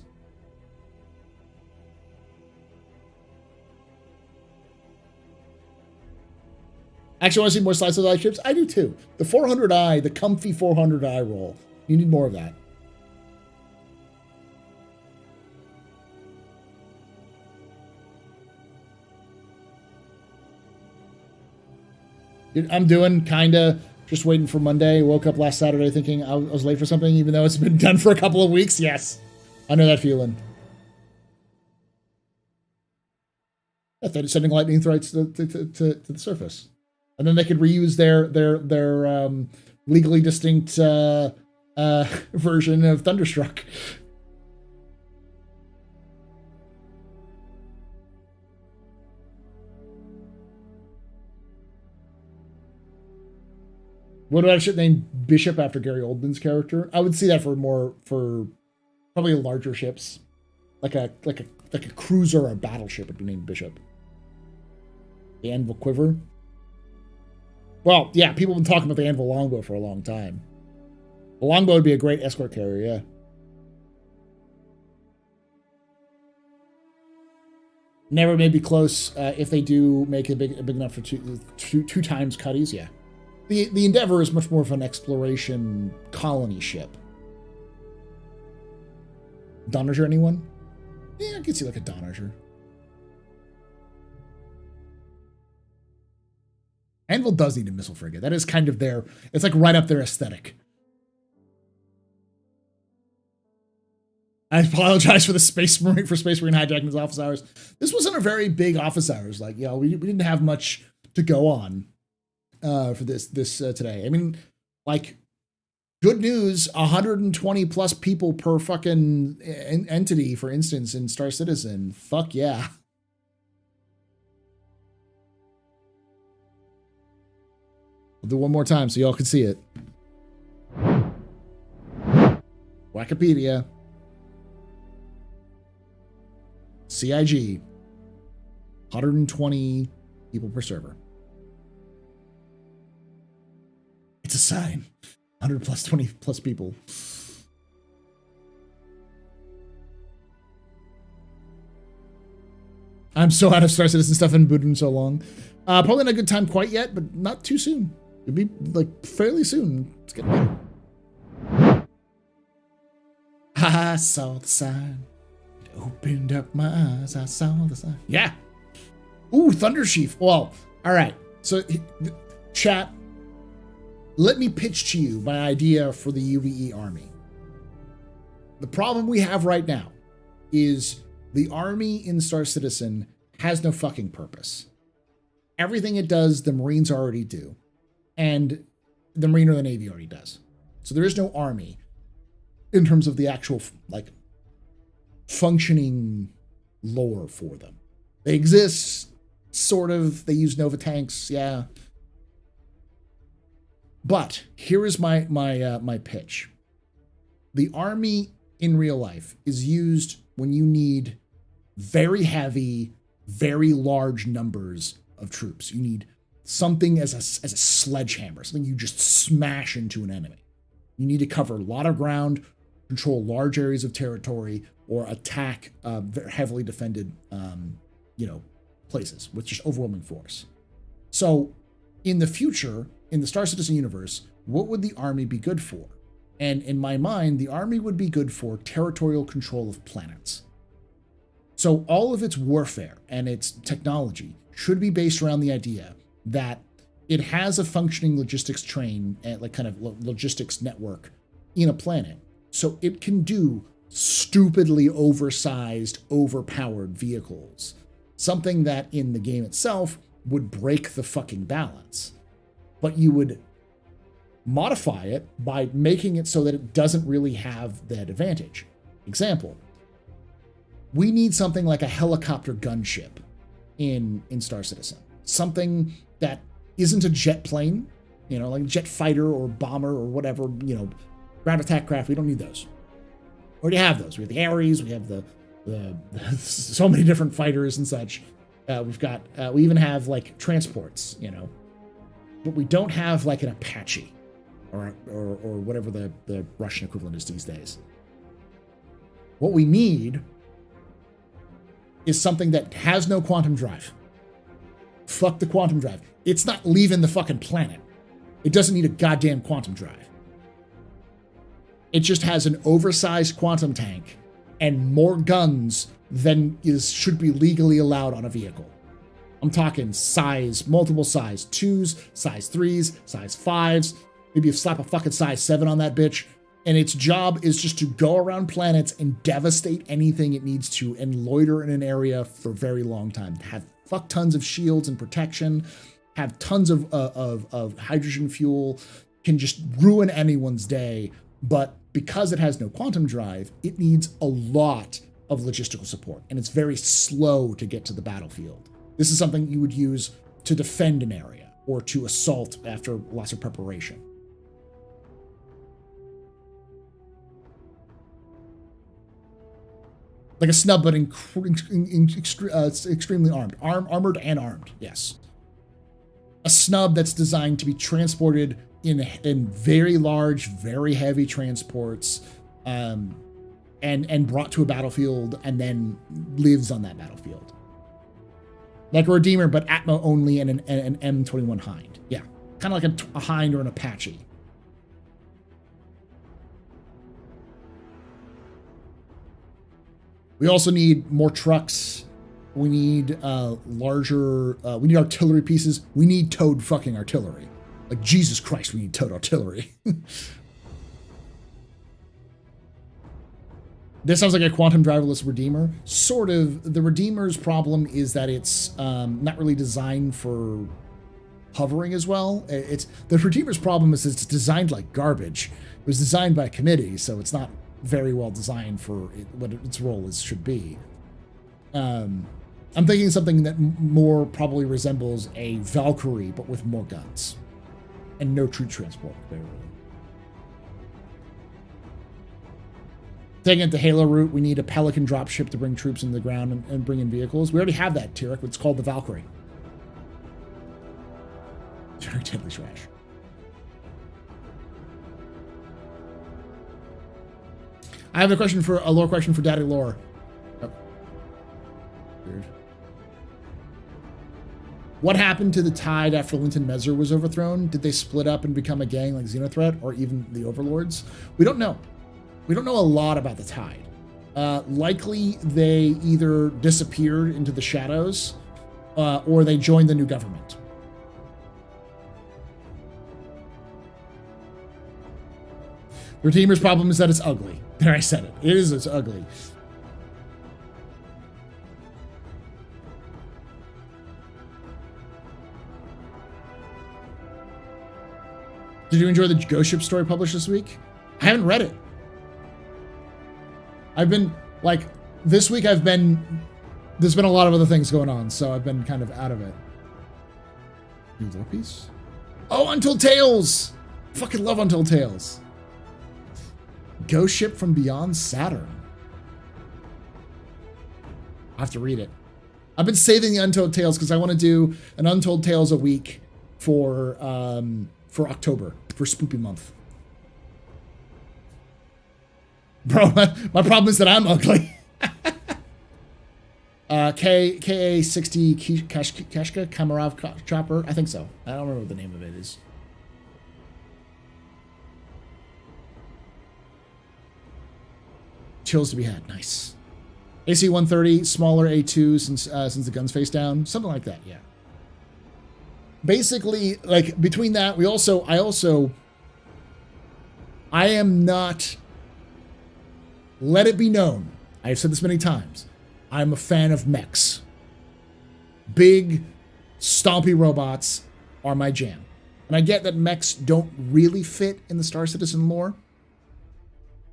Actually, I want to see more slice of life ships. I do too. The 400i, the comfy 400i roll. You need more of that. I'm doing kinda just waiting for Monday. Woke up last Saturday thinking I was late for something, even though it's been done for a couple of weeks. Yes, I know that feeling. They're sending lightning strikes to the surface, and then they could reuse their legally distinct version of Thunderstruck. What about a ship named Bishop after Gary Oldman's character? I would see that for probably larger ships, like a cruiser or a battleship would be named Bishop. The Anvil Quiver. Well, yeah, people have been talking about the Anvil Longbow for a long time. The Longbow would be a great escort carrier, yeah. Never may be close if they do make it big enough for two times Cuddies, yeah. The Endeavor is much more of an exploration colony ship. Donnager, anyone? Yeah, I could see like a Donnager. Anvil does need a missile frigate. That is kind of their, it's like right up their aesthetic. I apologize for the Space Marine hijacking his office hours. This wasn't a very big office hours. Like, you know, we didn't have much to go on for this today. I mean, like, good news, 120 plus people per fucking entity, for instance, in Star Citizen. Fuck yeah. I'll do one more time so y'all can see it. Wikipedia. CIG. 120 people per server. It's a sign. 100 plus 20 plus people. I'm so out of Star Citizen stuff and booted in so long. Probably not a good time quite yet, but not too soon. It'll be like fairly soon. It's getting better. I saw the sign. It opened up my eyes. I saw the sign. Yeah. Ooh, Thundersheaf. Well, all right. So, chat, let me pitch to you my idea for the UVE army. The problem we have right now is the army in Star Citizen has no fucking purpose. Everything it does, the Marines already do. And the Marine or the Navy already does. So there is no army in terms of the actual, like, functioning lore for them. They exist, sort of. They use Nova tanks, yeah. But here is my pitch. The army in real life is used when you need very heavy, very large numbers of troops. You need something as a sledgehammer, something you just smash into an enemy. You need to cover a lot of ground, control large areas of territory, or attack heavily defended, places with just overwhelming force. So, in the future, in the Star Citizen universe, what would the army be good for? And in my mind, the army would be good for territorial control of planets. So all of its warfare and its technology should be based around the idea that it has a functioning logistics train, like kind of logistics network in a planet. So it can do stupidly oversized, overpowered vehicles. Something that in the game itself would break the fucking balance. But you would modify it by making it so that it doesn't really have that advantage. Example, we need something like a helicopter gunship in Star Citizen. Something that isn't a jet plane, like a jet fighter or bomber or whatever, ground attack craft. We don't need those. We already have those. We have the Ares, we have the so many different fighters and such. We even have like transports, but we don't have like an Apache or whatever the Russian equivalent is these days. What we need is something that has no quantum drive. Fuck the quantum drive. It's not leaving the fucking planet. It doesn't need a goddamn quantum drive. It just has an oversized quantum tank and more guns than should be legally allowed on a vehicle. I'm talking size, multiple size 2s, size 3s, size 5s. Maybe you slap a fucking size 7 on that bitch. And its job is just to go around planets and devastate anything it needs to and loiter in an area for a very long time. Have fuck tons of shields and protection, have tons of hydrogen fuel, can just ruin anyone's day. But because it has no quantum drive, it needs a lot of logistical support, and it's very slow to get to the battlefield. This is something you would use to defend an area or to assault after lots of preparation. Like a snub, but extremely armed. Armored and armed, yes. A snub that's designed to be transported in very large, very heavy transports, and brought to a battlefield and then lives on that battlefield. Like a Redeemer, but Atmo only and an M21 Hind. Yeah, kind of like a Hind or an Apache. We also need more trucks. We need larger, we need artillery pieces. We need towed fucking artillery. Like, Jesus Christ, we need towed artillery. This sounds like a quantum driverless Redeemer. Sort of. The Redeemer's problem is that it's not really designed for hovering as well. The Redeemer's problem is it's designed like garbage. It was designed by a committee, so it's not very well designed for what its role should be. I'm thinking something that more probably resembles a Valkyrie, but with more guns and no troop transport. Taking it the Halo route, we need a Pelican dropship to bring troops into the ground and bring in vehicles. We already have that, Tyrek. It's called the Valkyrie. Very deadly trash. I have a lore question for Daddy Lore. Oh. Weird. What happened to the Tide after Linton Mezzer was overthrown? Did they split up and become a gang like Xenothreat or even the Overlords? We don't know. We don't know a lot about the Tide. Likely they either disappeared into the shadows or they joined the new government. The Redeemer's problem is that it's ugly. There, I said it. It's ugly. Did you enjoy the Ghost Ship story published this week? I haven't read it. I've been, like, this week there's been a lot of other things going on, so I've been kind of out of it. New lore piece? Oh, Untold Tales! Fucking love Untold Tales. Ghost Ship from Beyond Saturn. I have to read it. I've been saving the Untold Tales because I want to do an Untold Tales a week for October, for Spoopy Month. Bro, my problem is that I'm ugly. KA60 Kashka Kamarov Chopper. I think so. I don't remember what the name of it is. Chills to be had. Nice. AC-130, smaller A2 since the gun's face down. Something like that, yeah. Basically, like, between that, I am not, let it be known, I've said this many times, I'm a fan of mechs. Big, stompy robots are my jam. And I get that mechs don't really fit in the Star Citizen lore,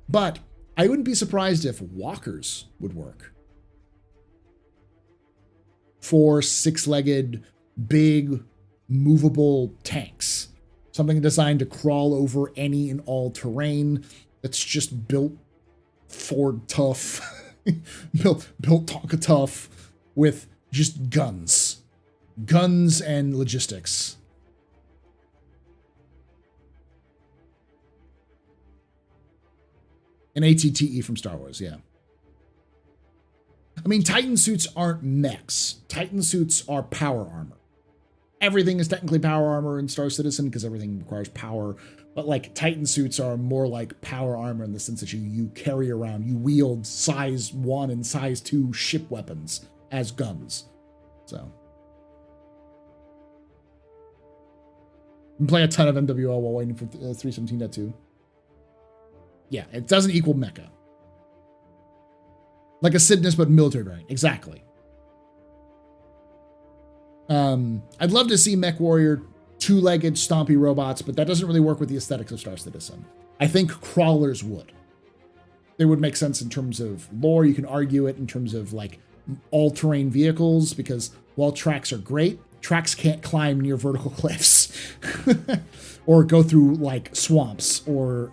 but I wouldn't be surprised if walkers would work. For six-legged, big, movable tanks. Something designed to crawl over any and all terrain that's just built Ford tough, built Tonka tough with just guns. Guns and logistics. An ATTE from Star Wars, yeah. I mean, Titan suits aren't mechs. Titan suits are power armor. Everything is technically power armor in Star Citizen because everything requires power. But like Titan suits are more like power armor in the sense that you carry around, you wield size 1 and size 2 ship weapons as guns. So. I'm playing a ton of MWL while waiting for 317.2. Yeah, it doesn't equal mecha. Like a Sidness, but military variant. Exactly. I'd love to see Mech Warrior two-legged stompy robots, but that doesn't really work with the aesthetics of Star Citizen. I think crawlers would. They would make sense in terms of lore. You can argue it in terms of like all-terrain vehicles, because while tracks are great, tracks can't climb near vertical cliffs or go through like swamps or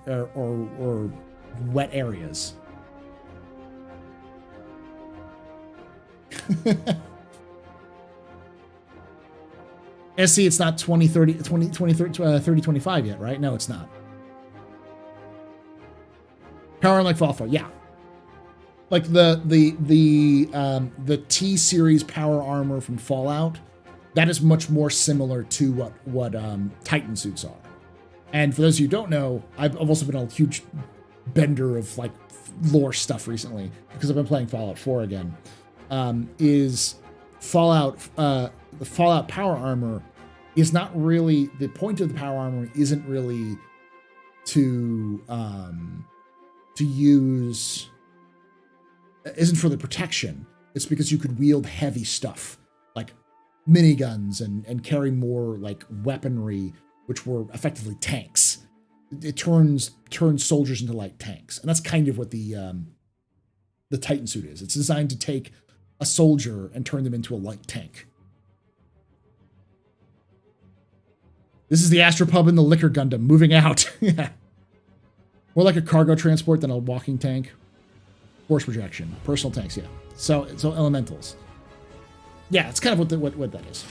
wet areas. SC, it's not 2025 yet, right? No, it's not. Power like Fallout 4, yeah. Like the T series power armor from Fallout, that is much more similar to what Titan suits are. And for those of you who don't know, I've also been a huge bender of like lore stuff recently because I've been playing Fallout 4 again. Is Fallout the Fallout power armor is not really the point of the power armor isn't really to use isn't for the protection. It's because you could wield heavy stuff like miniguns and carry more like weaponry, which were effectively tanks. It turns soldiers into light tanks, and that's kind of what the Titan suit is. It's designed to take a soldier and turn them into a light tank. This is the AstroPub and the Liquor Gundam moving out. Yeah. More like a cargo transport than a walking tank. Force projection. Personal tanks, yeah. So elementals. Yeah, it's kind of what that is.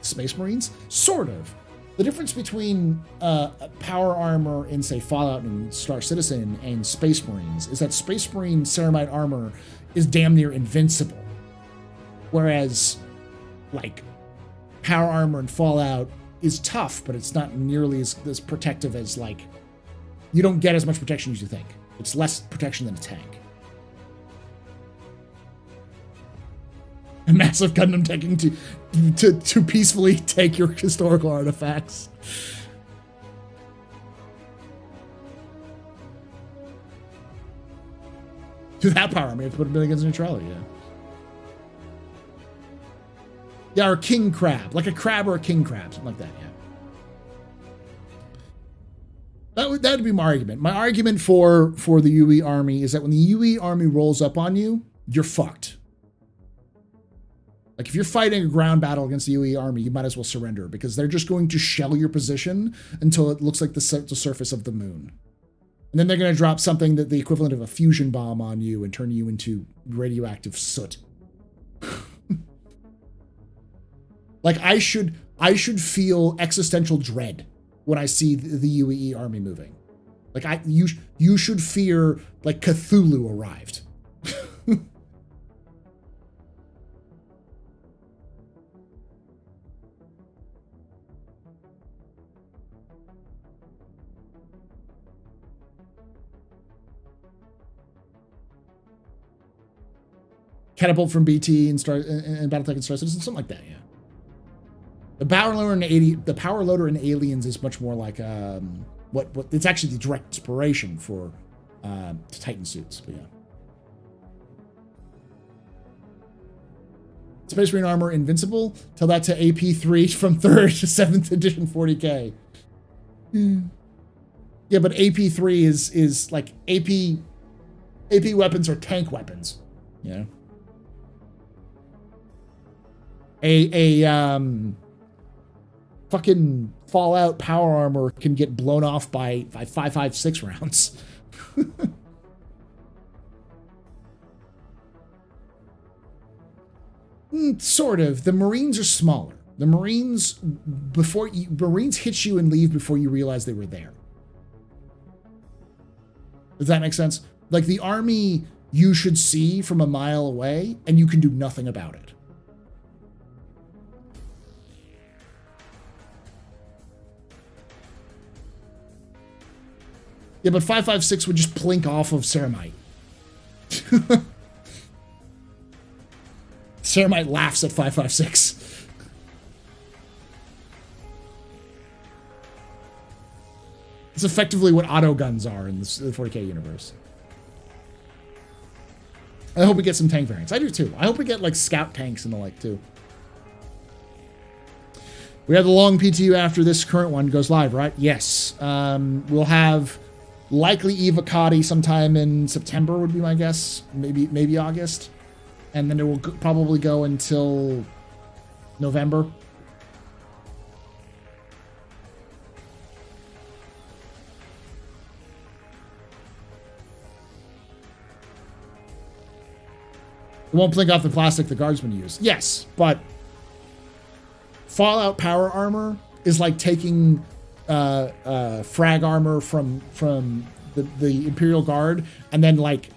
Space Marines? Sort of. The difference between power armor in, say, Fallout and Star Citizen and Space Marines is that Space Marine ceramite armor is damn near invincible. Whereas, like, power armor in Fallout is tough, but it's not nearly as protective as, like, you don't get as much protection as you think. It's less protection than a tank. A massive Gundam taking to peacefully take your historical artifacts. To that power, I mean, you have to put it against neutrality, yeah. Yeah, or king crab. Like a crab or a king crab, something like that, yeah. That would be my argument. My argument for the UE army is that when the UE army rolls up on you, you're fucked. Like if you're fighting a ground battle against the UE army, you might as well surrender because they're just going to shell your position until it looks like the surface of the moon. And then they're going to drop something that the equivalent of a fusion bomb on you and turn you into radioactive soot. Like I should feel existential dread when I see the UE army moving. Like you should fear like Cthulhu arrived. Catapult from BT and Battletech and Star Citizen, something like that, yeah. The power loader in Aliens is much more like what it's actually the direct inspiration for Titan suits, but yeah. Space Marine armor invincible. Tell that to AP3 from 3rd to 7th edition 40k. Yeah, but AP3 is like AP weapons are tank weapons, you know. Fucking Fallout power armor can get blown off by 5.56 rounds. Sort of. The Marines are smaller. The Marines hit you and leave before you realize they were there. Does that make sense? Like the army you should see from a mile away and you can do nothing about it. Yeah, but 5.56 would just plink off of ceramite. Ceramite laughs at 5.56. It's effectively what auto guns are in the 40k universe. I hope we get some tank variants. I do too. I hope we get like scout tanks and the like too. We have the long PTU after this current one goes live, right? Yes. We'll have likely Evocati sometime in September would be my guess. Maybe August. And then it will probably go until November. It won't blink off the plastic the guardsmen use. Yes, but Fallout power armor is like taking frag armor from the Imperial Guard and then like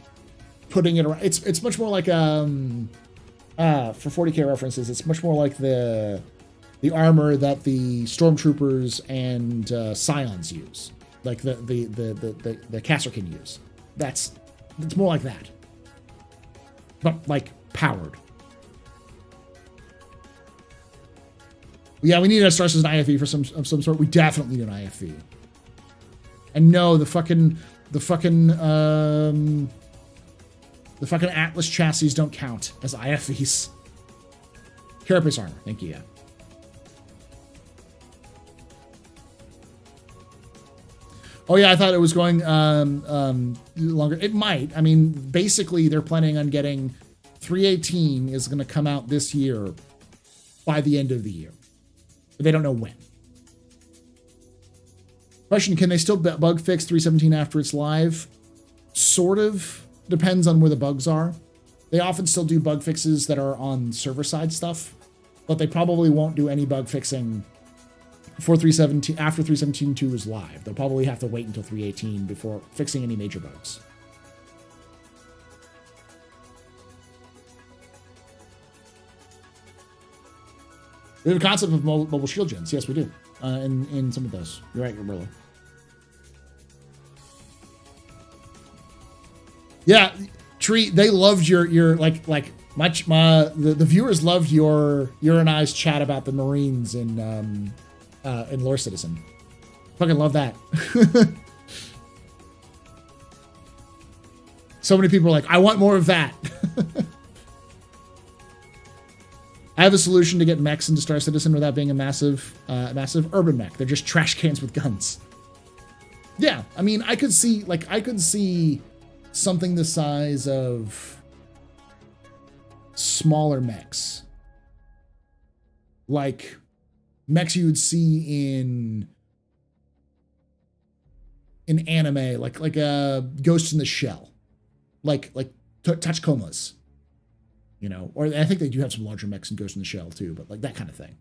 putting it around. It's much more like for 40k references, it's much more like the armor that the stormtroopers and scions use, like the Kasrkin use. It's more like that, but like powered. Yeah, we need a Star Citizen IFE for some sort. We definitely need an IFE. And no, the fucking Atlas chassis don't count as IFEs. Carapace armor, thank you. Yeah. Oh yeah, I thought it was going longer. It might. I mean, basically, they're planning on getting 318 is going to come out this year by the end of the year. But they don't know when. Question, can they still bug fix 317 after it's live? Sort of. Depends on where the bugs are. They often still do bug fixes that are on server-side stuff, but they probably won't do any bug fixing for 317 after 317.2 is live. They'll probably have to wait until 318 before fixing any major bugs. We have a concept of mobile shield gens. Yes, we do. In some of those. You're right, Roberto. Yeah, Tree, they loved your the viewers loved your and I's chat about the Marines in Lore Citizen. Fucking love that. So many people are like, I want more of that. I have a solution to get mechs into Star Citizen without being a massive urban mech. They're just trash cans with guns. Yeah, I mean, I could see something the size of smaller mechs, like mechs you would see in anime, like a Ghost in the Shell, like Tachikomas. You know, or I think they do have some larger mechs in Ghost in the Shell too, but like that kind of thing.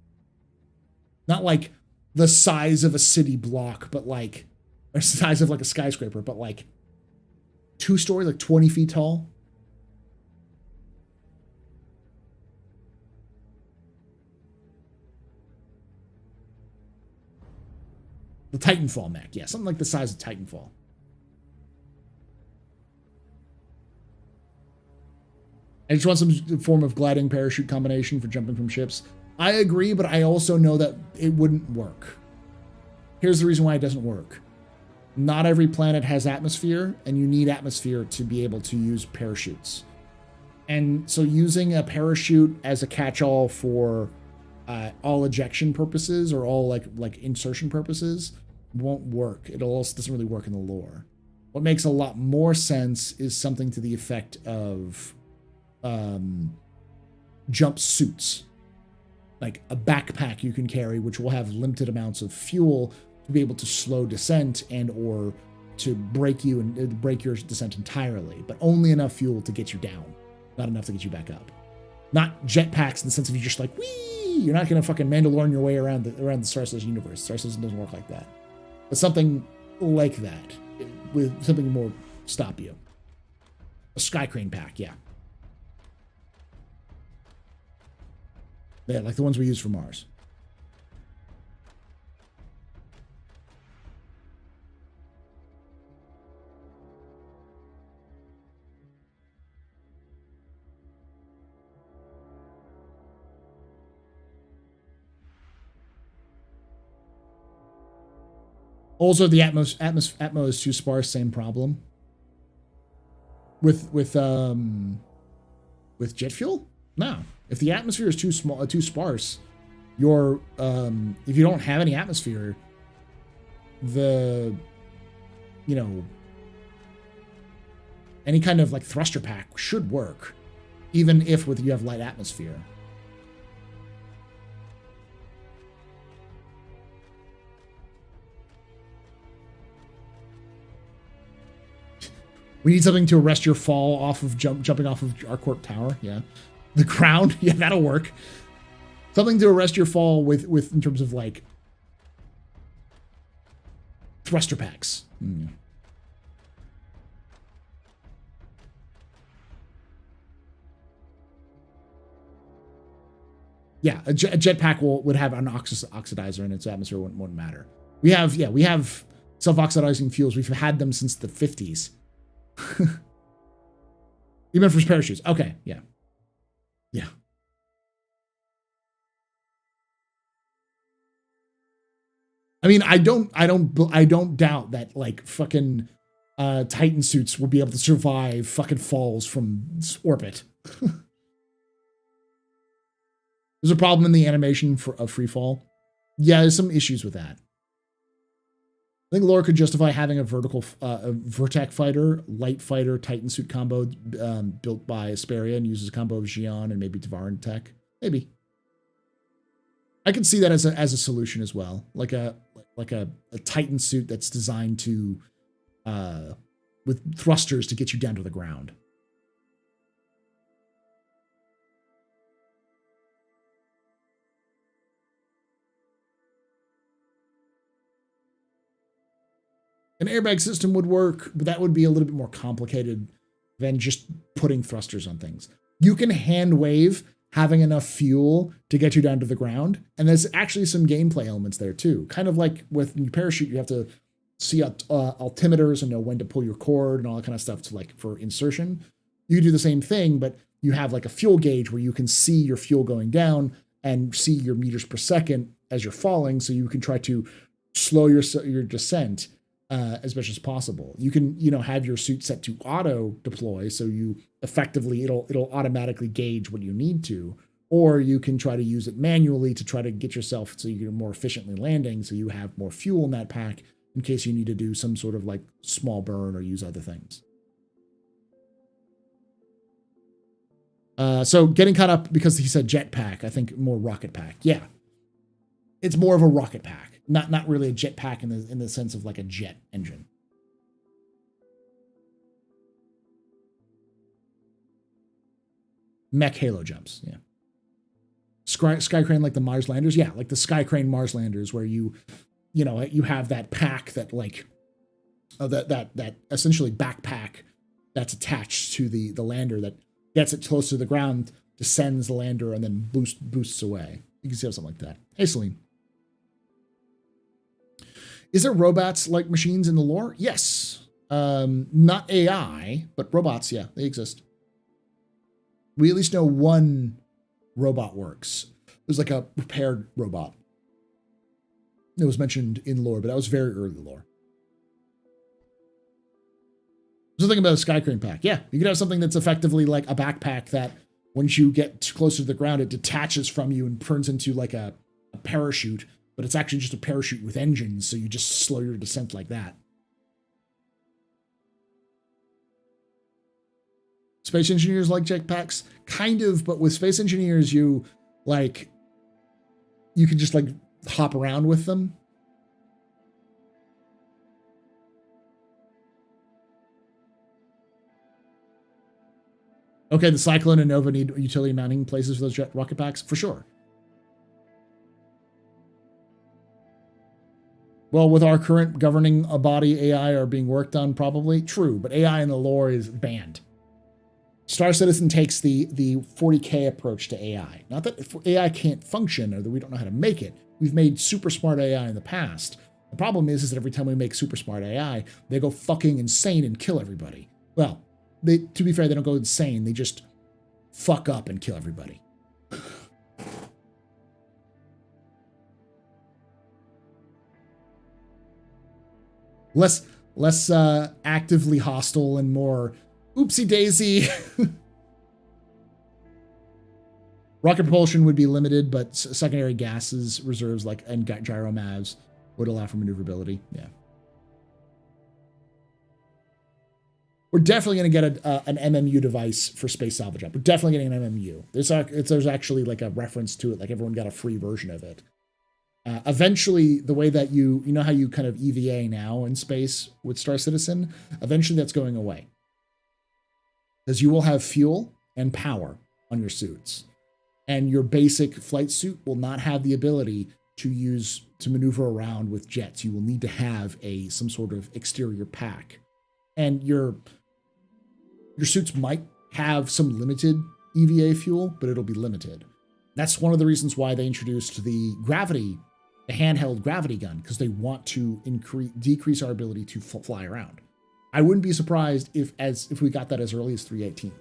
Not like the size of a city block, but like, or size of like a skyscraper, but like 2-story, like 20 feet tall. The Titanfall mech, yeah, something like the size of Titanfall. I just want some form of gliding parachute combination for jumping from ships. I agree, but I also know that it wouldn't work. Here's the reason why it doesn't work. Not every planet has atmosphere, and you need atmosphere to be able to use parachutes. And so using a parachute as a catch-all for all ejection purposes or all like insertion purposes won't work. It also doesn't really work in the lore. What makes a lot more sense is something to the effect of jump suits, like a backpack you can carry, which will have limited amounts of fuel to be able to slow descent and or to break you and break your descent entirely, but only enough fuel to get you down, not enough to get you back up. Not jetpacks in the sense of you just like, whee! You're not gonna fucking Mandalorian your way around the Star Citizen universe. Star Citizen doesn't work like that. But something like that, with something more stop you. A sky crane pack, yeah. Yeah, like the ones we use for Mars. Also, the Atmo is too sparse. Same problem. With jet fuel? No. If the atmosphere is too sparse, your if you don't have any atmosphere, any kind of like thruster pack should work, even if you have light atmosphere. We need something to arrest your fall off of jumping off of Arcourt Tower. Yeah, the ground. Yeah, that'll work. Something to arrest your fall with in terms of like thruster packs. Yeah, a jetpack would have an oxidizer in its atmosphere. Wouldn't matter. We have self-oxidizing fuels. We've had them since the 50s. Even for parachutes. Okay, yeah. I mean, I don't doubt that like fucking Titan suits will be able to survive fucking falls from orbit. There's a problem in the animation of free fall. Yeah, there's some issues with that. I think lore could justify having a Vertac fighter, light fighter, Titan suit combo built by Asperia and uses a combo of Xion and maybe Tavaran tech. Maybe. I could see that as a solution as well, like a Titan suit that's designed to with thrusters to get you down to the ground. An airbag system would work, but that would be a little bit more complicated than just putting thrusters on things. You can hand wave having enough fuel to get you down to the ground, and there's actually some gameplay elements there too. Kind of like with your parachute, you have to see altimeters and know when to pull your cord and all that kind of stuff to like for insertion. You can do the same thing, but you have like a fuel gauge where you can see your fuel going down and see your meters per second as you're falling, so you can try to slow your descent as much as possible. You can, have your suit set to auto deploy, so you effectively it'll automatically gauge what you need to, or you can try to use it manually to try to get yourself so you're more efficiently landing, so you have more fuel in that pack in case you need to do some sort of like small burn or use other things. So getting caught up because he said jetpack, I think more rocket pack. Yeah, it's more of a rocket pack. Not really a jetpack in the sense of like a jet engine. Mech halo jumps, yeah. Sky crane like the Mars landers, yeah, like the Sky crane Mars landers, where you have that pack that like that essentially backpack that's attached to the lander that gets it close to the ground, descends the lander, and then boosts away. You can see something like that. Hey, Celine. Is there robots like machines in the lore? Yes. Not AI, but robots, yeah, they exist. We at least know one robot works. There's like a prepared robot. It was mentioned in lore, but that was very early lore. Something about a Sky crane pack. Yeah, you could have something that's effectively like a backpack that once you get closer to the ground, it detaches from you and turns into like a parachute. But it's actually just a parachute with engines, so you just slow your descent like that. Space engineers like jetpacks? Kind of, but with space engineers, you can just like hop around with them. Okay, the Cyclone and Nova need utility mounting places for those jet rocket packs? For sure. Well, with our current governing body, AI are being worked on, probably. True, but AI in the lore is banned. Star Citizen takes the 40K approach to AI. Not that AI can't function or that we don't know how to make it. We've made super smart AI in the past. The problem is that every time we make super smart AI, they go fucking insane and kill everybody. Well, to be fair, they don't go insane. They just fuck up and kill everybody. Less actively hostile and more oopsie daisy. Rocket propulsion would be limited, but secondary gases reserves like and gyromavs would allow for maneuverability. Yeah. We're definitely going to get an MMU device for Space Salvage Up. We're definitely getting an MMU. There's actually like a reference to it, like everyone got a free version of it. Eventually, the way that you know how you kind of EVA now in space with Star Citizen, eventually that's going away. Because you will have fuel and power on your suits. And your basic flight suit will not have the ability to maneuver around with jets. You will need to have some sort of exterior pack. And your suits might have some limited EVA fuel, but it'll be limited. That's one of the reasons why they introduced the handheld gravity gun, because they want to decrease our ability to fly around. I wouldn't be surprised if we got that as early as 318.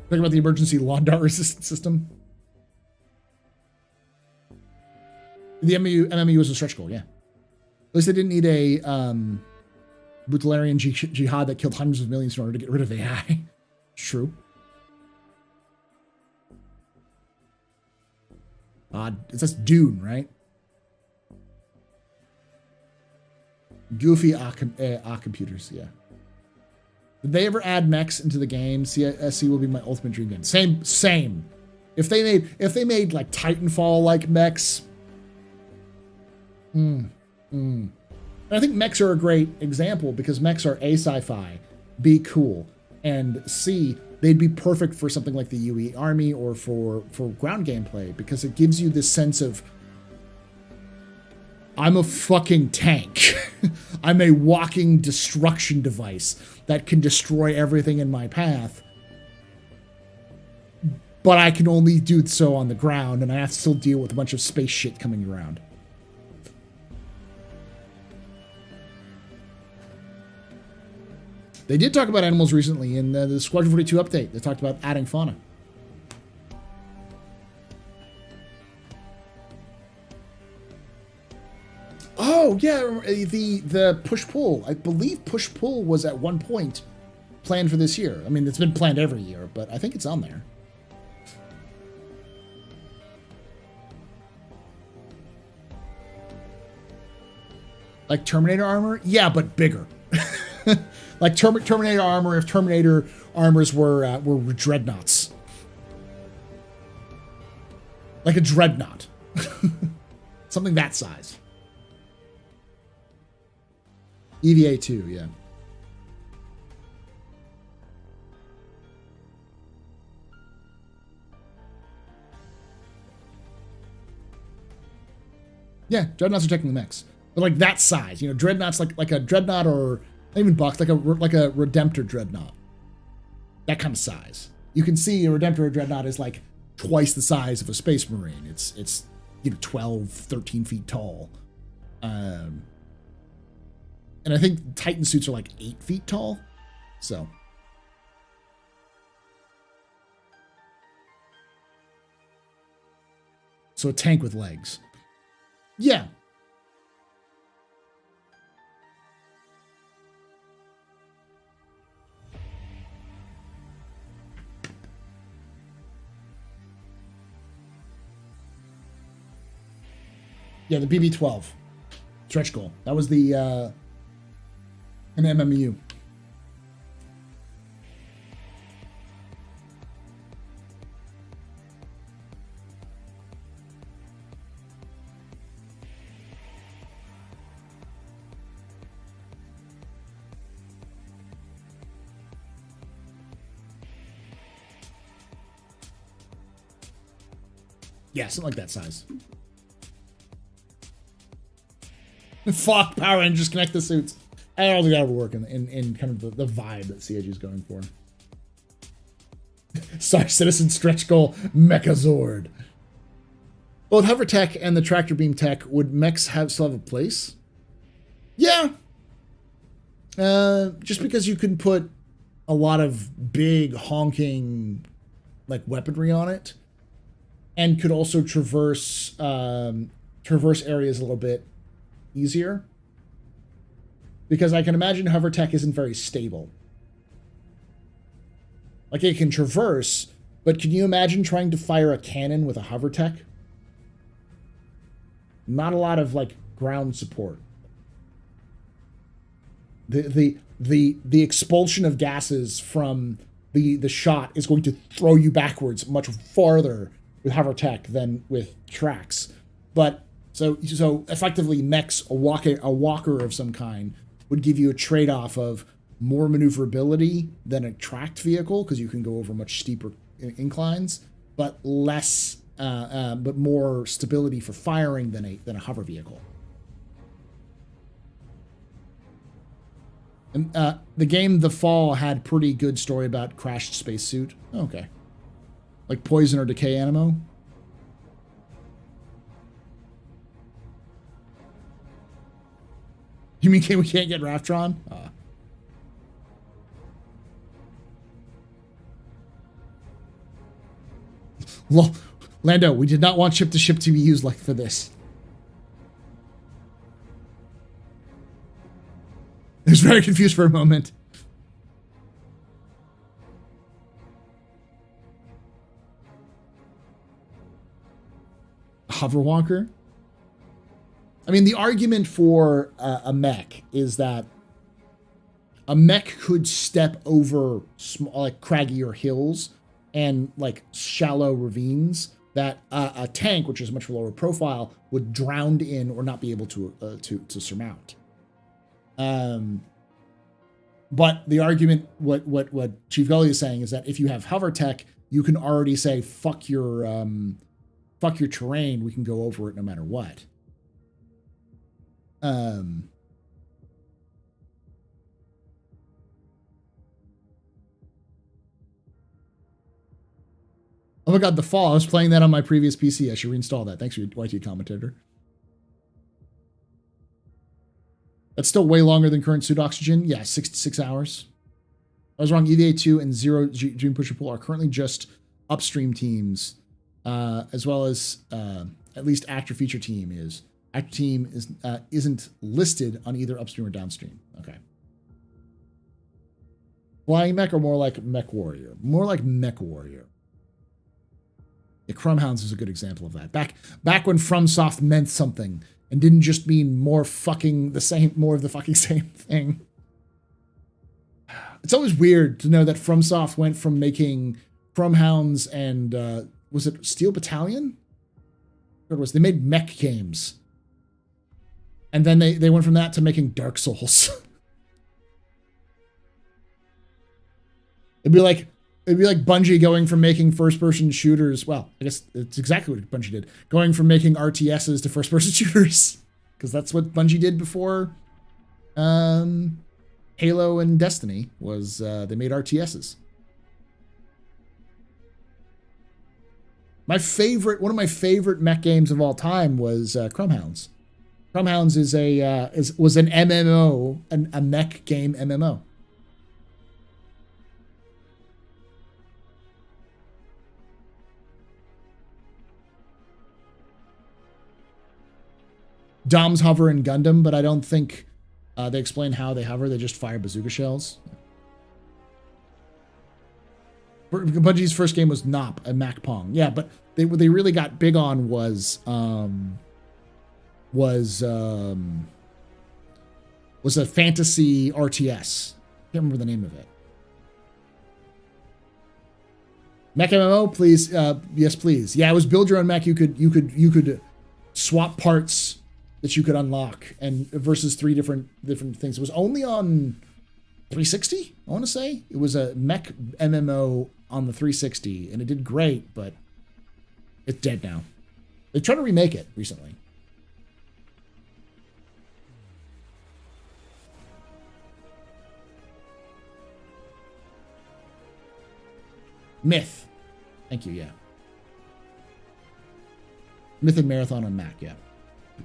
Talking about the emergency lawn dart resistance system. The MMU was a stretch goal, yeah. At least they didn't need a Butalarian jihad that killed hundreds of millions in order to get rid of AI. True. That's Dune, right? Goofy computers, yeah. Did they ever add mechs into the game? CSC will be my ultimate dream game. Same. If they made like Titanfall like mechs. And I think mechs are a great example because mechs are A, sci-fi, B, cool, and C, they'd be perfect for something like the UE Army or for ground gameplay because it gives you this sense of I'm a fucking tank. I'm a walking destruction device that can destroy everything in my path. But I can only do so on the ground, and I have to still deal with a bunch of space shit coming around. They did talk about animals recently in the Squadron 42 update. They talked about adding fauna. Oh, yeah, the push-pull. I believe push-pull was at one point planned for this year. I mean, it's been planned every year, but I think it's on there. Like Terminator armor? Yeah, but bigger. Like Terminator armor if Terminator armors were dreadnoughts. Like a dreadnought. Something that size. EVA 2, yeah. Yeah, dreadnoughts are taking the mechs. But like that size, you know, dreadnoughts like a dreadnought or not even box, like a Redemptor dreadnought. That kind of size. You can see a Redemptor dreadnought is like twice the size of a Space Marine. It's 12, 13 feet tall. And I think Titan suits are like 8 feet tall. So a tank with legs. Yeah. Yeah, the BB-12 stretch goal. That was the an MMU. Yeah, something like that size. Fuck, Power Rangers, connect the suits. I don't think that would work in kind of the vibe that CIG is going for. Star Citizen stretch goal, Mechazord. Both hover tech and the tractor beam tech, would mechs still have a place? Yeah. Just because you can put a lot of big honking like weaponry on it, and could also traverse areas a little bit easier. because I can imagine hover tech isn't very stable. Like, it can traverse, but can you imagine trying to fire a cannon with a hover tech? Not a lot of, like, ground support. The expulsion of gases from the shot is going to throw you backwards much farther with hover tech than with tracks. But so effectively, mechs, a walker of some kind, would give you a trade-off of more maneuverability than a tracked vehicle, because you can go over much steeper inclines, but less, but more stability for firing than a hover vehicle. And the game The Fall had pretty good story about crashed spacesuit. Okay, like poison or decay ammo. You mean we can't get Raftron? Lando, we did not want ship-to-ship to be used like for this. I was very confused for a moment. Hoverwalker? I mean, the argument for a mech is that a mech could step over small, like craggier hills and like shallow ravines that a tank, which is much lower profile, would drown in or not be able to surmount. But the argument, what Chief Gully is saying is that if you have hover tech, you can already say fuck your terrain. We can go over it no matter what. Oh my god, The Fall. I was playing that on my previous PC. I should reinstall that. Thanks for your YT commentator. That's still way longer than current suit oxygen. Yeah, 6 to 6 hours. I was wrong. EVA 2 and Zero Dream Pusher Pull are currently just upstream teams, as well as at least Actor Feature Team is. Actor Team isn't listed on either upstream or downstream. Okay. Flying Mech or more like Mech Warrior? More like Mech Warrior. Yeah, Crumhounds is a good example of that. Back when FromSoft meant something and didn't just mean more of the fucking same thing. It's always weird to know that FromSoft went from making Crumhounds and was it Steel Battalion? What was they made mech games, and then they went from that to making Dark Souls. It'd be like Bungie going from making first-person shooters. Well, I guess it's exactly what Bungie did. Going from making RTSs to first-person shooters. Because that's what Bungie did before Halo and Destiny, was they made RTSs. One of my favorite mech games of all time was Crumhounds. Crumhounds was an MMO, a mech game MMO. Doms hover in Gundam, but I don't think they explain how they hover. They just fire bazooka shells. Bungie's first game was Nop, a Mac Pong. Yeah, but what they really got big on was a fantasy RTS. Can't remember the name of it. Mech MMO, please. Yes, please. Yeah, it was build your own mech. You could swap parts that you could unlock, and versus 3 different things. It was only on 360, I want to say. It was a mech MMO on the 360, and it did great, but it's dead now. They tried to remake it recently. Myth. Thank you, yeah. Myth and Marathon on Mac, yeah.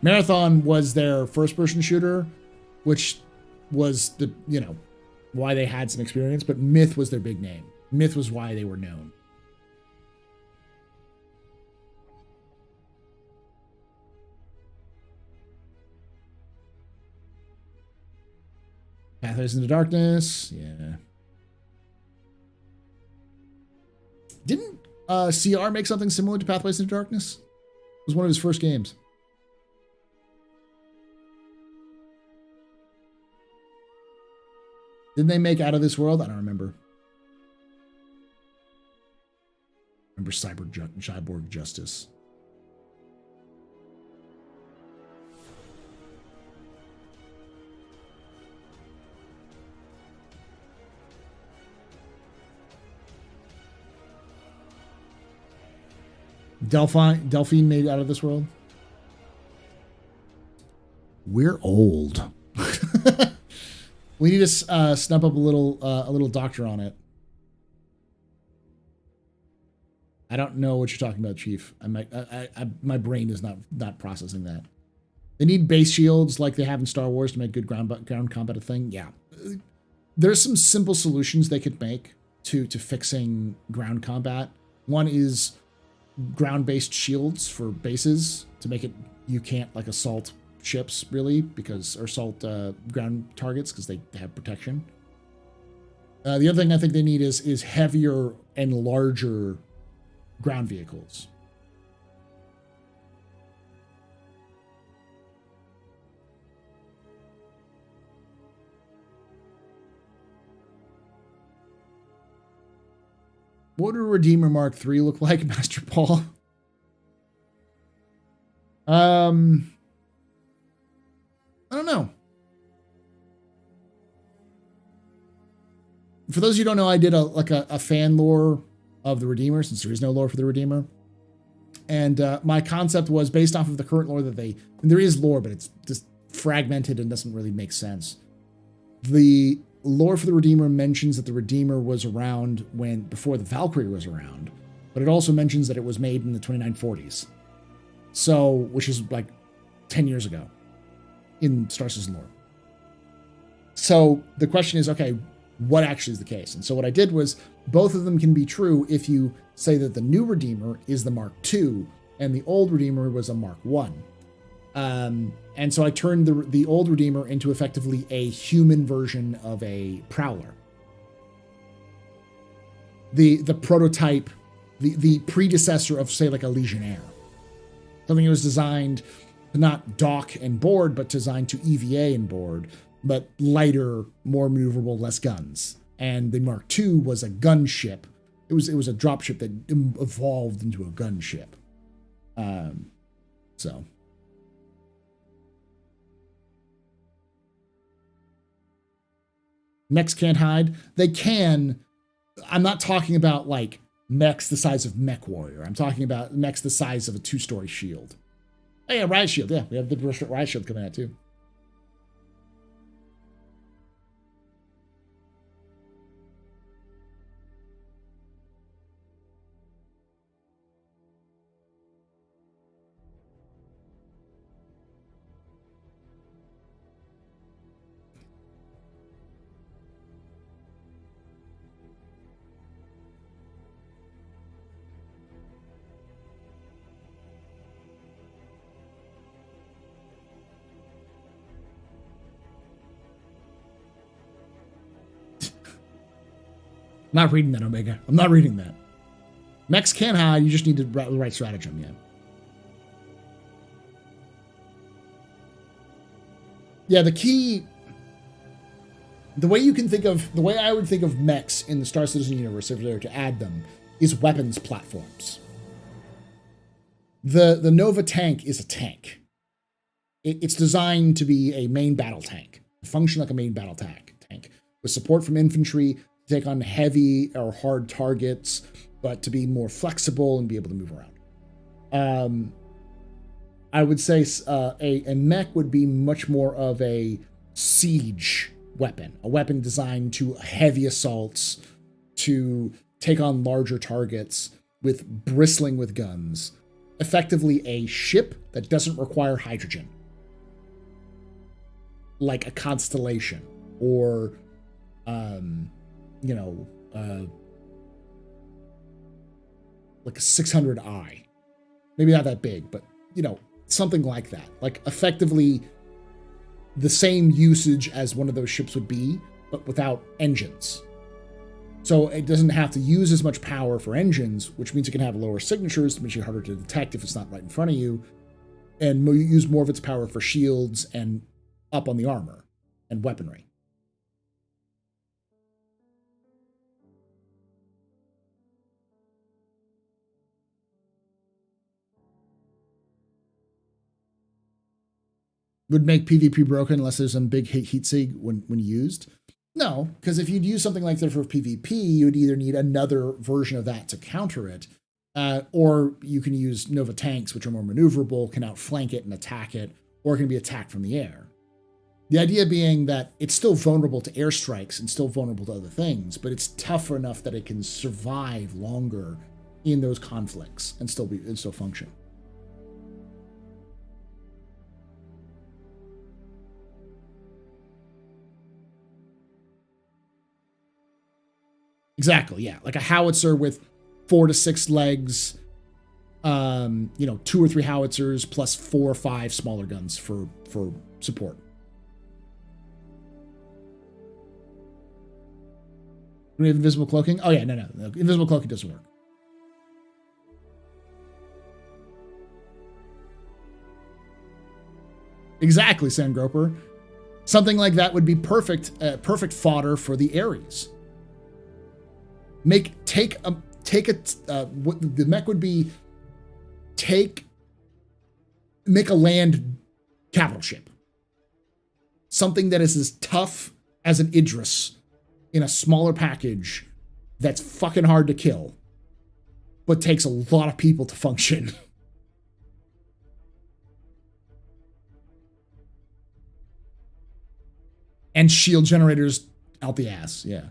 Marathon was their first-person shooter, which was why they had some experience, but Myth was their big name. Myth was why they were known. Pathways into Darkness. Yeah. Didn't CR make something similar to Pathways into Darkness? It was one of his first games. Didn't they make Out of This World? I don't remember. Remember Cyborg Justice. Delphine made Out of This World. We're old. We need to snap up a little doctor on it. I don't know what you're talking about, Chief. My brain is not processing that. They need base shields like they have in Star Wars to make good ground combat a thing. Yeah, there's some simple solutions they could make to fixing ground combat. One is ground-based shields for bases to make it you can't like assault ships really because or assault ground targets because they have protection. The other thing I think they need is heavier and larger ground vehicles. What would a Redeemer Mark III look like, Master Paul? I don't know. For those of you who don't know, I did a fan lore of the Redeemer, since there is no lore for the Redeemer. And my concept was based off of the current lore that there is lore, but it's just fragmented and doesn't really make sense. The lore for the Redeemer mentions that the Redeemer was around before the Valkyrie was around, but it also mentions that it was made in the 2940s. So, which is like 10 years ago in Star Citizen lore. So the question is, okay, what actually is the case? And so what I did was both of them can be true if you say that the new Redeemer is the Mark II and the old Redeemer was a Mark I. And so I turned the old Redeemer into effectively a human version of a Prowler. The prototype, the predecessor of, say, like a Legionnaire. Something that was designed to not dock and board, but designed to EVA and board, but lighter, more maneuverable, less guns. And the Mark II was a gunship. It was a dropship that evolved into a gunship. So... Mechs can't hide. They can. I'm not talking about like mechs the size of Mech Warrior. I'm talking about mechs the size of a 2-story shield. Oh yeah, Riot Shield. Yeah, we have the Riot Shield coming out too. Not reading that, Omega. I'm not reading that. Mechs can hide. You just need the right stratagem, yeah. Yeah, the key... The way I would think of mechs in the Star Citizen universe, if they were to add them, is weapons platforms. The Nova tank is a tank. It's designed to be a main battle tank. Function like a main battle tank. With support from infantry, take on heavy or hard targets, but to be more flexible and be able to move around. I would say a mech would be much more of a siege weapon, a weapon designed to heavy assaults, to take on larger targets with bristling with guns. Effectively a ship that doesn't require hydrogen. Like a Constellation or like a 600i. Maybe not that big, but, something like that. Like, effectively the same usage as one of those ships would be, but without engines. So it doesn't have to use as much power for engines, which means it can have lower signatures, which makes it harder to detect if it's not right in front of you, and use more of its power for shields and up on the armor and weaponry. Would make PvP broken unless there's some big heat sig when used. No, because if you'd use something like that for PvP, you'd either need another version of that to counter it, or you can use Nova tanks, which are more maneuverable, can outflank it and attack it, or can be attacked from the air. The idea being that it's still vulnerable to airstrikes and still vulnerable to other things, but it's tougher enough that it can survive longer in those conflicts and still function. Exactly, yeah. Like a howitzer with 4 to 6 legs, 2 or 3 howitzers plus 4 or 5 smaller guns for support. Do we have invisible cloaking? Oh yeah, no. Invisible cloaking doesn't work. Exactly, Sandgroper. Something like that would be perfect fodder for the Ares. The mech would be make a land capital ship. Something that is as tough as an Idris in a smaller package that's fucking hard to kill, but takes a lot of people to function. And shield generators out the ass, yeah.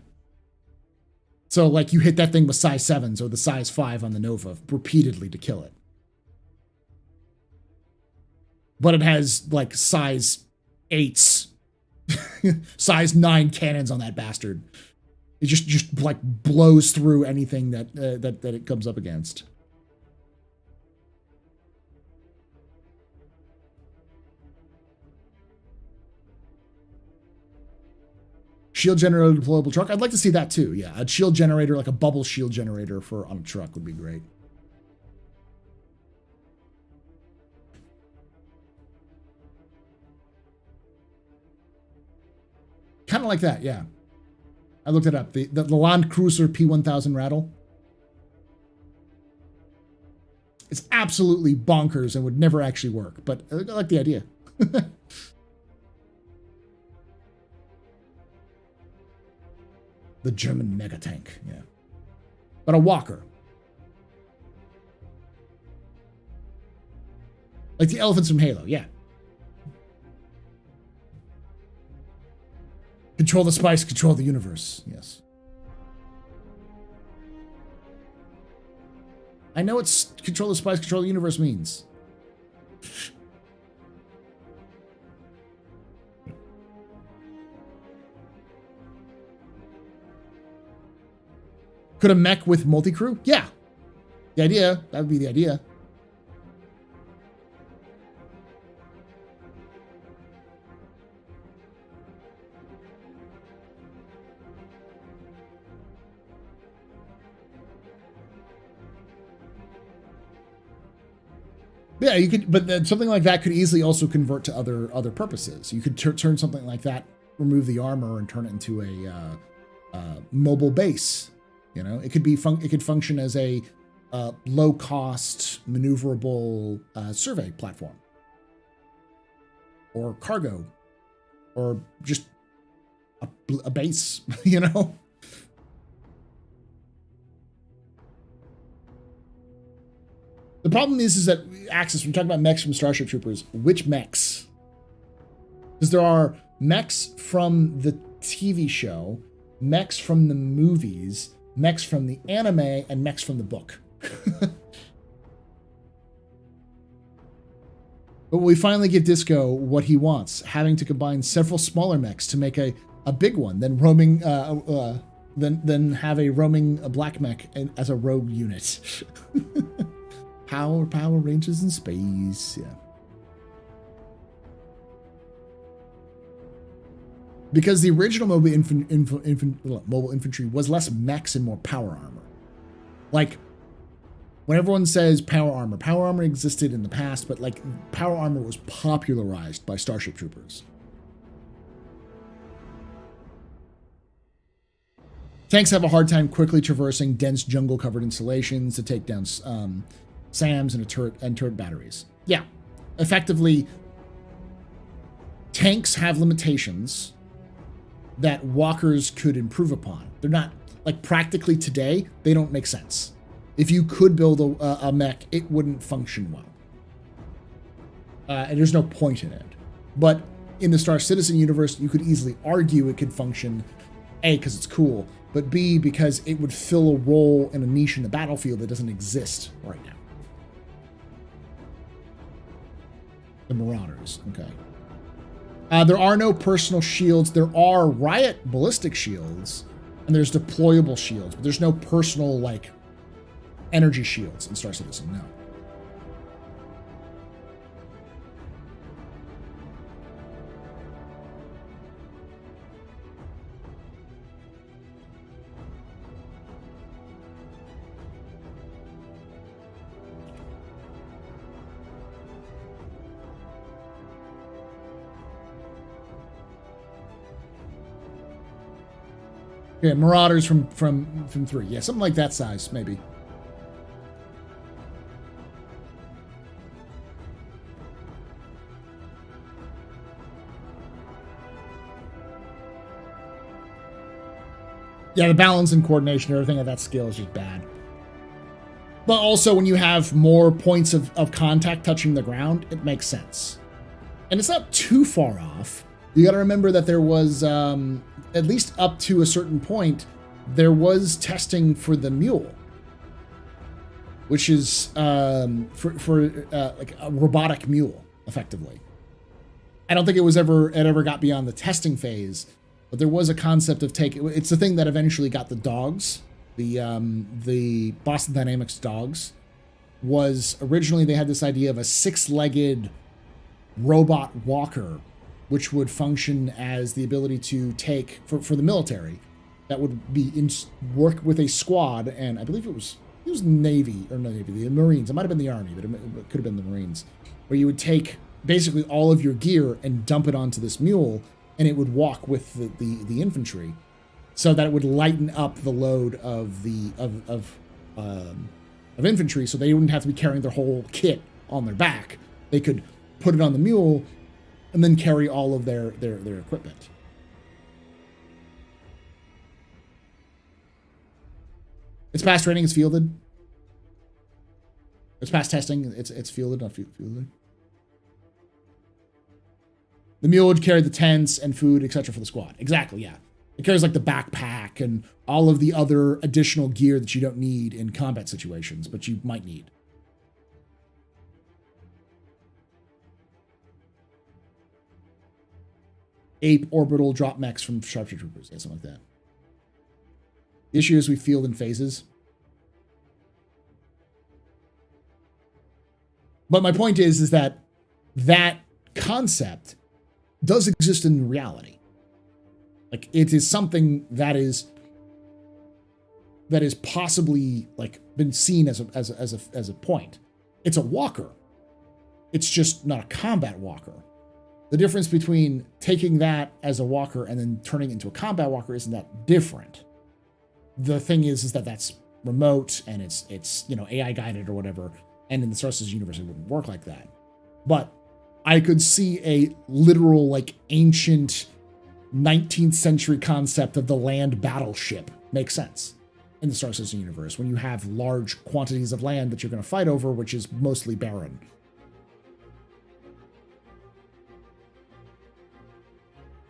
So, like, you hit that thing with size 7s or the size 5 on the Nova repeatedly to kill it. But it has, like, size 8s, size 9 cannons on that bastard. It just like, blows through anything that it comes up against. Shield generator deployable truck. I'd like to see that too. Yeah, a shield generator, like a bubble shield generator on a truck would be great. Kind of like that, yeah. I looked it up. The Land Cruiser P1000 Rattle. It's absolutely bonkers and would never actually work, but I like the idea. The German mega tank, yeah. But a walker. Like the elephants from Halo, yeah. Control the spice, control the universe, yes. I know it's control the spice, control the universe means. Could a mech with multi-crew? Yeah. The idea, that would be the idea. Yeah, you could, but then something like that could easily also convert to other purposes. You could turn something like that, remove the armor, and turn it into a mobile base. You know, it could be it could function as a low-cost, maneuverable survey platform, or cargo, or just a base. You know. The problem is that Axis, when we're talking about mechs from Starship Troopers, which mechs? Because there are mechs from the TV show, mechs from the movies, mechs from the anime, and mechs from the book. But we finally give Disco what he wants, having to combine several smaller mechs to make a big one, then then have a roaming black mech as a rogue unit. Power Rangers in space, yeah. Because the original mobile infantry was less mechs and more power armor. Like, when everyone says power armor existed in the past, but like power armor was popularized by Starship Troopers. Tanks have a hard time quickly traversing dense jungle-covered installations to take down SAMs and turret batteries. Yeah, effectively, tanks have limitations that walkers could improve upon. They're not, like, practically today, they don't make sense. If you could build a mech, it wouldn't function well. And there's no point in it. But in the Star Citizen universe, you could easily argue it could function, A, because it's cool, but B, because it would fill a role in a niche in the battlefield that doesn't exist right now. The Marauders, okay. There are no personal shields. There are riot ballistic shields, and there's deployable shields, but there's no personal, like, energy shields in Star Citizen, no. Yeah, Marauders from 3. Yeah, something like that size, maybe. Yeah, the balance and coordination, everything at that scale is just bad. But also, when you have more points of contact touching the ground, it makes sense. And it's not too far off. You got to remember that there was, at least up to a certain point, there was testing for the mule, which is like a robotic mule, effectively. I don't think it ever got beyond the testing phase, but there was a concept of it's the thing that eventually got the dogs, the Boston Dynamics dogs. Was originally they had this idea of a 6-legged robot walker, which would function as the ability to take for the military, that would be work with a squad, and I believe it was Navy, or not Navy, the Marines. It might have been the Army, but it could have been the Marines, where you would take basically all of your gear and dump it onto this mule, and it would walk with the infantry, so that it would lighten up the load of infantry, so they wouldn't have to be carrying their whole kit on their back. They could put it on the mule and then carry all of their equipment. It's past training, it's fielded. It's past testing, it's fielded, not fielded. The mule would carry the tents and food, etc. for the squad. Exactly, yeah. It carries like the backpack and all of the other additional gear that you don't need in combat situations, but you might need. Ape orbital drop mechs from Sharpshooter Troopers, yeah, something like that. The issue is we field in phases. But my point is that concept does exist in reality. Like, it is something that is possibly like been seen as a point. It's a walker. It's just not a combat walker. The difference between taking that as a walker and then turning it into a combat walker isn't that different. The thing is that that's remote and it's AI guided or whatever. And in the Star Citizen universe, it wouldn't work like that. But I could see a literal, like, ancient 19th century concept of the land battleship make sense in the Star Citizen universe when you have large quantities of land that you're going to fight over, which is mostly barren.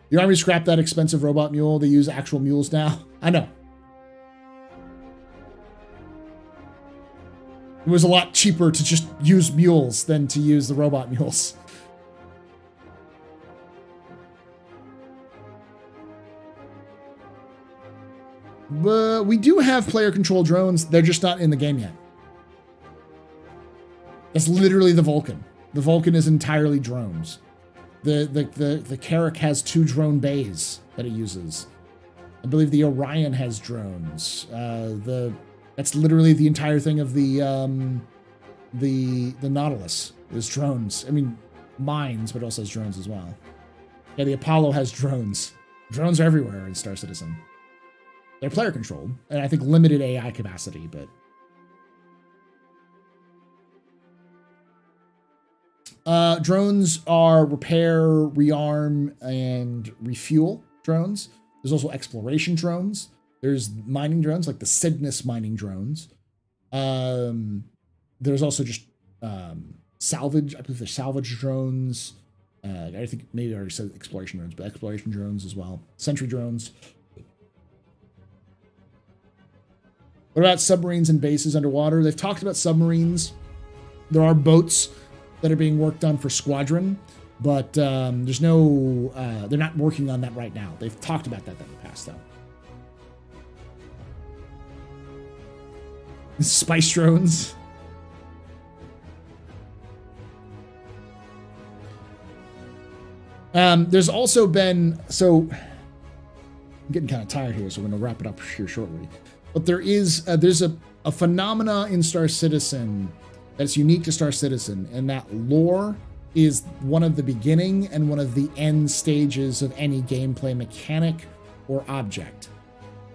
The Army scrapped that expensive robot mule. They use actual mules now. I know. It was a lot cheaper to just use mules than to use the robot mules. But we do have player-controlled drones. They're just not in the game yet. That's literally the Vulcan. The Vulcan is entirely drones. The Carrack has 2 drone bays that it uses. I believe the Orion has drones. That's literally the entire thing of the Nautilus is drones. I mean, mines, but also has drones as well. Yeah, the Apollo has drones. Drones are everywhere in Star Citizen. They're player controlled, and I think limited AI capacity, but drones are repair, rearm, and refuel drones. There's also exploration drones. There's mining drones, like the Cygnus mining drones. There's also just salvage. I believe there's salvage drones. I think maybe I already said exploration drones, but exploration drones as well. Sentry drones. What about submarines and bases underwater? They've talked about submarines. There are boats that are being worked on for Squadron, but there's no, they're not working on that right now. They've talked about that in the past, though. Spice drones. There's also been, so I'm getting kind of tired here, so I'm going to wrap it up here shortly. But there's a phenomena in Star Citizen that's unique to Star Citizen, and that lore is one of the beginning and one of the end stages of any gameplay mechanic or object.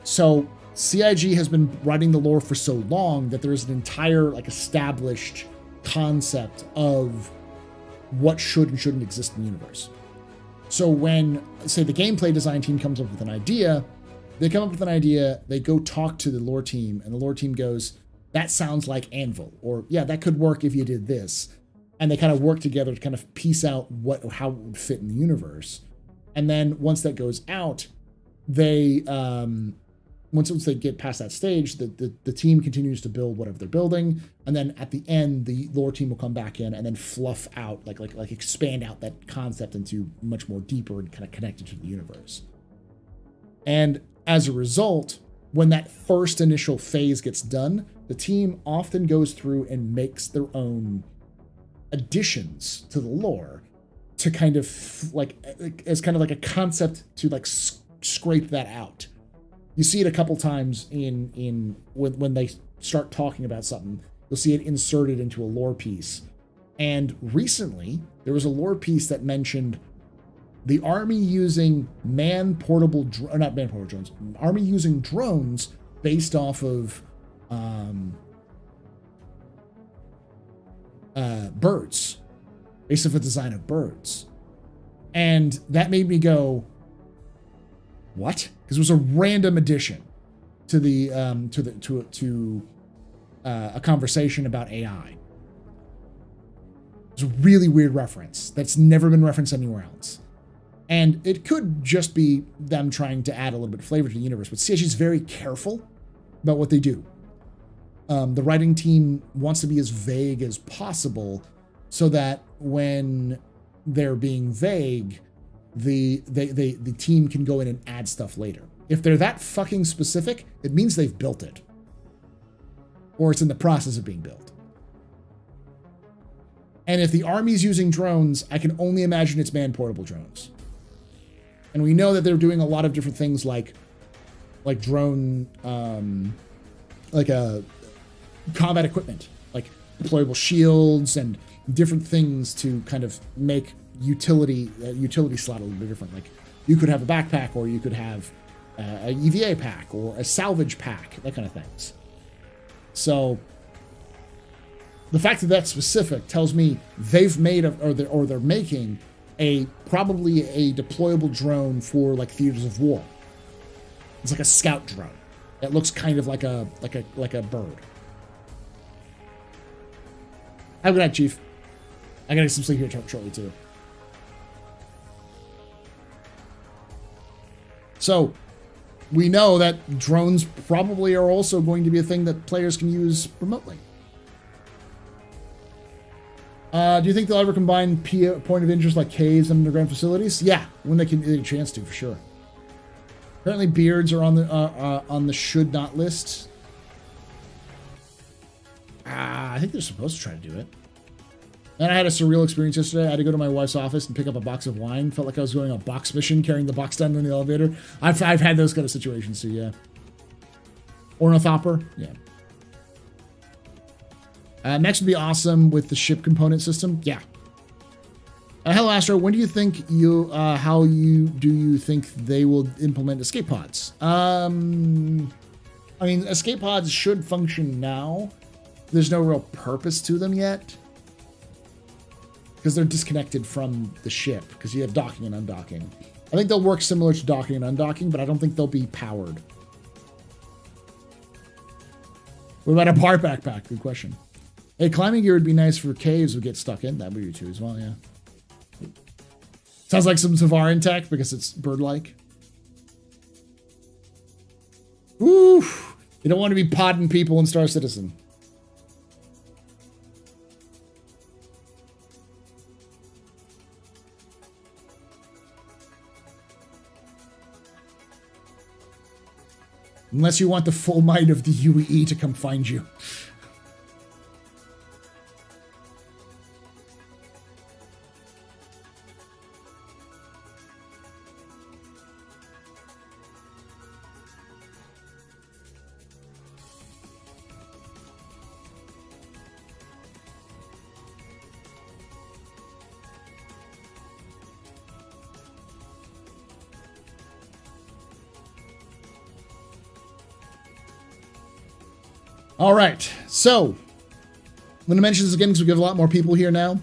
So CIG has been writing the lore for so long that there is an entire established concept of what should and shouldn't exist in the universe. So when, say, the gameplay design team comes up with an idea, they come up with an idea, they go talk to the lore team, and the lore team goes, that sounds like Anvil, or yeah, that could work if you did this. And they kind of work together to kind of piece out how it would fit in the universe. And then once that goes out, they once they get past that stage, the team continues to build whatever they're building, and then at the end, the lore team will come back in and then fluff out, like expand out that concept into much more deeper and kind of connected to the universe. And as a result, when that first initial phase gets done, the team often goes through and makes their own additions to the lore to kind of as kind of like a concept to scrape that out. You see it a couple times in when they start talking about something. You'll see it inserted into a lore piece. And recently, there was a lore piece that mentioned the Army using Army using drones based off of birds, based off the design of birds. And that made me go, what? Because it was a random addition to the a conversation about AI. It's a really weird reference that's never been referenced anywhere else. And it could just be them trying to add a little bit of flavor to the universe, but CIG is very careful about what they do. The writing team wants to be as vague as possible so that when they're being vague, the team can go in and add stuff later. If they're that fucking specific, it means they've built it. Or it's in the process of being built. And if the Army's using drones, I can only imagine it's man-portable drones. And we know that they're doing a lot of different things like drone, combat equipment, like deployable shields and different things to kind of make utility slot a little bit different. Like you could have a backpack, or you could have a EVA pack, or a salvage pack, that kind of things. So the fact that that's specific tells me they've made they're making probably a deployable drone for theaters of war. It's like a scout drone. It looks kind of like a bird. Have a good night, Chief. I gotta get some sleep here shortly too. So we know that drones probably are also going to be a thing that players can use remotely. Do you think they'll ever combine point of interest like caves and underground facilities? Yeah, when they get a chance to, for sure. Apparently, beards are on the should not list. I think they're supposed to try to do it. And I had a surreal experience yesterday. I had to go to my wife's office and pick up a box of wine. Felt like I was going on a box mission, carrying the box down in the elevator. I've had those kind of situations too, yeah. Ornithopter, yeah. Next would be awesome with the ship component system, yeah. Hello, Astro. When do you think how do you think they will implement escape pods? I mean, escape pods should function now. There's no real purpose to them yet, because they're disconnected from the ship, because you have docking and undocking. I think they'll work similar to docking and undocking, but I don't think they'll be powered. What about a bar backpack? Good question. Hey, climbing gear would be nice for caves we get stuck in. That would be too as well, yeah. Sounds like some Tavarin tech because it's bird-like. Woo! You don't want to be podding people in Star Citizen. Unless you want the full might of the UEE to come find you. All right, so I'm going to mention this again because we have a lot more people here now.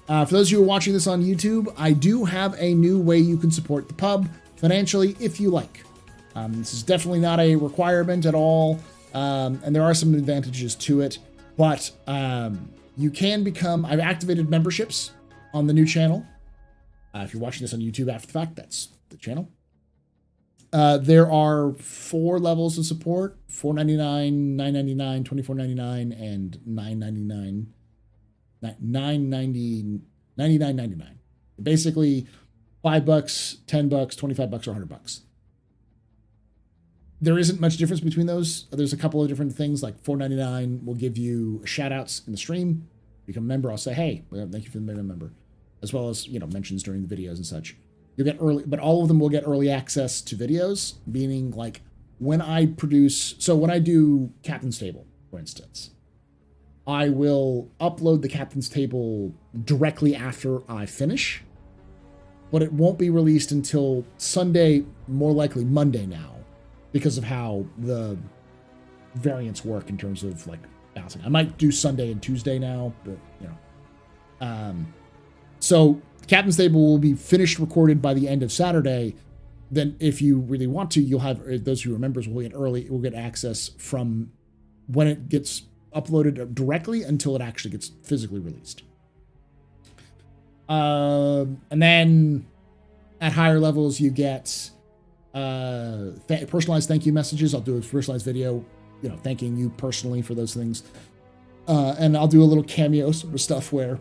For those of you who are watching this on YouTube, I do have a new way you can support the pub financially if you like. This is definitely not a requirement at all, and there are some advantages to it, but you can become... I've activated memberships on the new channel. If you're watching this on YouTube after the fact, that's the channel. There are 4 levels of support: $4.99, $9.99, $24.99, and $9.99. $99.99. Basically, $5, $10, $25, or $100. There isn't much difference between those. There's a couple of different things, like $4.99 will give you shout-outs in the stream. Become a member, I'll say, hey, thank you for being a member, as well as, mentions during the videos and such. You'll get early, but all of them will get early access to videos, meaning like when I produce, so when I do Captain's Table, for instance, I will upload the Captain's Table directly after I finish, but it won't be released until Sunday, more likely Monday now, because of how the variants work in terms of like bouncing. I might do Sunday and Tuesday now, but so Captain's Table will be finished recorded by the end of Saturday. Then if you really want to, you'll have, those who are members will get access from when it gets uploaded directly until it actually gets physically released. And then at higher levels, you get personalized thank you messages. I'll do a personalized video, thanking you personally for those things. And I'll do a little cameo sort of stuff where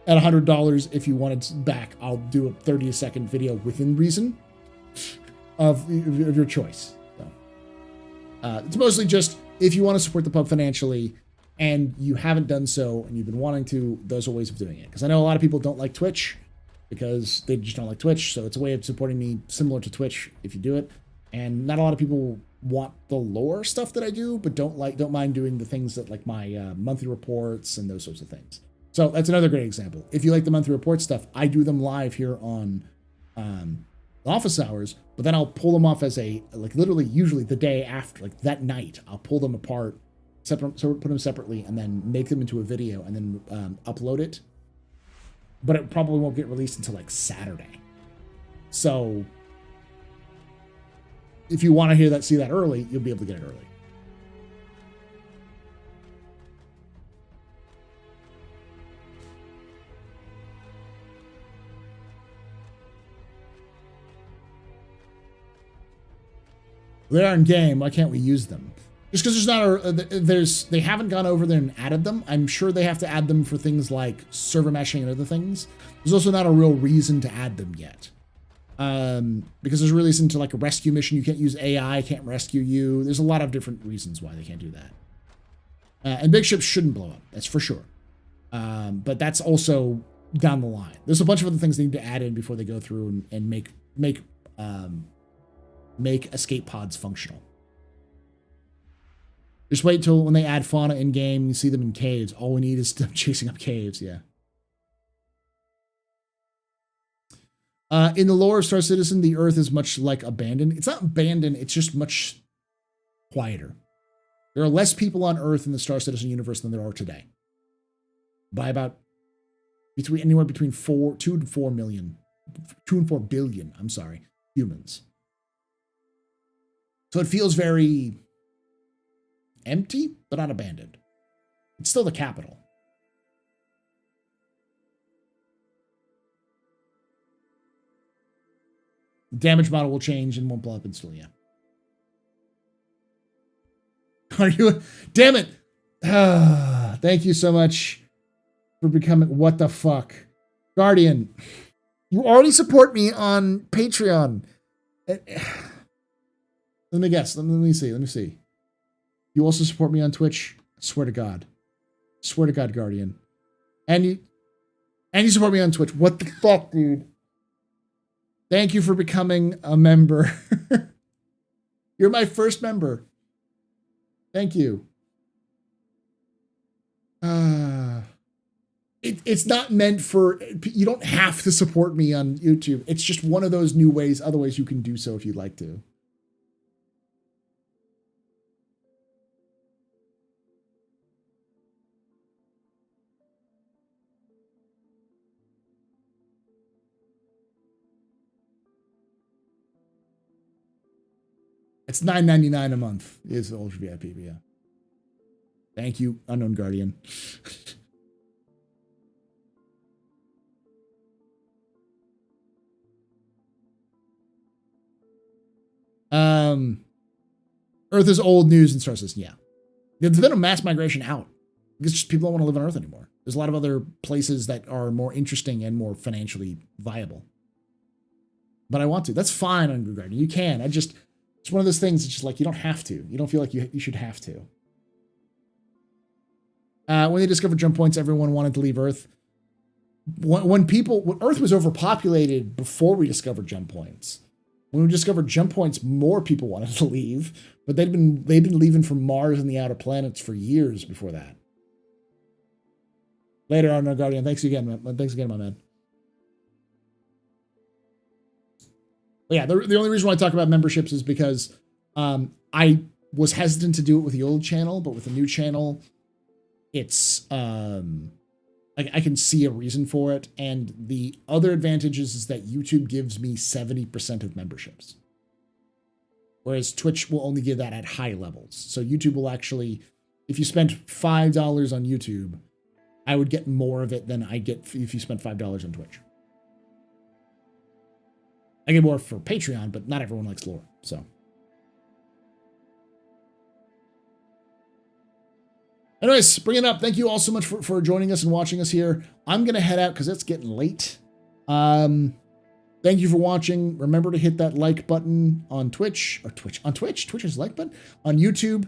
at $100, if you want it back, I'll do a 30-second video within reason of your choice. So, it's mostly just if you want to support the pub financially and you haven't done so and you've been wanting to, those are ways of doing it. Because I know a lot of people don't like Twitch because they just don't like Twitch. So it's a way of supporting me similar to Twitch if you do it. And not a lot of people want the lore stuff that I do, but don't mind doing the things that like my monthly reports and those sorts of things. So that's another great example. If you like the monthly report stuff, I do them live here on office hours, but then I'll pull them off as literally usually the day after, like that night, I'll pull them apart, put them separately, and then make them into a video and then upload it. But it probably won't get released until like Saturday. So if you want to see that early, you'll be able to get it early. They are in game. Why can't we use them? Just because they haven't gone over there and added them. I'm sure they have to add them for things like server meshing and other things. There's also not a real reason to add them yet. Because there's really isn't like a rescue mission. You can't use AI, can't rescue you. There's a lot of different reasons why they can't do that. And big ships shouldn't blow up. That's for sure. But that's also down the line. There's a bunch of other things they need to add in before they go through and make escape pods functional. Just wait till when they add fauna in game, you see them in caves. All we need is them chasing up caves. Yeah. In the lore of Star Citizen, the Earth is much like abandoned. It's not abandoned. It's just much quieter. There are less people on Earth in the Star Citizen universe than there are today. By about anywhere between 2 and 4 million, 2 and 4 billion, I'm sorry, humans. So it feels very empty, but not abandoned. It's still the capital. The damage model will change and won't blow up instantly, yeah. Are you? Damn it! Thank you so much for becoming. What the fuck, Guardian? You already support me on Patreon. Let me guess. Let me see. You also support me on Twitch. I swear to God. Swear to God, Guardian. And you support me on Twitch. What the fuck, dude? Thank you for becoming a member. You're my first member. Thank you. It's not meant for, you don't have to support me on YouTube. It's just one of those new ways, other ways you can do so if you'd like to. It's $9.99 a month is the Ultra VIP, yeah. Thank you, Unknown Guardian. Earth is old news in Star Citizen, yeah. There's been a mass migration out. It's just people don't want to live on Earth anymore. There's a lot of other places that are more interesting and more financially viable. But I want to. That's fine on Good Guardian. You can. It's one of those things. It's just like you don't have to. You don't feel like you should have to. When they discovered jump points, everyone wanted to leave Earth. When Earth was overpopulated before we discovered jump points. When we discovered jump points, more people wanted to leave, but they've been leaving from Mars and the outer planets for years before that. Later on, no Guardian. Thanks again, my man. But yeah, the only reason why I talk about memberships is because I was hesitant to do it with the old channel, but with the new channel, it's I can see a reason for it. And the other advantage is that YouTube gives me 70% of memberships. Whereas Twitch will only give that at high levels. So YouTube will actually, if you spend $5 on YouTube, I would get more of it than I get if you spent $5 on Twitch. I get more for Patreon, but not everyone likes lore, so. Anyways, bring it up. Thank you all so much for joining us and watching us here. I'm going to head out because it's getting late. Thank you for watching. Remember to hit that like button on Twitch. Twitch's like button. On YouTube.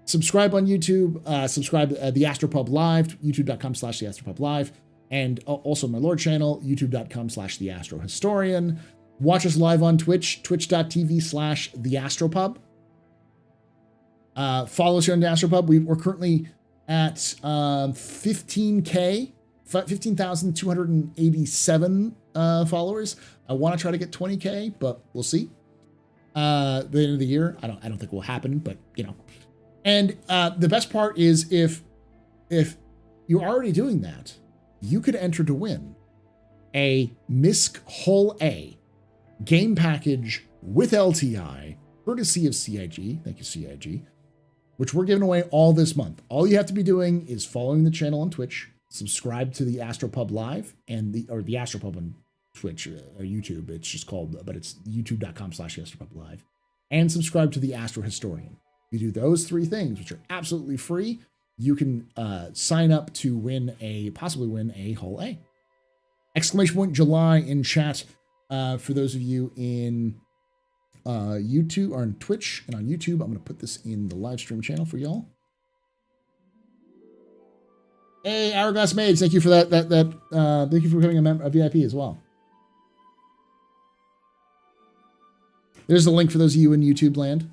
Subscribe on YouTube. Subscribe TheAstroPubLive, youtube.com/TheAstroPubLive. And also my lore channel, youtube.com/TheAstroHistorian. Watch us live on Twitch, twitch.tv/TheAstroPub. Follow us here on TheAstroPub. We're currently at 15,287 followers. I want to try to get 20K, but we'll see. The end of the year, I don't think it will happen, but you know. And the best part is if you're already doing that, you could enter to win a MISC Hull A game package with LTI, courtesy of CIG. Thank you, CIG. Which we're giving away all this month. All you have to be doing is following the channel on Twitch, subscribe to the AstroPubLive and the AstroPub on Twitch or YouTube. It's just called, but it's youtube.com/TheAstroPubLive, and subscribe to the Astro Historian. You do those three things, which are absolutely free. You can sign up to possibly win a Hull A. Exclamation point July in chat for those of you in YouTube or on Twitch. And on YouTube, I'm going to put this in the live stream channel for y'all. Hey, Hourglass Mage, thank you for that. Thank you for becoming a VIP as well. There's the link for those of you in YouTube land.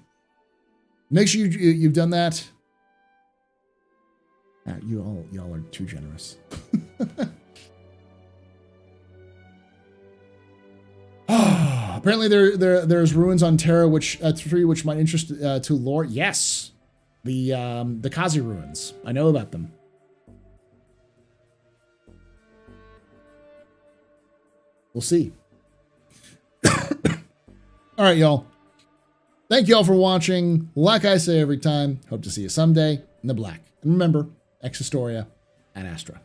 Make sure you've done that. Y'all are too generous. Apparently there's ruins on Terra which might interest to lore. Yes, the Kazi ruins. I know about them. We'll see. All right, y'all. Thank y'all for watching. Like I say every time, hope to see you someday in the black. And remember, Ex Historia at Astro.